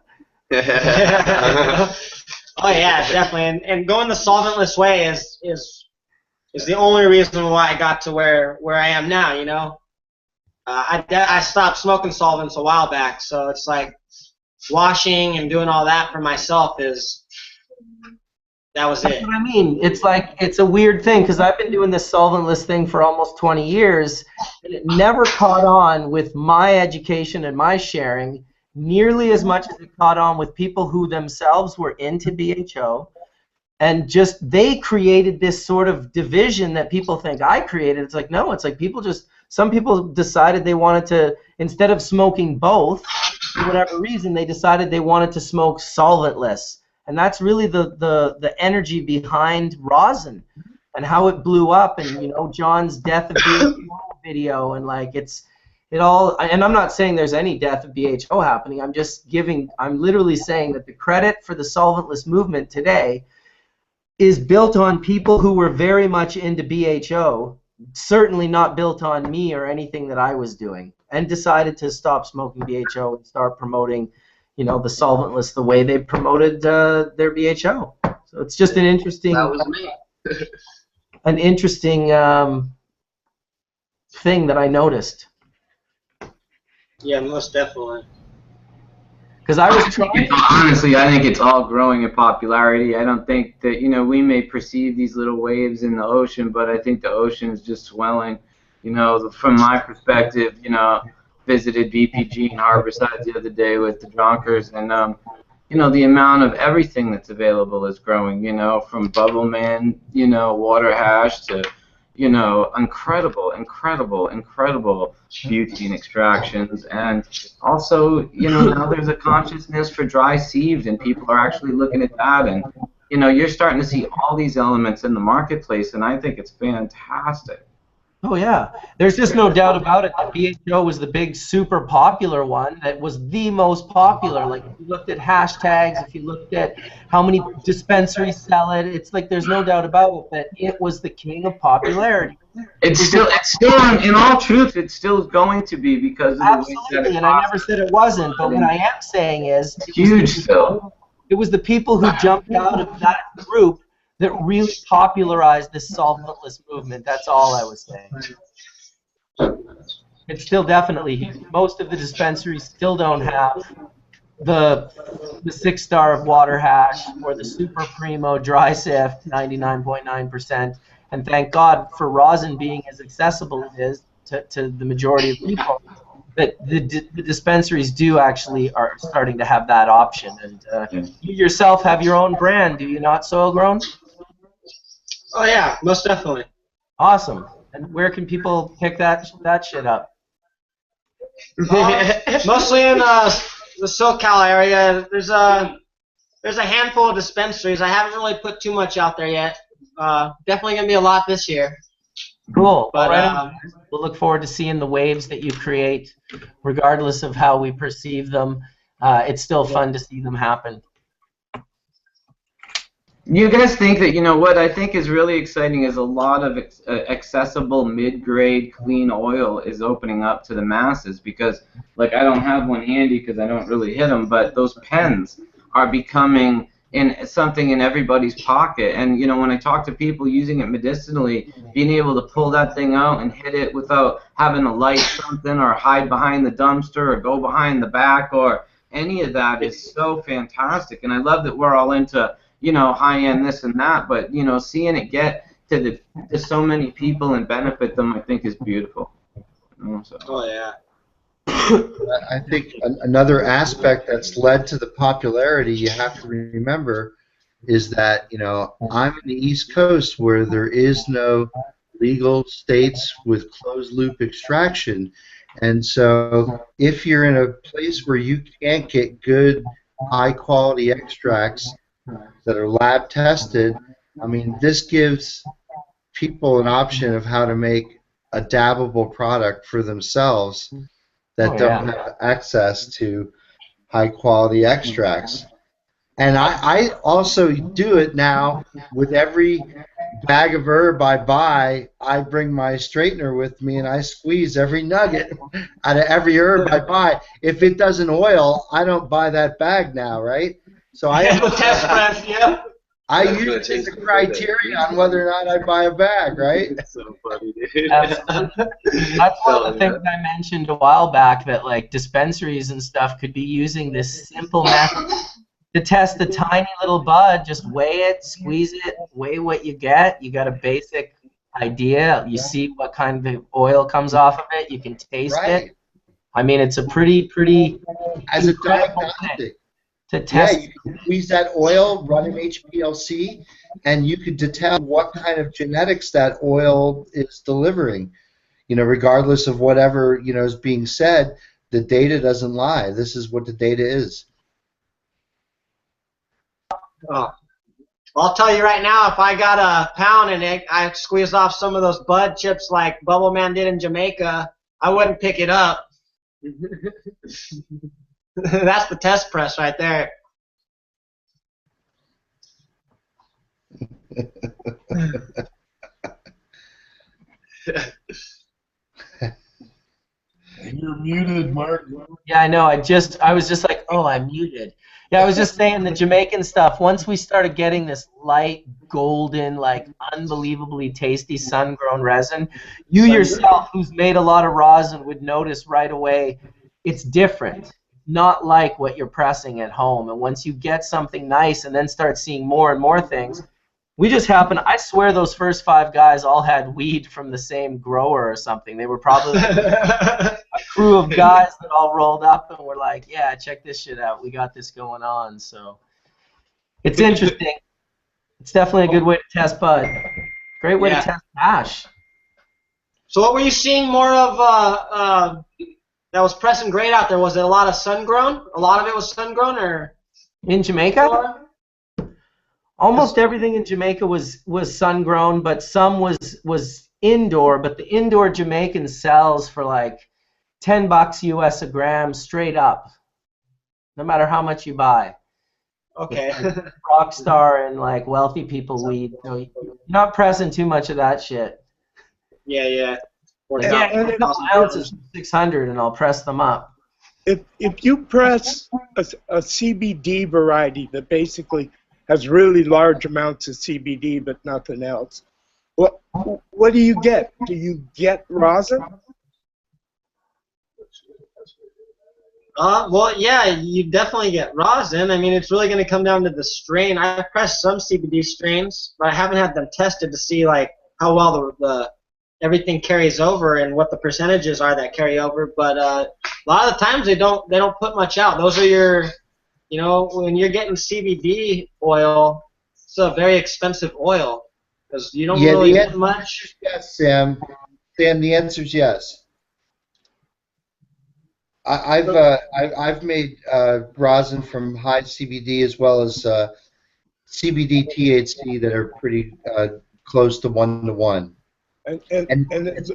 yeah, definitely, and going the solventless way is the only reason why I got to where I am now. You know, I stopped smoking solvents a while back, so it's like washing and doing all that for myself that was it. That's what I mean. It's like, it's a weird thing, because I've been doing this solventless thing for almost 20 years, and it never caught on with my education and my sharing nearly as much as it caught on with people who themselves were into BHO, and just they created this sort of division that people think I created. It's like, no, it's like some people decided they wanted to, instead of smoking both, for whatever reason, they decided they wanted to smoke solventless. And that's really the energy behind rosin and how it blew up, and, you know, John's death of BHO video, and like it all, and I'm not saying there's any death of BHO happening. I'm literally saying that the credit for the solventless movement today is built on people who were very much into BHO, certainly not built on me or anything that I was doing, and decided to stop smoking BHO and start promoting, you know, the solventless the way they promoted their BHO. So it's just an interesting. That was me. An interesting thing that I noticed. Yeah, most definitely. Because I was trying. Honestly, I think it's all growing in popularity. I don't think that, you know, we may perceive these little waves in the ocean, but I think the ocean is just swelling. You know, from my perspective, you know, visited BPG in Harborside the other day with the Dronkers, and you know, the amount of everything that's available is growing, you know, from Bubbleman, you know, water hash to, you know, incredible beauty and extractions. And also, you know, now there's a consciousness for dry sieved, and people are actually looking at that. And you know, you're starting to see all these elements in the marketplace, and I think it's fantastic. Oh yeah, there's just no doubt about it that BHO was the big super popular one that was the most popular. Like if you looked at hashtags, if you looked at how many dispensaries sell it, it's like there's no doubt about it that it was the king of popularity. It's still, in all truth, it's still going to be because of the way that Absolutely, and I never said it wasn't, but what I am saying is huge still. It was the people who jumped out of that group that really popularized this solventless movement. That's all I was saying. It's still definitely huge. Most of the dispensaries still don't have the 6-star of water hash or the super primo dry sift 99.9%. And thank God for rosin being as accessible as it is to the majority of people, that the dispensaries are starting to have that option. And you yourself have your own brand, do you not, Soil Grown? Oh yeah, most definitely. Awesome. And where can people pick that shit up? Mostly in the SoCal area. There's a handful of dispensaries. I haven't really put too much out there yet. Definitely gonna be a lot this year. Cool. But we'll look forward to seeing the waves that you create, regardless of how we perceive them. It's still fun to see them happen. You guys think that, you know, what I think is really exciting is a lot of accessible mid-grade clean oil is opening up to the masses, because, like, I don't have one handy because I don't really hit them, but those pens are becoming something in everybody's pocket. And, you know, when I talk to people using it medicinally, being able to pull that thing out and hit it without having to light something or hide behind the dumpster or go behind the back or any of that is so fantastic. And I love that we're all into, you know, high-end this and that, but, you know, seeing it get to so many people and benefit them, I think is beautiful. Oh, yeah. I think another aspect that's led to the popularity, you have to remember, is that, you know, I'm in the East Coast where there is no legal states with closed-loop extraction. And so if you're in a place where you can't get good, high-quality extracts that are lab tested, I mean, this gives people an option of how to make a dabbable product for themselves that don't have access to high-quality extracts. And I also do it now with every bag of herb I buy. I bring my straightener with me and I squeeze every nugget out of every herb I buy. If it doesn't oil, I don't buy that bag now, right? So I have a test press, yeah. I use it as a criteria on whether or not I buy a bag, right? That's so funny, dude. That's one of the things I mentioned a while back, that like dispensaries and stuff could be using this simple method to test the tiny little bud. Just weigh it, squeeze it, weigh what you get. You got a basic idea. You see what kind of oil comes off of it. You can taste it. I mean, it's a pretty as a diagnostic. To test. Yeah, you can squeeze that oil, run an HPLC, and you could detect what kind of genetics that oil is delivering. You know, regardless of whatever, you know, is being said, the data doesn't lie. This is what the data is. Oh. I'll tell you right now, if I got a pound and I squeezed off some of those bud chips like Bubbleman did in Jamaica, I wouldn't pick it up. That's the test press right there. You're muted, Mark. Yeah, I know. I was just like, oh, I'm muted. Yeah, I was just saying the Jamaican stuff. Once we started getting this light, golden, like unbelievably tasty sun-grown resin, you yourself, who's made a lot of rosin, would notice right away it's different. Not like what you're pressing at home. And once you get something nice and then start seeing more and more things, we just happen, I swear those first 5 guys all had weed from the same grower or something. They were probably a crew of guys that all rolled up and were like, yeah, check this shit out. We got this going on. So it's interesting. It's definitely a good way to test bud. Great way to test hash. So what were you seeing more of that was pressing great out there? Was it a lot of sun-grown? A lot of it was sun-grown, or? In Jamaica? Almost everything in Jamaica was sun grown, but some was indoor. But the indoor Jamaican sells for like $10 US a gram straight up, no matter how much you buy. Okay. It's like Rockstar and like wealthy people weed. So you're not pressing too much of that shit. Yeah. Like, a couple ounces for 600, and I'll press them up. If you press a CBD variety that basically has really large amounts of CBD but nothing else, what do you get? Do you get rosin? Well, yeah, you definitely get rosin. I mean, it's really going to come down to the strain. I pressed some CBD strains, but I haven't had them tested to see like how well the everything carries over and what the percentages are that carry over. But a lot of the times they don't put much out. Those are your, when you're getting CBD oil, it's a very expensive oil because you don't really get much. Yes, Sam. Sam, the answer is yes. I've made rosin from high CBD as well as CBD THC that are pretty close to 1-to-1. And it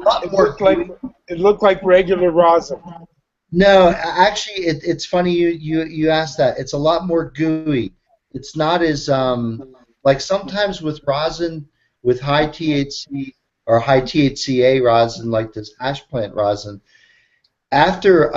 looked like regular rosin. No, actually, it's funny you asked that. It's a lot more gooey. It's not as like sometimes with rosin with high THC or high THCA rosin, like this hash plant rosin. After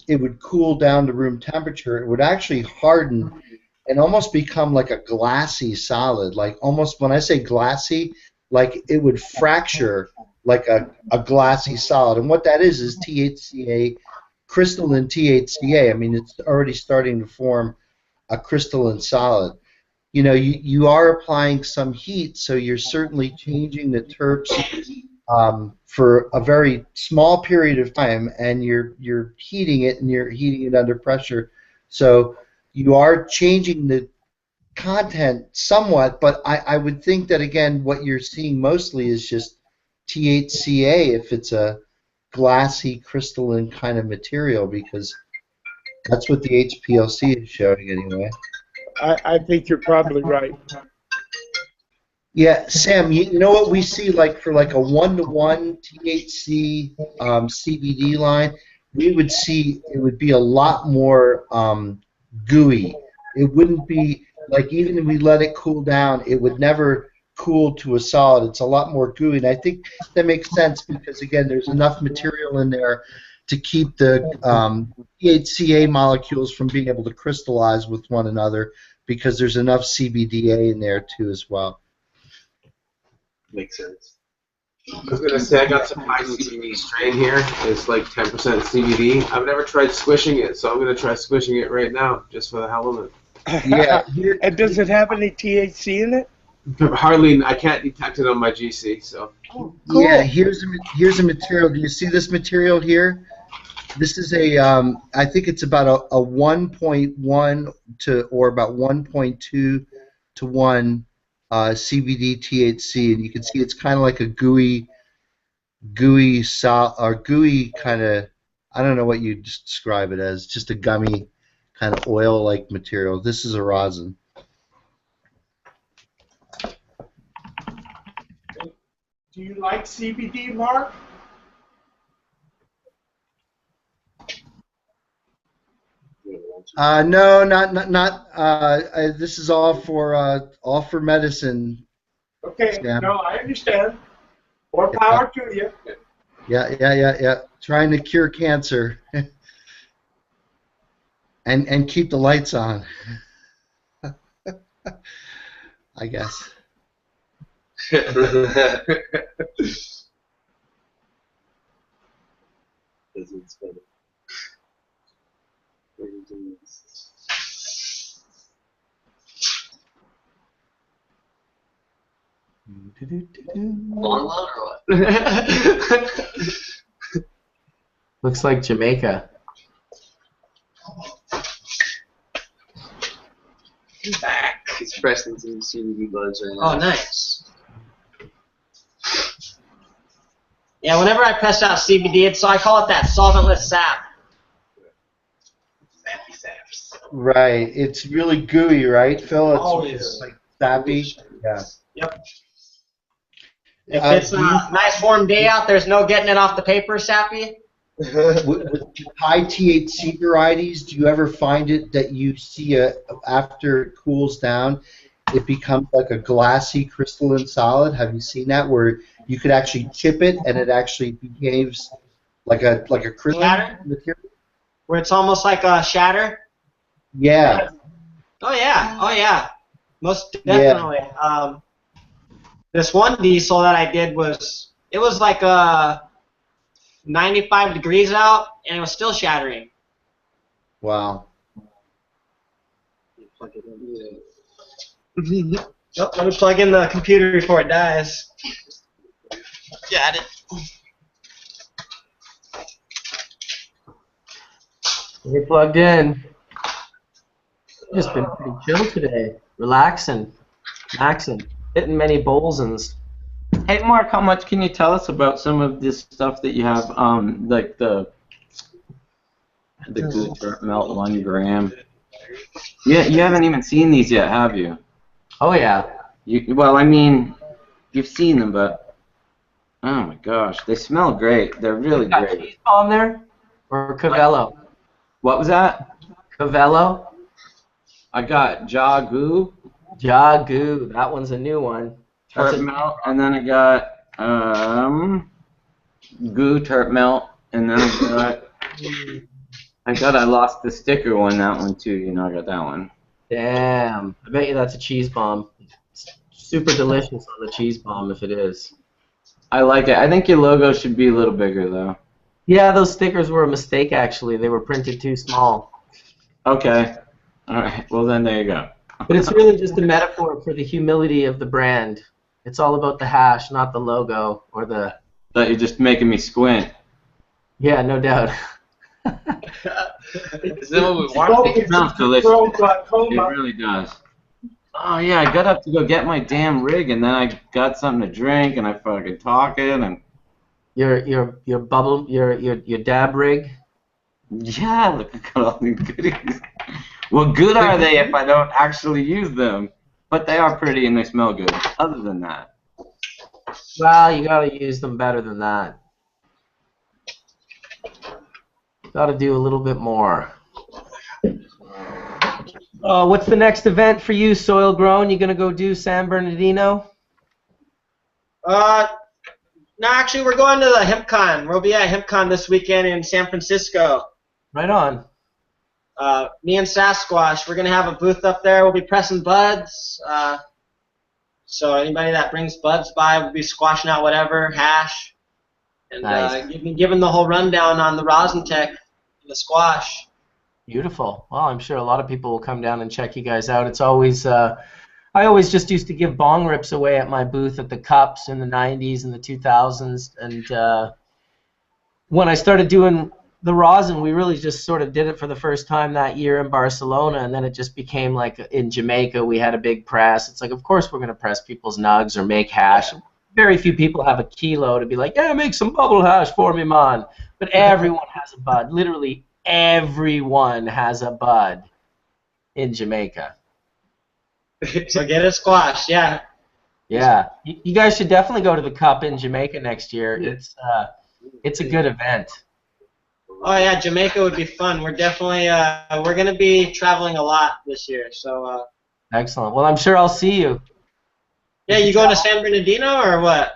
it would cool down to room temperature, it would actually harden and almost become like a glassy solid. Like almost, when I say glassy, like it would fracture like a glassy solid. And what that is THCA, crystalline THCA. I mean, it's already starting to form a crystalline solid. You are applying some heat, so you're certainly changing the terps for a very small period of time, and you're heating it, and you're heating it under pressure. So you are changing the content somewhat, but I would think that, again, what you're seeing mostly is just THCA if it's a glassy, crystalline kind of material, because that's what the HPLC is showing anyway. I think you're probably right. Yeah, Sam, you know what we see like for like a 1-to-1 THC CBD line, we would see it would be a lot more gooey. It wouldn't be like, even if we let it cool down, it would never cool to a solid. It's a lot more gooey, and I think that makes sense because, again, there's enough material in there to keep the THCA molecules from being able to crystallize with one another, because there's enough CBDA in there too as well. Makes sense. I was gonna say I got some high CBD strain here. It's like 10% CBD. I've never tried squishing it, so I'm gonna try squishing it right now, just for the hell of it. Yeah. And does it have any THC in it? Hardly. I can't detect it on my GC. So. Oh, cool. Yeah. Here's a material. Do you see this material here? This is a. I think it's about a 1.1 to or about 1.2 to 1. CBD THC, and you can see it's kind of like a gooey kind of, I don't know what you describe it as, just a gummy kind of oil-like material. This is a rosin. Do you like CBD, Mark? No, not. This is all for medicine. Okay, Sam. no, I understand. More power to you. Yeah. Trying to cure cancer, and keep the lights on. I guess. Long load or what? Looks like Jamaica. He's back. He's pressing some CBD buds right now. Oh, nice. Yeah, whenever I press out CBD, I call it that solventless sap. Sappy saps. Right. It's really gooey, right, Phil? It's Always. like Sappy. Yeah. Yep. If it's a nice warm day out, there's no getting it off the paper, Sappy. With high THC varieties, do you ever find it that you see after it cools down, it becomes like a glassy crystalline solid? Have you seen that where you could actually chip it and it actually behaves like a crystalline material? Where it's almost like a shatter? Yeah. Oh yeah. Most definitely. Yeah. This one diesel that I did was like 95 degrees out, and it was still shattering. Wow. Oh, let me plug in the computer before it dies. Got it. You're plugged in. Just been pretty chill today. Relaxing. Hitting many bowls. Hey, Mark, how much can you tell us about some of this stuff that you have, like the good melt 1 gram? Yeah, you haven't even seen these yet, have you? Oh yeah. Well, I mean, you've seen them, but oh my gosh, they smell great. They're really great. Cheese bomb there, or Cavello? What was that? Cavello. I got Jagu. Jagu, that one's a new one. Terp melt, and then I got Goo terp melt, and then I lost the sticker one, that one too, you know, I got that one. Damn, I bet you that's a cheese bomb. It's super delicious on the cheese bomb if it is. I like it. I think your logo should be a little bigger though. Yeah, those stickers were a mistake actually. They were printed too small. Okay. Alright, well then there you go. But it's really just a metaphor for the humility of the brand. It's all about the hash, not the logo or the... Thought you're just making me squint. Yeah, no doubt. Is that what we want? It smells delicious. It really does. Oh yeah, I got up to go get my damn rig, and then I got something to drink, and I fucking talking, and... Your dab rig? Yeah, look, I got all these goodies. Well, good are they if I don't actually use them? But they are pretty and they smell good. Other than that. Well, you gotta use them better than that. Gotta do a little bit more. What's the next event for you, Soil Grown? You gonna go do San Bernardino? No, actually, we're going to the HempCon. We'll be at HempCon this weekend in San Francisco. Right on. Me and Sasquash, we're going to have a booth up there. We'll be pressing buds. So anybody that brings buds by will be squashing out whatever, hash. And nice. Giving the whole rundown on the rosin tech and the squash. Beautiful. Well, I'm sure a lot of people will come down and check you guys out. It's always... I always just used to give bong rips away at my booth at the Cups in the 90s and the 2000s. And when I started doing the rosin, we really just sort of did it for the first time that year in Barcelona, and then it just became like in Jamaica we had a big press. It's like, of course we're going to press people's nugs or make hash. Very few people have a kilo to be like, yeah, make some bubble hash for me, man. But everyone has a bud. Literally everyone has a bud in Jamaica. So get a squash, yeah. Yeah, you guys should definitely go to the Cup in Jamaica next year. It's a good event. Oh yeah, Jamaica would be fun. We're definitely we're gonna be traveling a lot this year. So. Excellent. Well, I'm sure I'll see you. Yeah, you going to San Bernardino or what?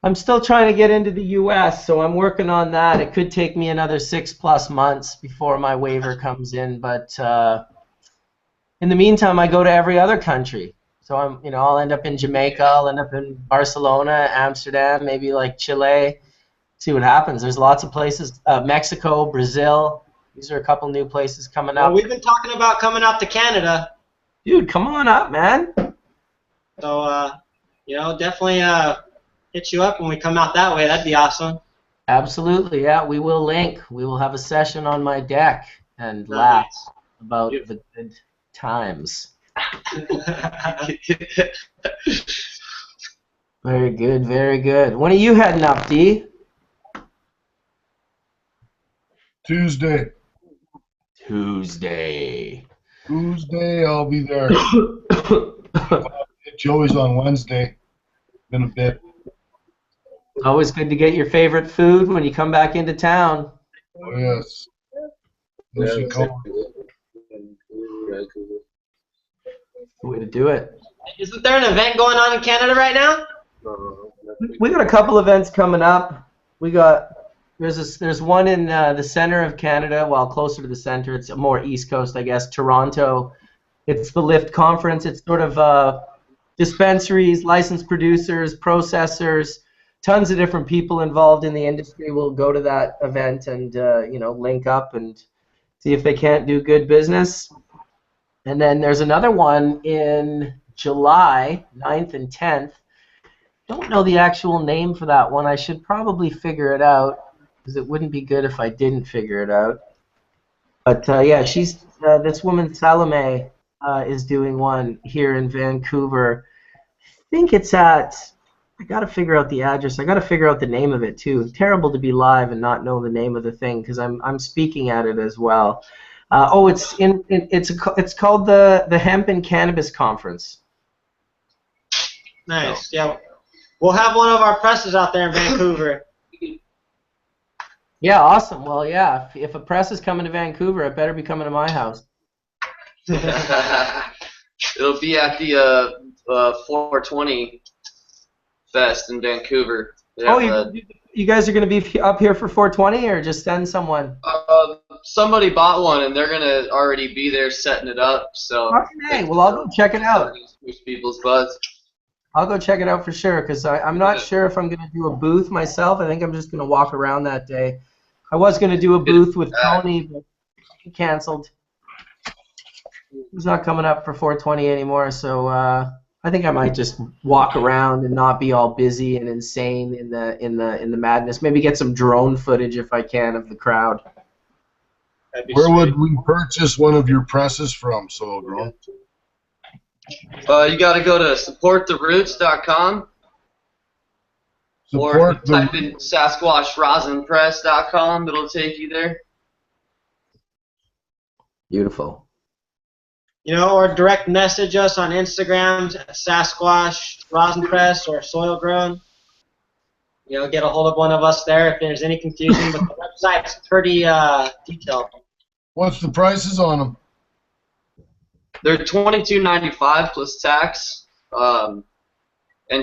I'm still trying to get into the U.S., so I'm working on that. It could take me another 6+ months before my waiver comes in, but. In the meantime, I go to every other country. So I'll end up in Jamaica, I'll end up in Barcelona, Amsterdam, maybe like Chile. See what happens. There's lots of places. Mexico, Brazil. These are a couple new places coming up. Well, we've been talking about coming out to Canada. Dude, come on up, man. So, definitely hit you up when we come out that way. That'd be awesome. Absolutely, yeah. We will link. We will have a session on my deck and laugh about the good times. Very good, very good. When are you heading up, D? Tuesday, I'll be I'll be there. Joey's on Wednesday. Been a bit. Always good to get your favorite food when you come back into town. Oh, yes. Way to do it. Isn't there an event going on in Canada right now? We got a couple events coming up. There's one in the center of Canada, well, closer to the center. It's more East Coast, I guess, Toronto. It's the LIFT conference. It's sort of dispensaries, licensed producers, processors, tons of different people involved in the industry will go to that event and link up and see if they can't do good business. And then there's another one in July 9th and 10th. Don't know the actual name for that one. I should probably figure it out because it wouldn't be good if I didn't figure it out. But yeah, she's this woman Salome is doing one here in Vancouver. I think it's at. I gotta figure out the address. I gotta figure out the name of it too. Terrible to be live and not know the name of the thing because I'm speaking at it as well. It's called the Hemp and Cannabis Conference. Nice. Yeah, we'll have one of our presses out there in Vancouver. Yeah, awesome. Well, yeah, if a press is coming to Vancouver, it better be coming to my house. It'll be at the 420 Fest in Vancouver. You guys are going to be up here for 420 or just send someone? Somebody bought one and they're going to already be there setting it up. So. Okay, well, I'll go check it out. Push people's butts. I'll go check it out for sure because I'm not sure if I'm going to do a booth myself. I think I'm just going to walk around that day. I was going to do a booth with Tony, but he canceled. He's not coming up for 420 anymore, so I think I might just walk around and not be all busy and insane in the madness. Maybe get some drone footage if I can of the crowd. Where would we purchase one of your presses from, Solgrone? You got to go to supporttheroots.com or type in sasquashrosinpress.com. It'll take you there. Beautiful. Or direct message us on Instagram, Sasquash Rosin Press or Soil Grown. Get a hold of one of us there if there's any confusion. But the website's pretty detailed. What's the prices on them? They're $22.95 plus tax and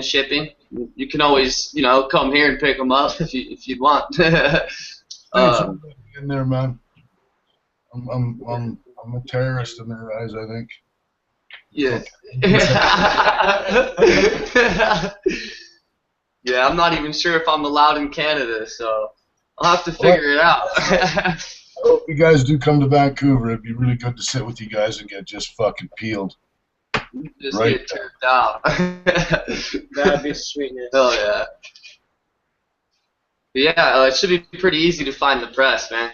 shipping. You can always, come here and pick them up if you want. In there, man. I'm a terrorist in their eyes, I think. Yeah. Yeah, I'm not even sure if I'm allowed in Canada, so I'll have to figure it out. I hope you guys do come to Vancouver. It'd be really good to sit with you guys and get just fucking peeled. Just get turned out. That'd be sweetness. Hell yeah. But yeah, it should be pretty easy to find the press, man.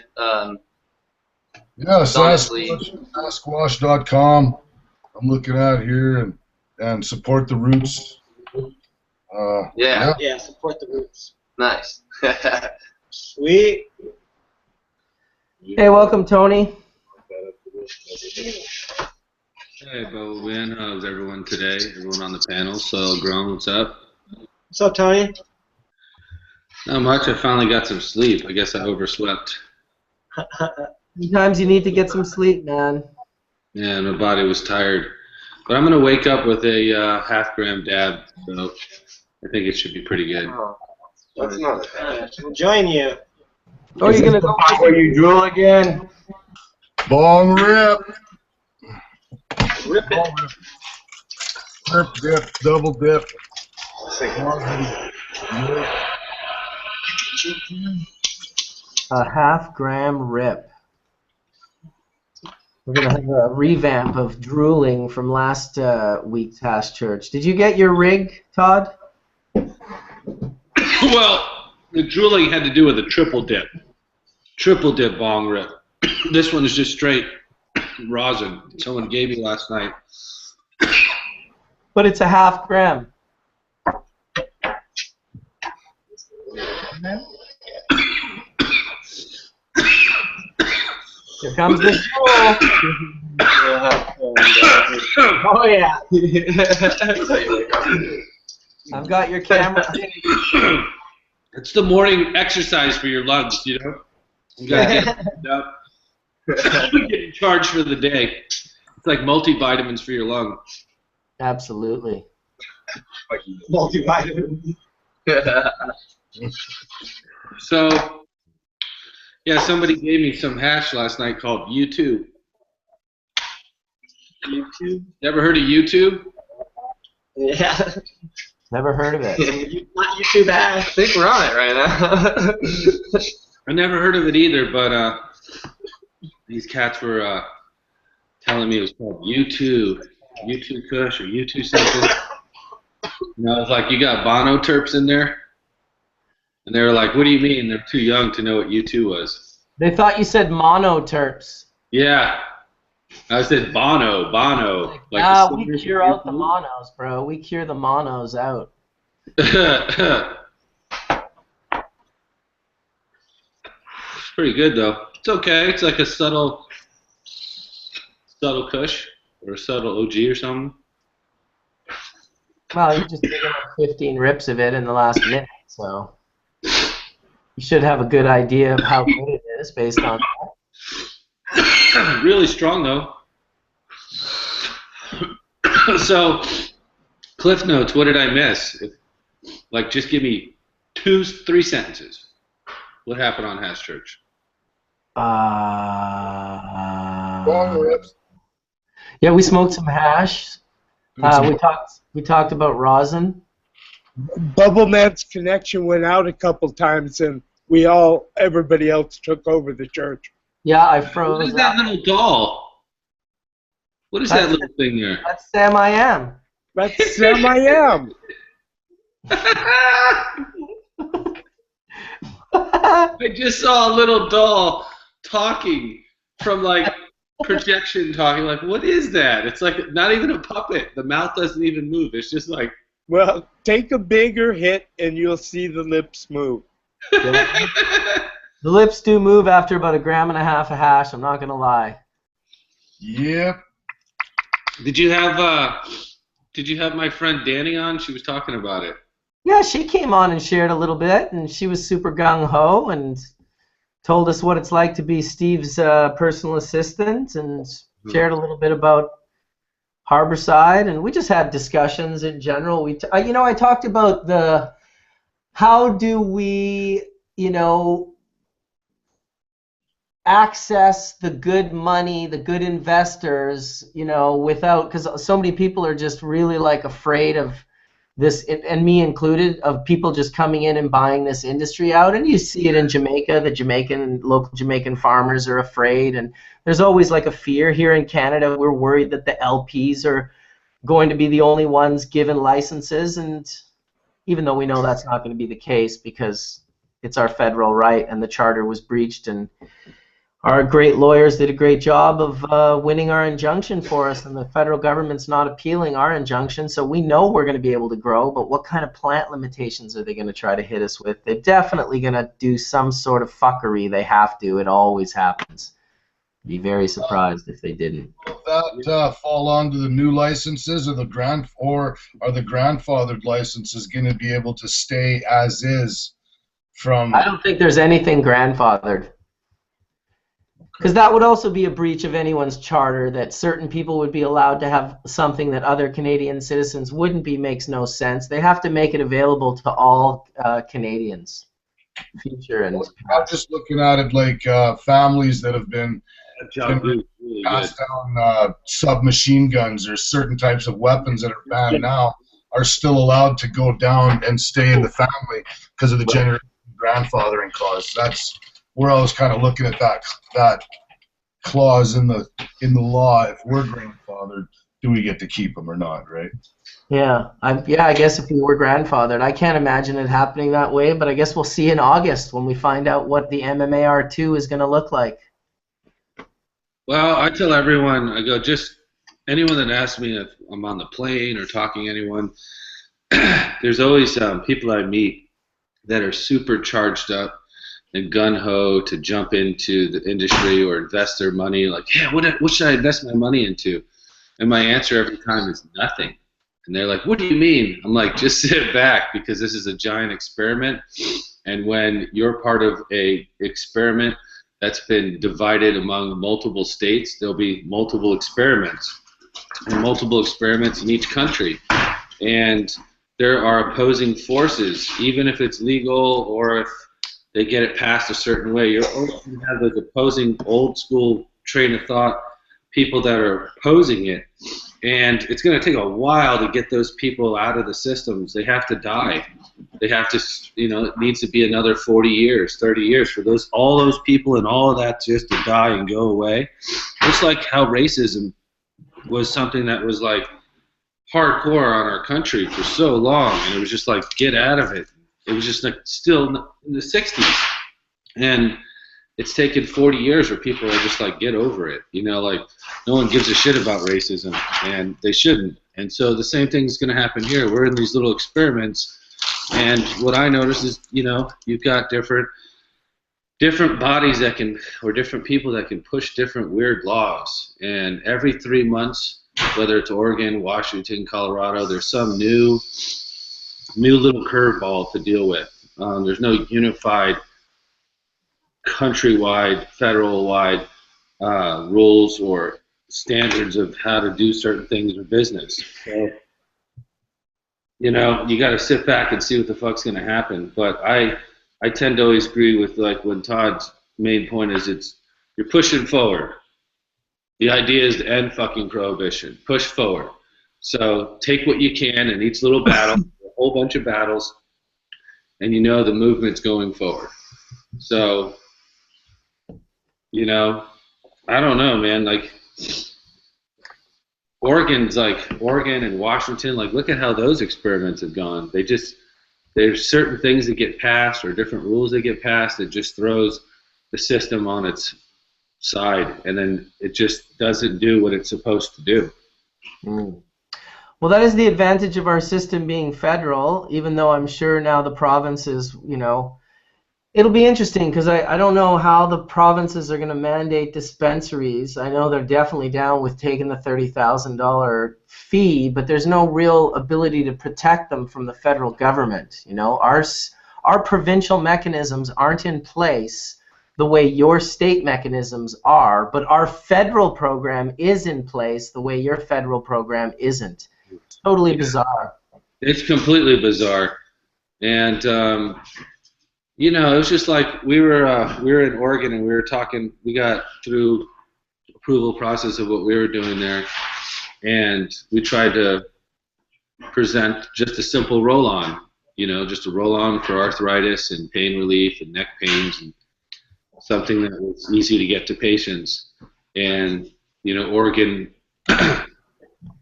Yeah, sasquash.com. I'm looking at here and support the roots. Yeah, support the roots. Nice. Sweet. Hey, welcome, Tony. Hey, Bubbleman. How's everyone today? Everyone on the panel. So, Grown, what's up? What's up, Tony? Not much. I finally got some sleep. I guess I overslept. Sometimes you need to get some sleep, man. Yeah, my body was tired. But I'm going to wake up with a half-gram dab, so I think it should be pretty good. Oh, that's not bad. We'll join you. Oh, you're going to go where you drool again? Bong rip. Rip it. Rip, dip, double dip. A half-gram rip. We're going to have a revamp of drooling from last week's Hash Church. Did you get your rig, Todd? Well, the drooling had to do with a triple dip. Triple dip bong rip. This one is just straight rosin. Someone gave me last night. But it's a half-gram. Here comes the show. Oh yeah. I've got your camera. It's the morning exercise for your lungs, you know. You gotta get up. Getting charged for the day. It's like multivitamins for your lung. Absolutely. Multivitamins. So, yeah, somebody gave me some hash last night called YouTube. YouTube? Never heard of YouTube? Yeah. Never heard of it. Not YouTube hash. I think we're on it right now. I never heard of it either, but these cats were telling me it was called YouTube Kush or YouTube something. And I was like, you got Bono terps in there? And they were like, what do you mean? They're too young to know what U2 was. They thought you said mono terps. Yeah. I said Bono. Like we cure out the monos, bro. We cure the monos out. It's pretty good, though. It's okay. It's like a subtle kush or a subtle OG or something. Well, you just taken like 15 rips of it in the last minute, so you should have a good idea of how good it is based on that. Really strong, though. So, Cliff Notes, what did I miss? Like, just give me 3 sentences. What happened on Hash Church? Yeah, we smoked some hash. We talked about rosin. Bubbleman's connection went out a couple times, and everybody else took over the church. Yeah, I froze. What is that little doll? What is that little thing there? That's Sam I Am. That's Sam I Am. I just saw a little doll talking from like projection talking. Like, what is that? It's like not even a puppet. The mouth doesn't even move. It's just like. Well, take a bigger hit and you'll see the lips move. Yeah. The lips do move after about 1.5 grams of hash. I'm not gonna lie. Yep. Did you have my friend Danny on? She was talking about it. Yeah, she came on and shared a little bit, and she was super gung-ho and told us what it's like to be Steve's personal assistant and shared a little bit about Harborside, and we just had discussions in general. I talked about how do we, access the good money, the good investors, without, because so many people are just really like afraid of this, and me included, of people just coming in and buying this industry out. And you see it in Jamaica. The local Jamaican farmers are afraid, and there's always like a fear. Here in Canada, we're worried that the LPs are going to be the only ones given licenses, and even though we know that's not going to be the case because it's our federal right and the charter was breached, and our great lawyers did a great job of winning our injunction for us, and the federal government's not appealing our injunction, so we know we're going to be able to grow, but what kind of plant limitations are they going to try to hit us with? They're definitely going to do some sort of fuckery. They have to. It always happens. Be very surprised if they didn't. Will that fall onto the new licenses, or are the grandfathered licenses going to be able to stay as is from... I don't think there's anything grandfathered. Because that would also be a breach of anyone's charter, that certain people would be allowed to have something that other Canadian citizens wouldn't be. Makes no sense. They have to make it available to all Canadians. Future and I'm just looking at it like families that have been passed down submachine guns or certain types of weapons that are banned now are still allowed to go down and stay in the family because of the generation grandfathering clause. That's where I was kind of looking at that clause in the law. If we're grandfathered, do we get to keep them or not, right? Yeah, I guess if we were grandfathered, I can't imagine it happening that way, but I guess we'll see in August when we find out what the MMAR2 is going to look like. Well, I tell everyone, I go, just anyone that asks me if I'm on the plane or talking to anyone, there's always people I meet that are super charged up and gun-ho to jump into the industry or invest their money. Like, yeah, what should I invest my money into? And my answer every time is nothing. And they're like, what do you mean? I'm like, just sit back, because this is a giant experiment. And when you're part of a experiment that's been divided among multiple states, there'll be multiple experiments, and multiple experiments in each country. And there are opposing forces, even if it's legal or if they get it passed a certain way. You're always going to have those opposing old school train of thought people that are opposing it. And it's going to take a while to get those people out of the systems. They have to die. They have to, it needs to be another 40 years, 30 years for all those people and all of that just to die and go away. Just like how racism was something that was like hardcore on our country for so long, and it was just like, get out of it. It was just like still in the 60s. And it's taken 40 years where people are just like, get over it. Like no one gives a shit about racism, and they shouldn't. And so the same thing is going to happen here. We're in these little experiments, and what I notice is, you've got different bodies that can, or different people that can push different weird laws. And every 3 months, whether it's Oregon, Washington, Colorado, there's some new little curveball to deal with. There's no unified countrywide, federal-wide rules or standards of how to do certain things in business. So, you got to sit back and see what the fuck's going to happen. But I tend to always agree with, like, when Todd's main point is you're pushing forward. The idea is to end fucking prohibition. Push forward. So take what you can in each little battle, a whole bunch of battles, and the movement's going forward. So, I don't know, man. Like, Oregon and Washington, like, look at how those experiments have gone. There's certain things that get passed or different rules that get passed that just throws the system on its side, and then it just doesn't do what it's supposed to do. Well, that is the advantage of our system being federal, even though I'm sure now the provinces, it'll be interesting, because I don't know how the provinces are going to mandate dispensaries. I know they're definitely down with taking the $30,000 fee, but there's no real ability to protect them from the federal government. Our provincial mechanisms aren't in place the way your state mechanisms are, but our federal program is in place the way your federal program isn't. It's totally bizarre. It's completely bizarre. And it was just like we were in Oregon, and we were talking. We got through approval process of what we were doing there, and we tried to present just a simple roll-on, just a roll-on for arthritis and pain relief and neck pains, and something that was easy to get to patients. And Oregon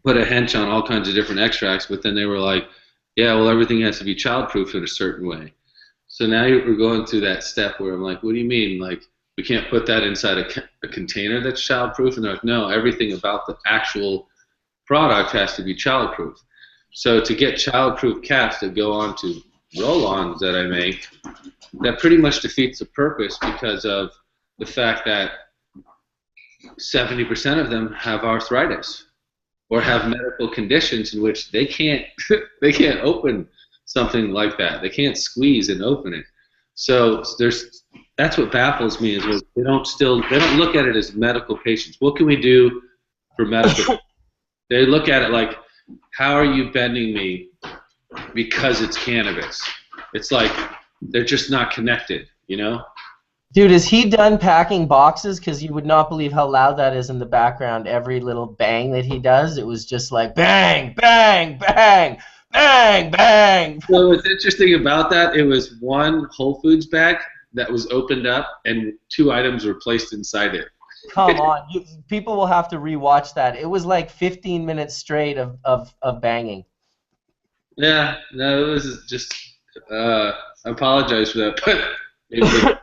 put a hench on all kinds of different extracts, but then they were like, yeah, well, everything has to be child-proof in a certain way. So now we're going through that step where I'm like, what do you mean? Like, we can't put that inside a container that's childproof? And they're like, no, everything about the actual product has to be childproof. So to get childproof caps that go onto roll-ons that I make, that pretty much defeats the purpose, because of the fact that 70% of them have arthritis or have medical conditions in which they can't open something like that. They can't squeeze and open it. So that's what baffles me, is they don't look at it as medical patients. What can we do for medical? They look at it like, how are you bending me because it's cannabis? It's like they're just not connected, Dude, is he done packing boxes? Because you would not believe how loud that is in the background. Every little bang that he does, it was just like bang, bang, bang. Bang, bang. So what's interesting about that, it was one Whole Foods bag that was opened up and 2 items were placed inside it. Come on. People will have to rewatch that. It was like 15 minutes straight of banging. Yeah, no, it was just, I apologize for that, but it was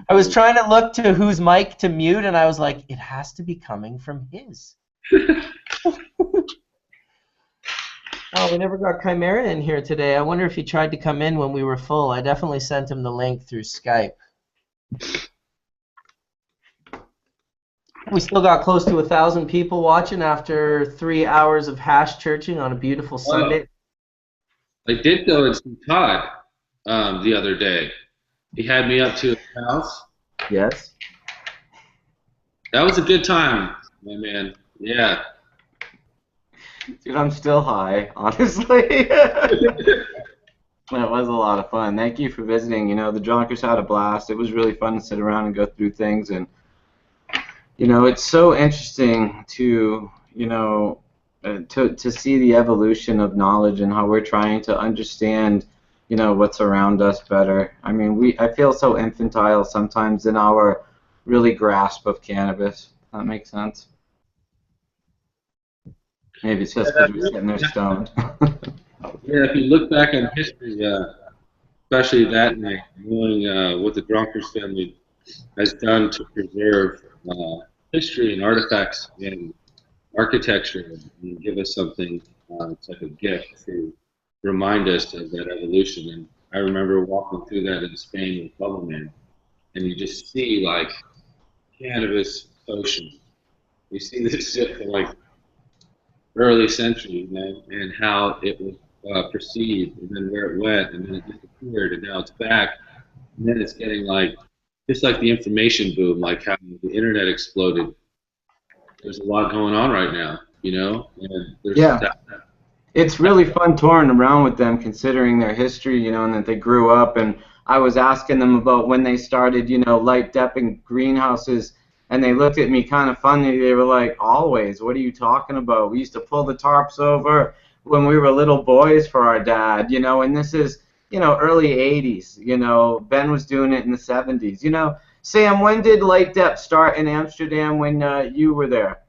I was trying to look to whose mic to mute, and I was like, it has to be coming from his. Oh, we never got Chimera in here today. I wonder if he tried to come in when we were full. I definitely sent him the link through Skype. We still got close to 1,000 people watching after 3 hours of hash churching on a beautiful Sunday. I did go and see Todd the other day. He had me up to his house. Yes. That was a good time, my man. Yeah. Dude, I'm still high, honestly. That was a lot of fun. Thank you for visiting. You know, the Drunkers had a blast. It was really fun to sit around and go through things. And, you know, it's so interesting to, you know, to see the evolution of knowledge and how we're trying to understand, you know, what's around us better. I mean, I feel so infantile sometimes in our really grasp of cannabis. If that makes sense. Maybe it's just because we're sitting there stoned. Yeah, if you look back on history, especially that night, knowing what the Drunkers family has done to preserve history and artifacts and architecture and give us something, it's like a gift to remind us of that evolution. And I remember walking through that in Spain with Bubbleman, and you just see, like, cannabis ocean. You see this shit for, like, early century, you know, and how it was perceived, and then where it went, and then it disappeared, and now it's back, and then it's getting like, just like the information boom, like how the internet exploded. There's a lot going on right now, you know, and there's It's really fun touring around with them, considering their history, you know, and that they grew up. And I was asking them about when they started, you know, light depping greenhouses, and they looked at me kind of funny. They were like, "Always? What are you talking about? We used to pull the tarps over when we were little boys for our dad, you know." And this is, you know, early '80s. You know, Ben was doing it in the '70s. You know, Sam, when did light dep start in Amsterdam when you were there?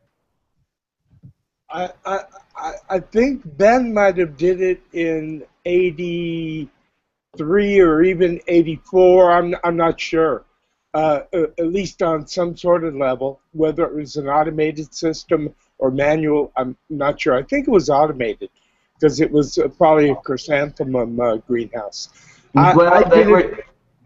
I think Ben might have did it in '83 or even '84. I'm not sure. At least on some sort of level, whether it was an automated system or manual, I'm not sure. I think it was automated because it was probably a chrysanthemum greenhouse. Well,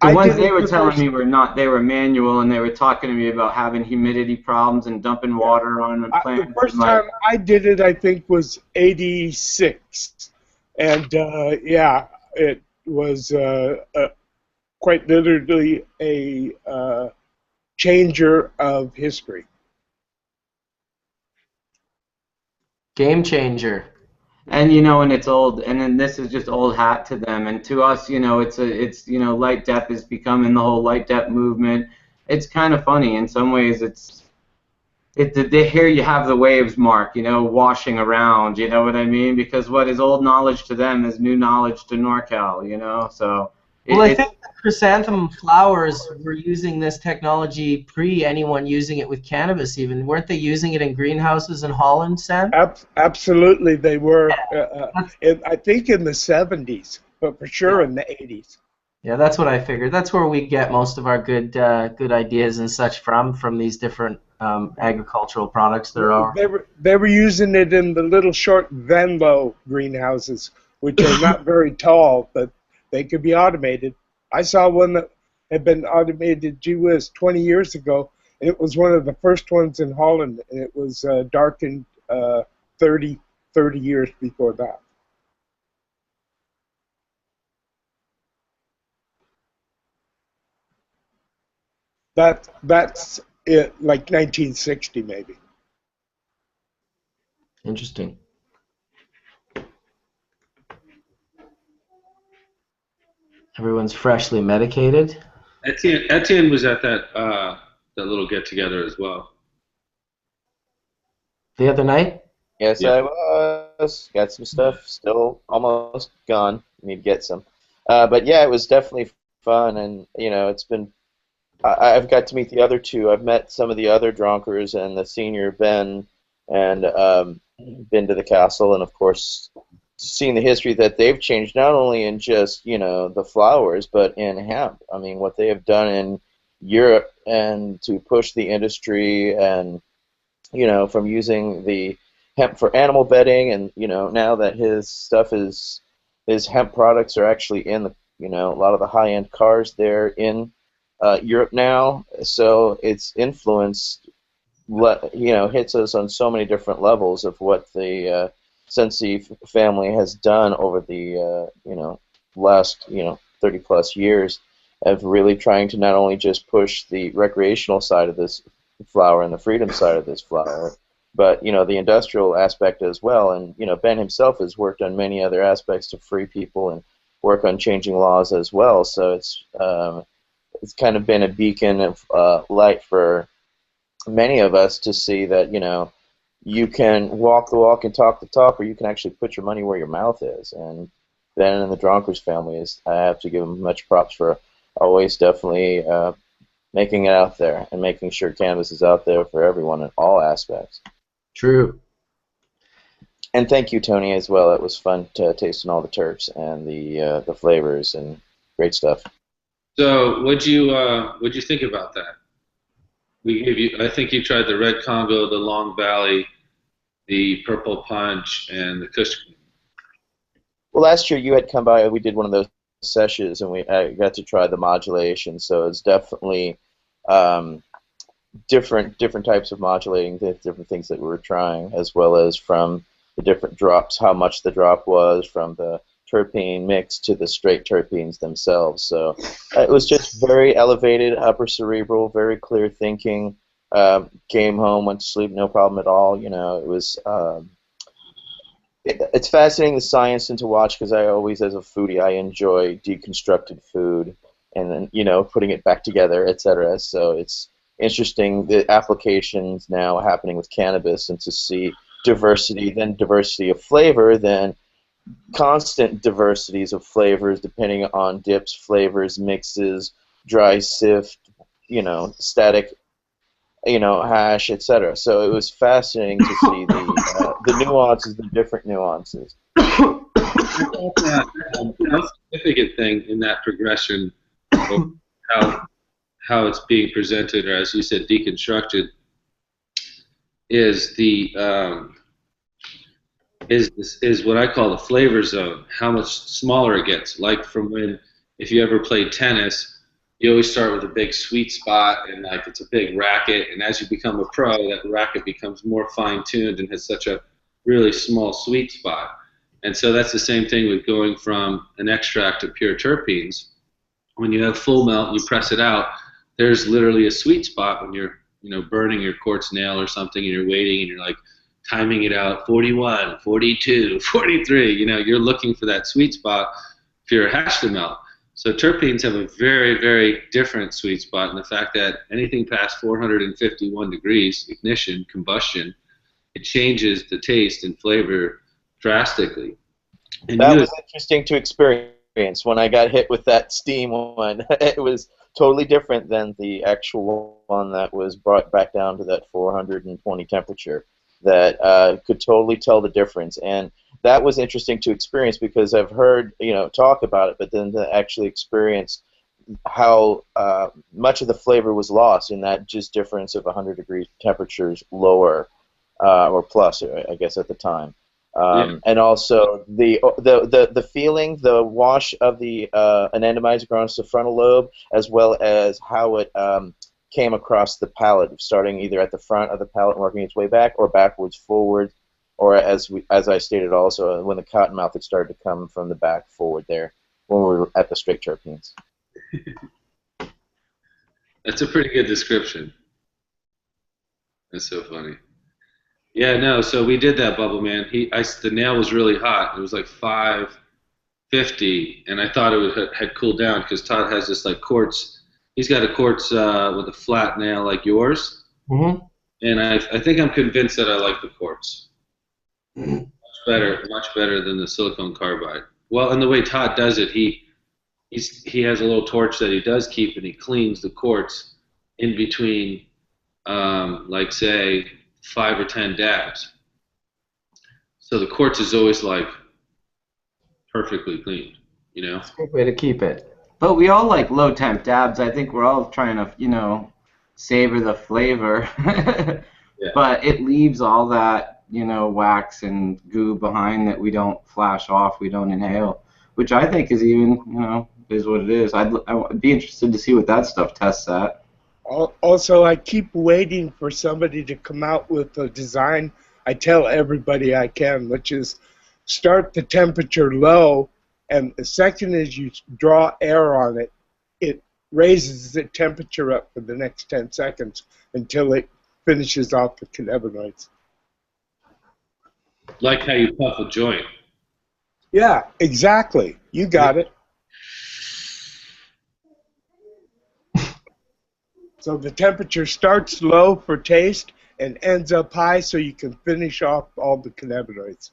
the ones they were telling me were not. They were manual, and they were talking to me about having humidity problems and dumping water on the plants. The first time I did it, I think, was '86, and yeah, it was quite literally a changer of history. Game changer. And you know, and it's old, and then this is just old hat to them, and to us, you know, it's you know, light dep is becoming the whole light dep movement. It's kind of funny in some ways. Here you have the waves, Mark, you know, washing around. You know what I mean? Because what is old knowledge to them is new knowledge to NorCal. You know, so. Well, I think the chrysanthemum flowers were using this technology pre anyone using it with cannabis even. Weren't they using it in greenhouses in Holland, Sam? Absolutely, they were. I think in the '70s, but for sure in the '80s. Yeah, that's what I figured. That's where we get most of our good ideas and such from these different agricultural products there are. They were using it in the little short Venlo greenhouses, which are not very tall, but they could be automated. I saw one that had been automated, gee whiz, 20 years ago, and it was one of the first ones in Holland, and it was darkened 30 years before that. That's it, like 1960 maybe. Interesting. Everyone's freshly medicated. Etienne was at that little get together as well. The other night? Yes, I was. Got some stuff still almost gone. Need to get some. But yeah, it was definitely fun, and you know, it's been. I've got to meet the other two. I've met some of the other Dronkers and the senior Ben, and been to the castle, and of course, seen the history that they've changed not only in just, you know, the flowers, but in hemp. I mean, what they have done in Europe and to push the industry, and you know, from using the hemp for animal bedding, and now that his hemp products are actually in a lot of the high-end cars there in Europe now. So its influence hits us on so many different levels of what the Sensi family has done over the last 30 plus years of really trying to not only just push the recreational side of this flower and the freedom side of this flower, but the industrial aspect as well. And Ben himself has worked on many other aspects to free people and work on changing laws as well. So it's kind of been a beacon of light for many of us to see that you can walk the walk and talk the talk, or you can actually put your money where your mouth is. And Ben and the Dronkers family I have to give them much props for always definitely making it out there and making sure cannabis is out there for everyone in all aspects. True. And thank you, Tony, as well. It was fun tasting all the terps and the flavors and great stuff. So, what'd you think about that? We gave you. I think you tried the Red Congo, the Long Valley, the Purple Punch, and the Kush. Well, last year you had come by. We did one of those sessions, and I got to try the modulation. So it's definitely different types of modulating, the different things that we were trying, as well as from the different drops, how much the drop was, from the terpene mix to the straight terpenes themselves. So it was just very elevated, upper cerebral, very clear thinking. Came home, went to sleep, no problem at all. It was. It's fascinating, the science, and to watch, because I always, as a foodie, I enjoy deconstructed food and then putting it back together, etc. So it's interesting the applications now happening with cannabis, and to see diversity, then diversity of flavor, then constant diversities of flavors depending on dips, flavors, mixes, dry sift, static, hash, etc. So it was fascinating to see the nuances, the different nuances. The significant thing in that progression of how it's being presented, or as you said, deconstructed, is is what I call the flavor zone. How much smaller it gets. Like from when, if you ever played tennis, you always start with a big sweet spot, and like it's a big racket, and as you become a pro, that racket becomes more fine-tuned and has such a really small sweet spot. And so that's the same thing with going from an extract to pure terpenes. When you have full melt and you press it out, there's literally a sweet spot when you're burning your quartz nail or something, and you're waiting and you're like timing it out, 41, 42, 43. You're looking for that sweet spot for your hash to melt. So terpenes have a very, very different sweet spot, and the fact that anything past 451 degrees ignition, combustion, it changes the taste and flavor drastically. And that was interesting to experience when I got hit with that steam one. It was totally different than the actual one that was brought back down to that 420 temperature. That could totally tell the difference, and that was interesting to experience, because I've heard talk about it, but then to actually experience how much of the flavor was lost in that just difference of 100 degree temperatures lower or plus, I guess at the time. And also the feeling, the wash of the anandamides across the frontal lobe, as well as how it came across the palate, starting either at the front of the palate and working its way back, or backwards, forward, or as I stated also, when the cottonmouth had started to come from the back forward there when we were at the straight terpenes. That's a pretty good description. That's so funny. Yeah, no, so we did that, Bubbleman. The nail was really hot. It was like 550, and I thought it had cooled down, because Todd has this like quartz. He's got a quartz with a flat nail like yours. Mm-hmm. And I think I'm convinced that I like the quartz. Much better than the silicone carbide. Well, and the way Todd does it, he has a little torch that he does keep, and he cleans the quartz in between, like say 5 or 10 dabs. So the quartz is always like perfectly clean, That's a good way to keep it. But we all like low temp dabs. I think we're all trying to, savor the flavor. Yeah. But it leaves all that wax and goo behind that we don't flash off, we don't inhale, which I think is even, is what it is. I'd be interested to see what that stuff tests at. Also, I keep waiting for somebody to come out with a design I tell everybody I can, which is start the temperature low, and the second as you draw air on it, it raises the temperature up for the next 10 seconds until it finishes off the cannabinoids. Like how you puff a joint. Yeah, exactly. You got it. So the temperature starts low for taste and ends up high so you can finish off all the cannabinoids.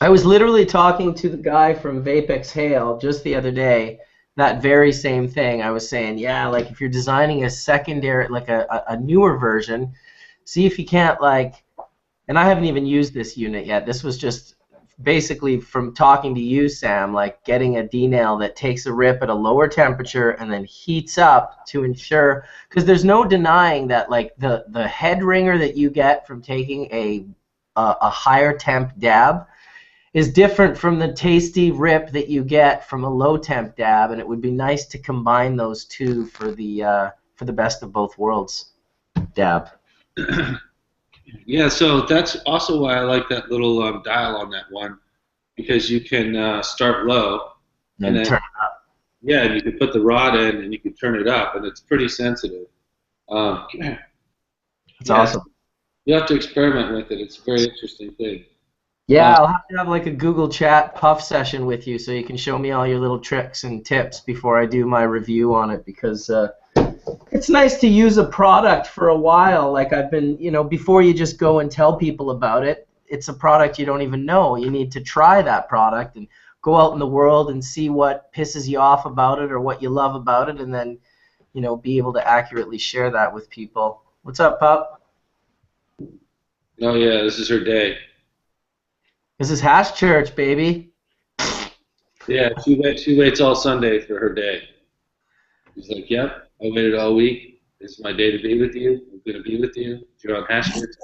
I was literally talking to the guy from Vape Exhale just the other day, that very same thing. I was saying, yeah, like if you're designing a secondary, like a newer version, see if you can't and I haven't even used this unit yet. This was just basically from talking to you, Sam, like getting a D-nail that takes a rip at a lower temperature and then heats up to ensure, because there's no denying that like the head ringer that you get from taking a higher temp dab is different from the tasty rip that you get from a low temp dab, and it would be nice to combine those two for the best of both worlds dab. Yeah, so that's also why I like that little dial on that one, because you can start low and then turn it up. Yeah, and you can put the rod in and you can turn it up, and it's pretty sensitive. It's awesome. You have to experiment with it. It's a very interesting thing. Yeah, I'll have to have like a Google Chat puff session with you so you can show me all your little tricks and tips before I do my review on it, because it's nice to use a product for a while. Like I've been, before you just go and tell people about it, it's a product you don't even know. You need to try that product and go out in the world and see what pisses you off about it or what you love about it, and then, be able to accurately share that with people. What's up, Pup? Oh, yeah, this is her day. This is Hash Church, baby. Yeah, she waits all Sunday for her day. She's like, yep, I waited all week. This is my day to be with you. I'm going to be with you. You're on Hash Church.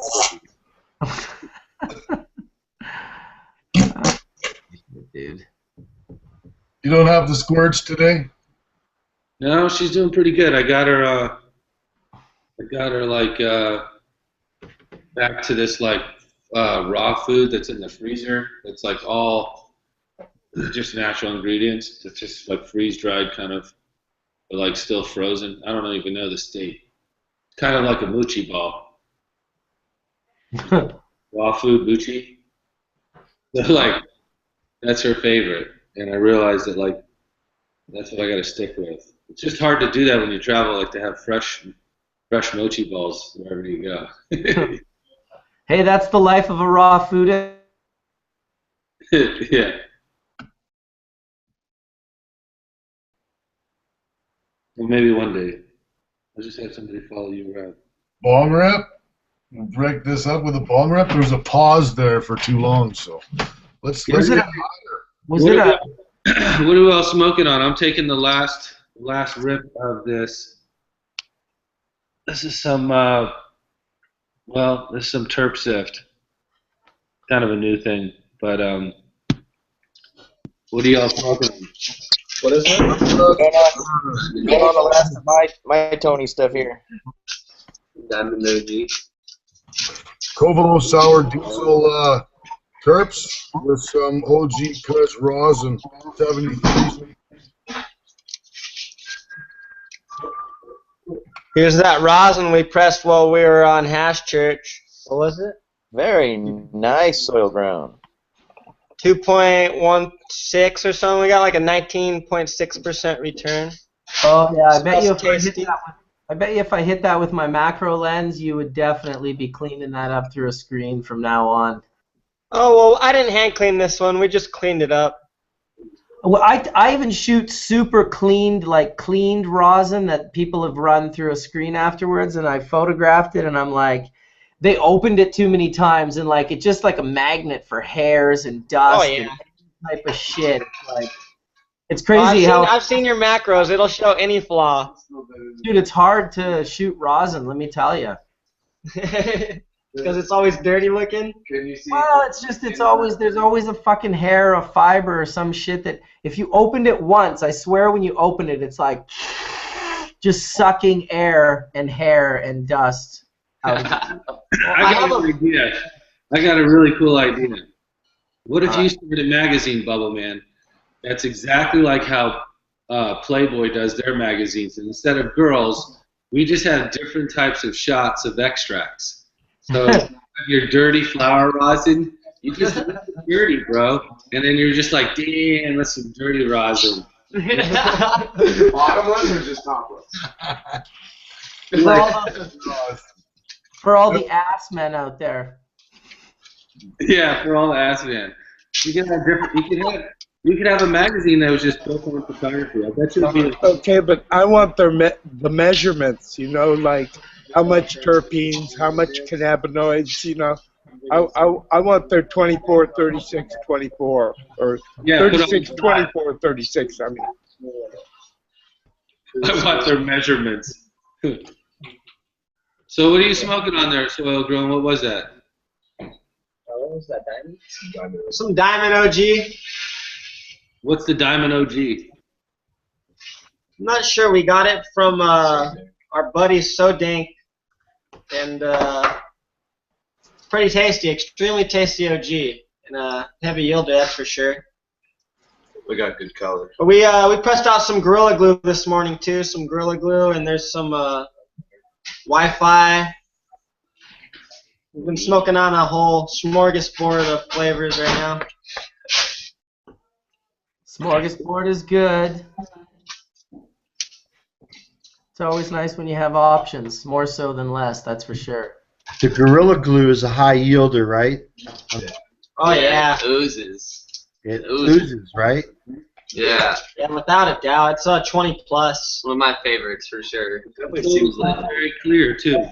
Dude. You don't have the squirts today? No, she's doing pretty good. I got her back to this raw food that's in the freezer. It's like all just natural ingredients. It's just like freeze dried kind of, but like still frozen. I don't even know the state. It's kind of like a mochi ball. Raw food mochi. So that's her favorite, and I realized that that's what I got to stick with. It's just hard to do that when you travel, to have fresh mochi balls wherever you go. Hey, that's the life of a raw food. Yeah. Well, maybe one day. I'll just have somebody follow you around. Bong rip? We'll break this up with a bong rip. There was a pause there for too long, so let's get higher. What are we all smoking on? I'm taking the last rip of this. This is some this is some terp sift. Kind of a new thing, but what are y'all smoking on? What is it? Going on the last of my Tony stuff here. Covelo Sour Diesel terps with some OG Kush Rosin 73. Here's that rosin we pressed while we were on Hash Church. What was it? Very nice soil ground. 2.16 or something. We got like a 19.6% return. Oh yeah, I bet you if I hit that with my macro lens, you would definitely be cleaning that up through a screen from now on. Oh well, I didn't hand clean this one. We just cleaned it up. Well, I even shoot super cleaned rosin that people have run through a screen afterwards, and I photographed it, and I'm like, they opened it too many times, and it's just like a magnet for hairs and dust and type of shit. It's crazy I've seen your macros. It'll show any flaw. Dude, it's hard to shoot rosin, let me tell you. Because it's always dirty looking? Can you see? Well, it's just there's always a fucking hair, a fiber, or some shit that if you opened it once, I swear when you open it, it's like just sucking air and hair and dust out of it. I got an idea. I got a really cool idea. What if you started a magazine, Bubbleman? That's exactly like how Playboy does their magazines. And instead of girls, we just have different types of shots of extracts. So your dirty flower rosin, you just look dirty, bro. And then you're just like, damn, that's some dirty rosin. Bottomless or just topless? For all the ass men out there. Yeah, for all the ass men. You could have different. You could have a magazine that was just built on photography. I bet you it'd be Okay, but I want the measurements. You know, like how much terpenes, how much cannabinoids. You know, I want their 24, 36, 24, or 36, 24, 36. I mean, I want their measurements. So what are you smoking on there, Soil Grown? What was that? What was that, Diamond? Some Diamond OG. What's the Diamond OG? I'm not sure. We got it from our buddy So Dank, and it's pretty tasty, extremely tasty OG, and heavy yield, that's for sure. We got good color. But we pressed out some Gorilla Glue this morning too, some Gorilla Glue, and there's some Wi-Fi. We've been smoking on a whole smorgasbord of flavors right now. Smorgasbord is good. It's always nice when you have options, more so than less, that's for sure. The Gorilla Glue is a high yielder, right? Oh yeah. It oozes. It oozes, right? Yeah. Yeah, without a doubt. It's 20 plus. One of my favorites for sure. It seems like very clear too.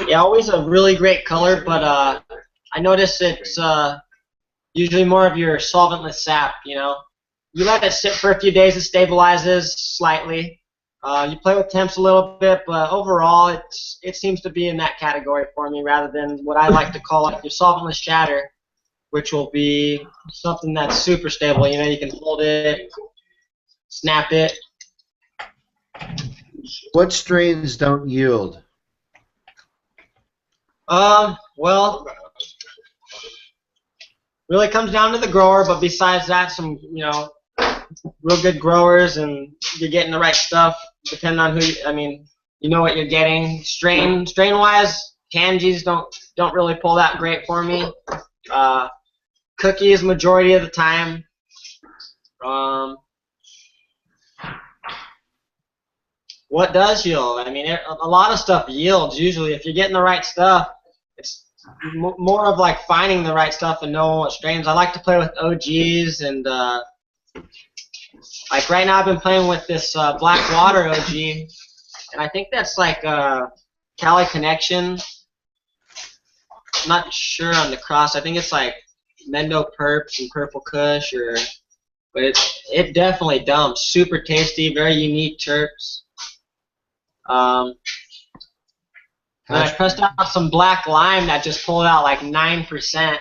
Yeah, always a really great color, but I notice it's usually more of your solventless sap, you know. You let it sit for a few days, it stabilizes slightly. You play with temps a little bit, but overall it seems to be in that category for me rather than what I like to call like your solventless shatter, which will be something that's super stable. You know, you can hold it, snap it. What strains don't yield? Well, really comes down to the grower, but besides that, some, you know, real good growers, and you're getting the right stuff, depending on who you know what you're getting. Strain-wise, Kanjis don't really pull that great for me. Cookies majority of the time. What does yield? I mean, a lot of stuff yields usually. If you're getting the right stuff, it's more of like finding the right stuff and knowing what strains. I like to play with OGs, and like right now I've been playing with this Black Water OG, and I think that's like Cali Connection. I'm not sure on the cross. I think it's like Mendo Perps and Purple Kush, but it definitely dumps. Super tasty, very unique terps. And I pressed out some Black Lime that just pulled out like 9%.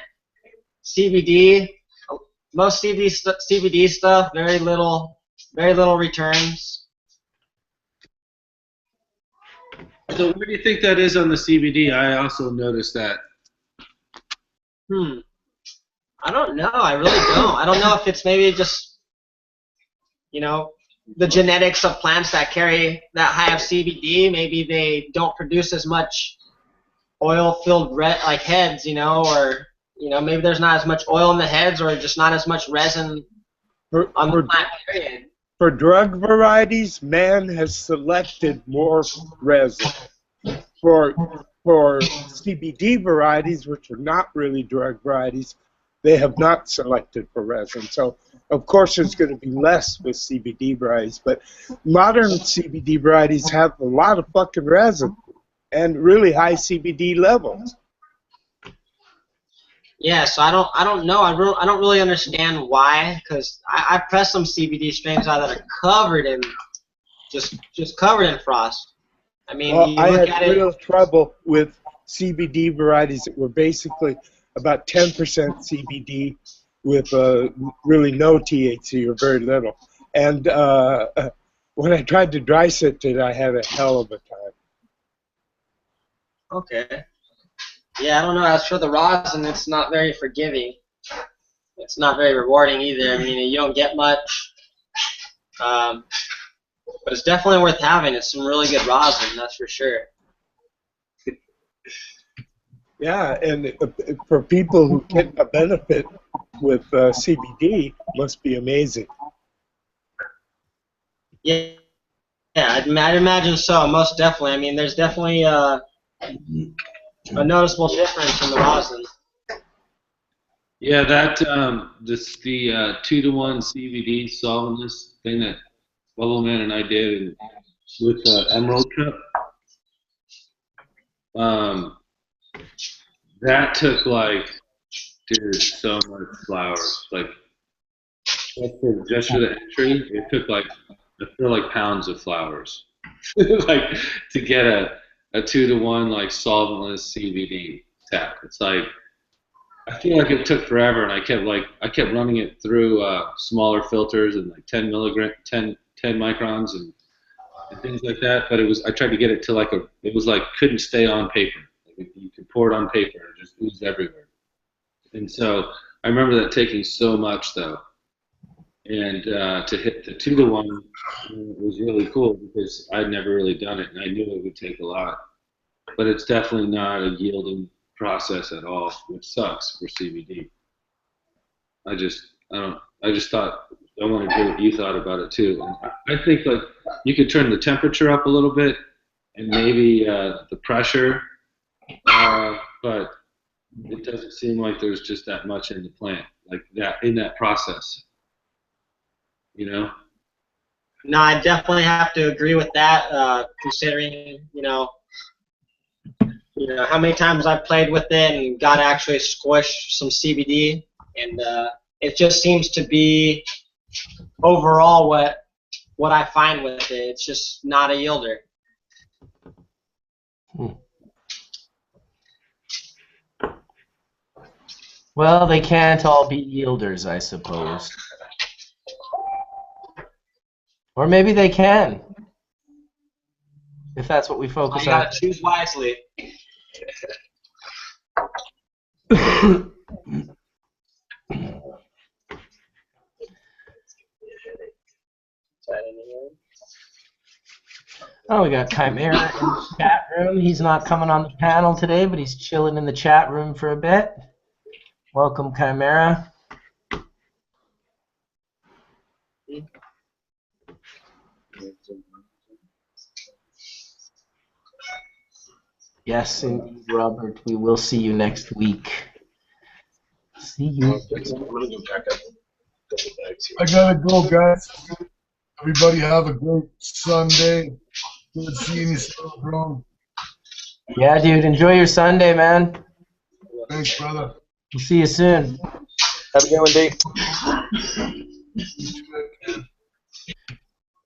CBD, most CBD stuff, very little returns. So where do you think that is on the CBD? I also noticed that. I don't know. I really don't. I don't know if it's maybe just, you know, the genetics of plants that carry that high of CBD. Maybe they don't produce as much oil-filled like heads, you know, or maybe there's not as much oil in the heads, or just not as much resin on the plant period. For drug varieties, man has selected more resin. For CBD varieties, which are not really drug varieties, they have not selected for resin. So, of course, there's going to be less with CBD varieties. But modern CBD varieties have a lot of fucking resin and really high CBD levels. Yeah, so I don't know. I don't really understand why, because I pressed some CBD strains out that are covered in just covered in frost. I mean, well, I had real trouble with CBD varieties that were basically about 10% CBD with really no THC or very little. And when I tried to dry sit it, I had a hell of a time. Okay. Yeah, I don't know. As for the rosin, it's not very forgiving. It's not very rewarding either. I mean, you don't get much. But it's definitely worth having. It's some really good rosin, that's for sure. Yeah, and for people who get a benefit with CBD, must be amazing. Yeah, I'd imagine so, most definitely. I mean, there's definitely a noticeable difference in the rosin. Yeah, that the 2-to-1 CBD solventless thing that Bubbleman and I did with Emerald Cup. That took so much flowers. Just for the entry, it took I feel pounds of flowers. To get a 2-to-1 solventless CBD tap. It's I feel like it took forever, and I kept running it through smaller filters and 10 microns and things like that. But I tried to get it to it was couldn't stay on paper. You could pour it on paper, it just oozed everywhere. And so I remember that taking so much though. And to hit the 2-to-1 was really cool because I'd never really done it, and I knew it would take a lot. But it's definitely not a yielding process at all, which sucks for CBD. I just thought I want to hear what you thought about it too. And I think you could turn the temperature up a little bit and maybe the pressure, but it doesn't seem like there's just that much in the plant, in that process. You know? No, I definitely have to agree with that, considering, how many times I've played with it and got to actually squish some CBD, and it just seems to be overall what I find with it. It's just not a yielder. Well, they can't all be yielders, I suppose. Or maybe they can, if that's what we focus on. You gotta choose wisely. Oh, we got Chimera in the chat room. He's not coming on the panel today, but he's chilling in the chat room for a bit. Welcome, Chimera. Yes, indeed, Robert. We will see you next week. See you. I gotta go, guys. Everybody have a great Sunday. Good seeing you, Scialdone. Yeah, dude. Enjoy your Sunday, man. Thanks, brother. We'll see you soon. Have a good one, D.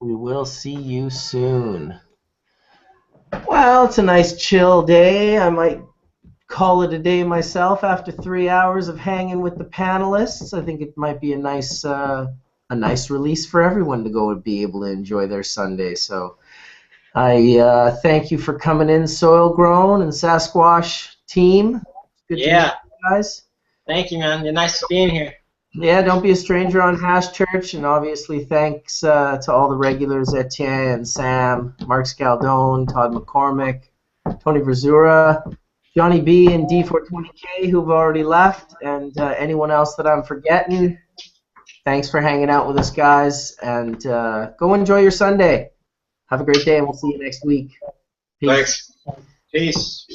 We will see you soon. Well, it's a nice chill day. I might call it a day myself after 3 hours of hanging with the panelists. I think it might be a nice release for everyone to go and be able to enjoy their Sunday. So I thank you for coming in, Soil Grown and Sasquash team. Good to meet you guys. Thank you, man. You're nice to be in here. Yeah, don't be a stranger on Hash Church, and obviously thanks to all the regulars, Etienne and Sam, Mark Scialdone, Todd McCormick, Tony Verzura, Johnny B and D420K who've already left, and anyone else that I'm forgetting. Thanks for hanging out with us, guys, and go enjoy your Sunday. Have a great day, and we'll see you next week. Peace. Thanks. Peace.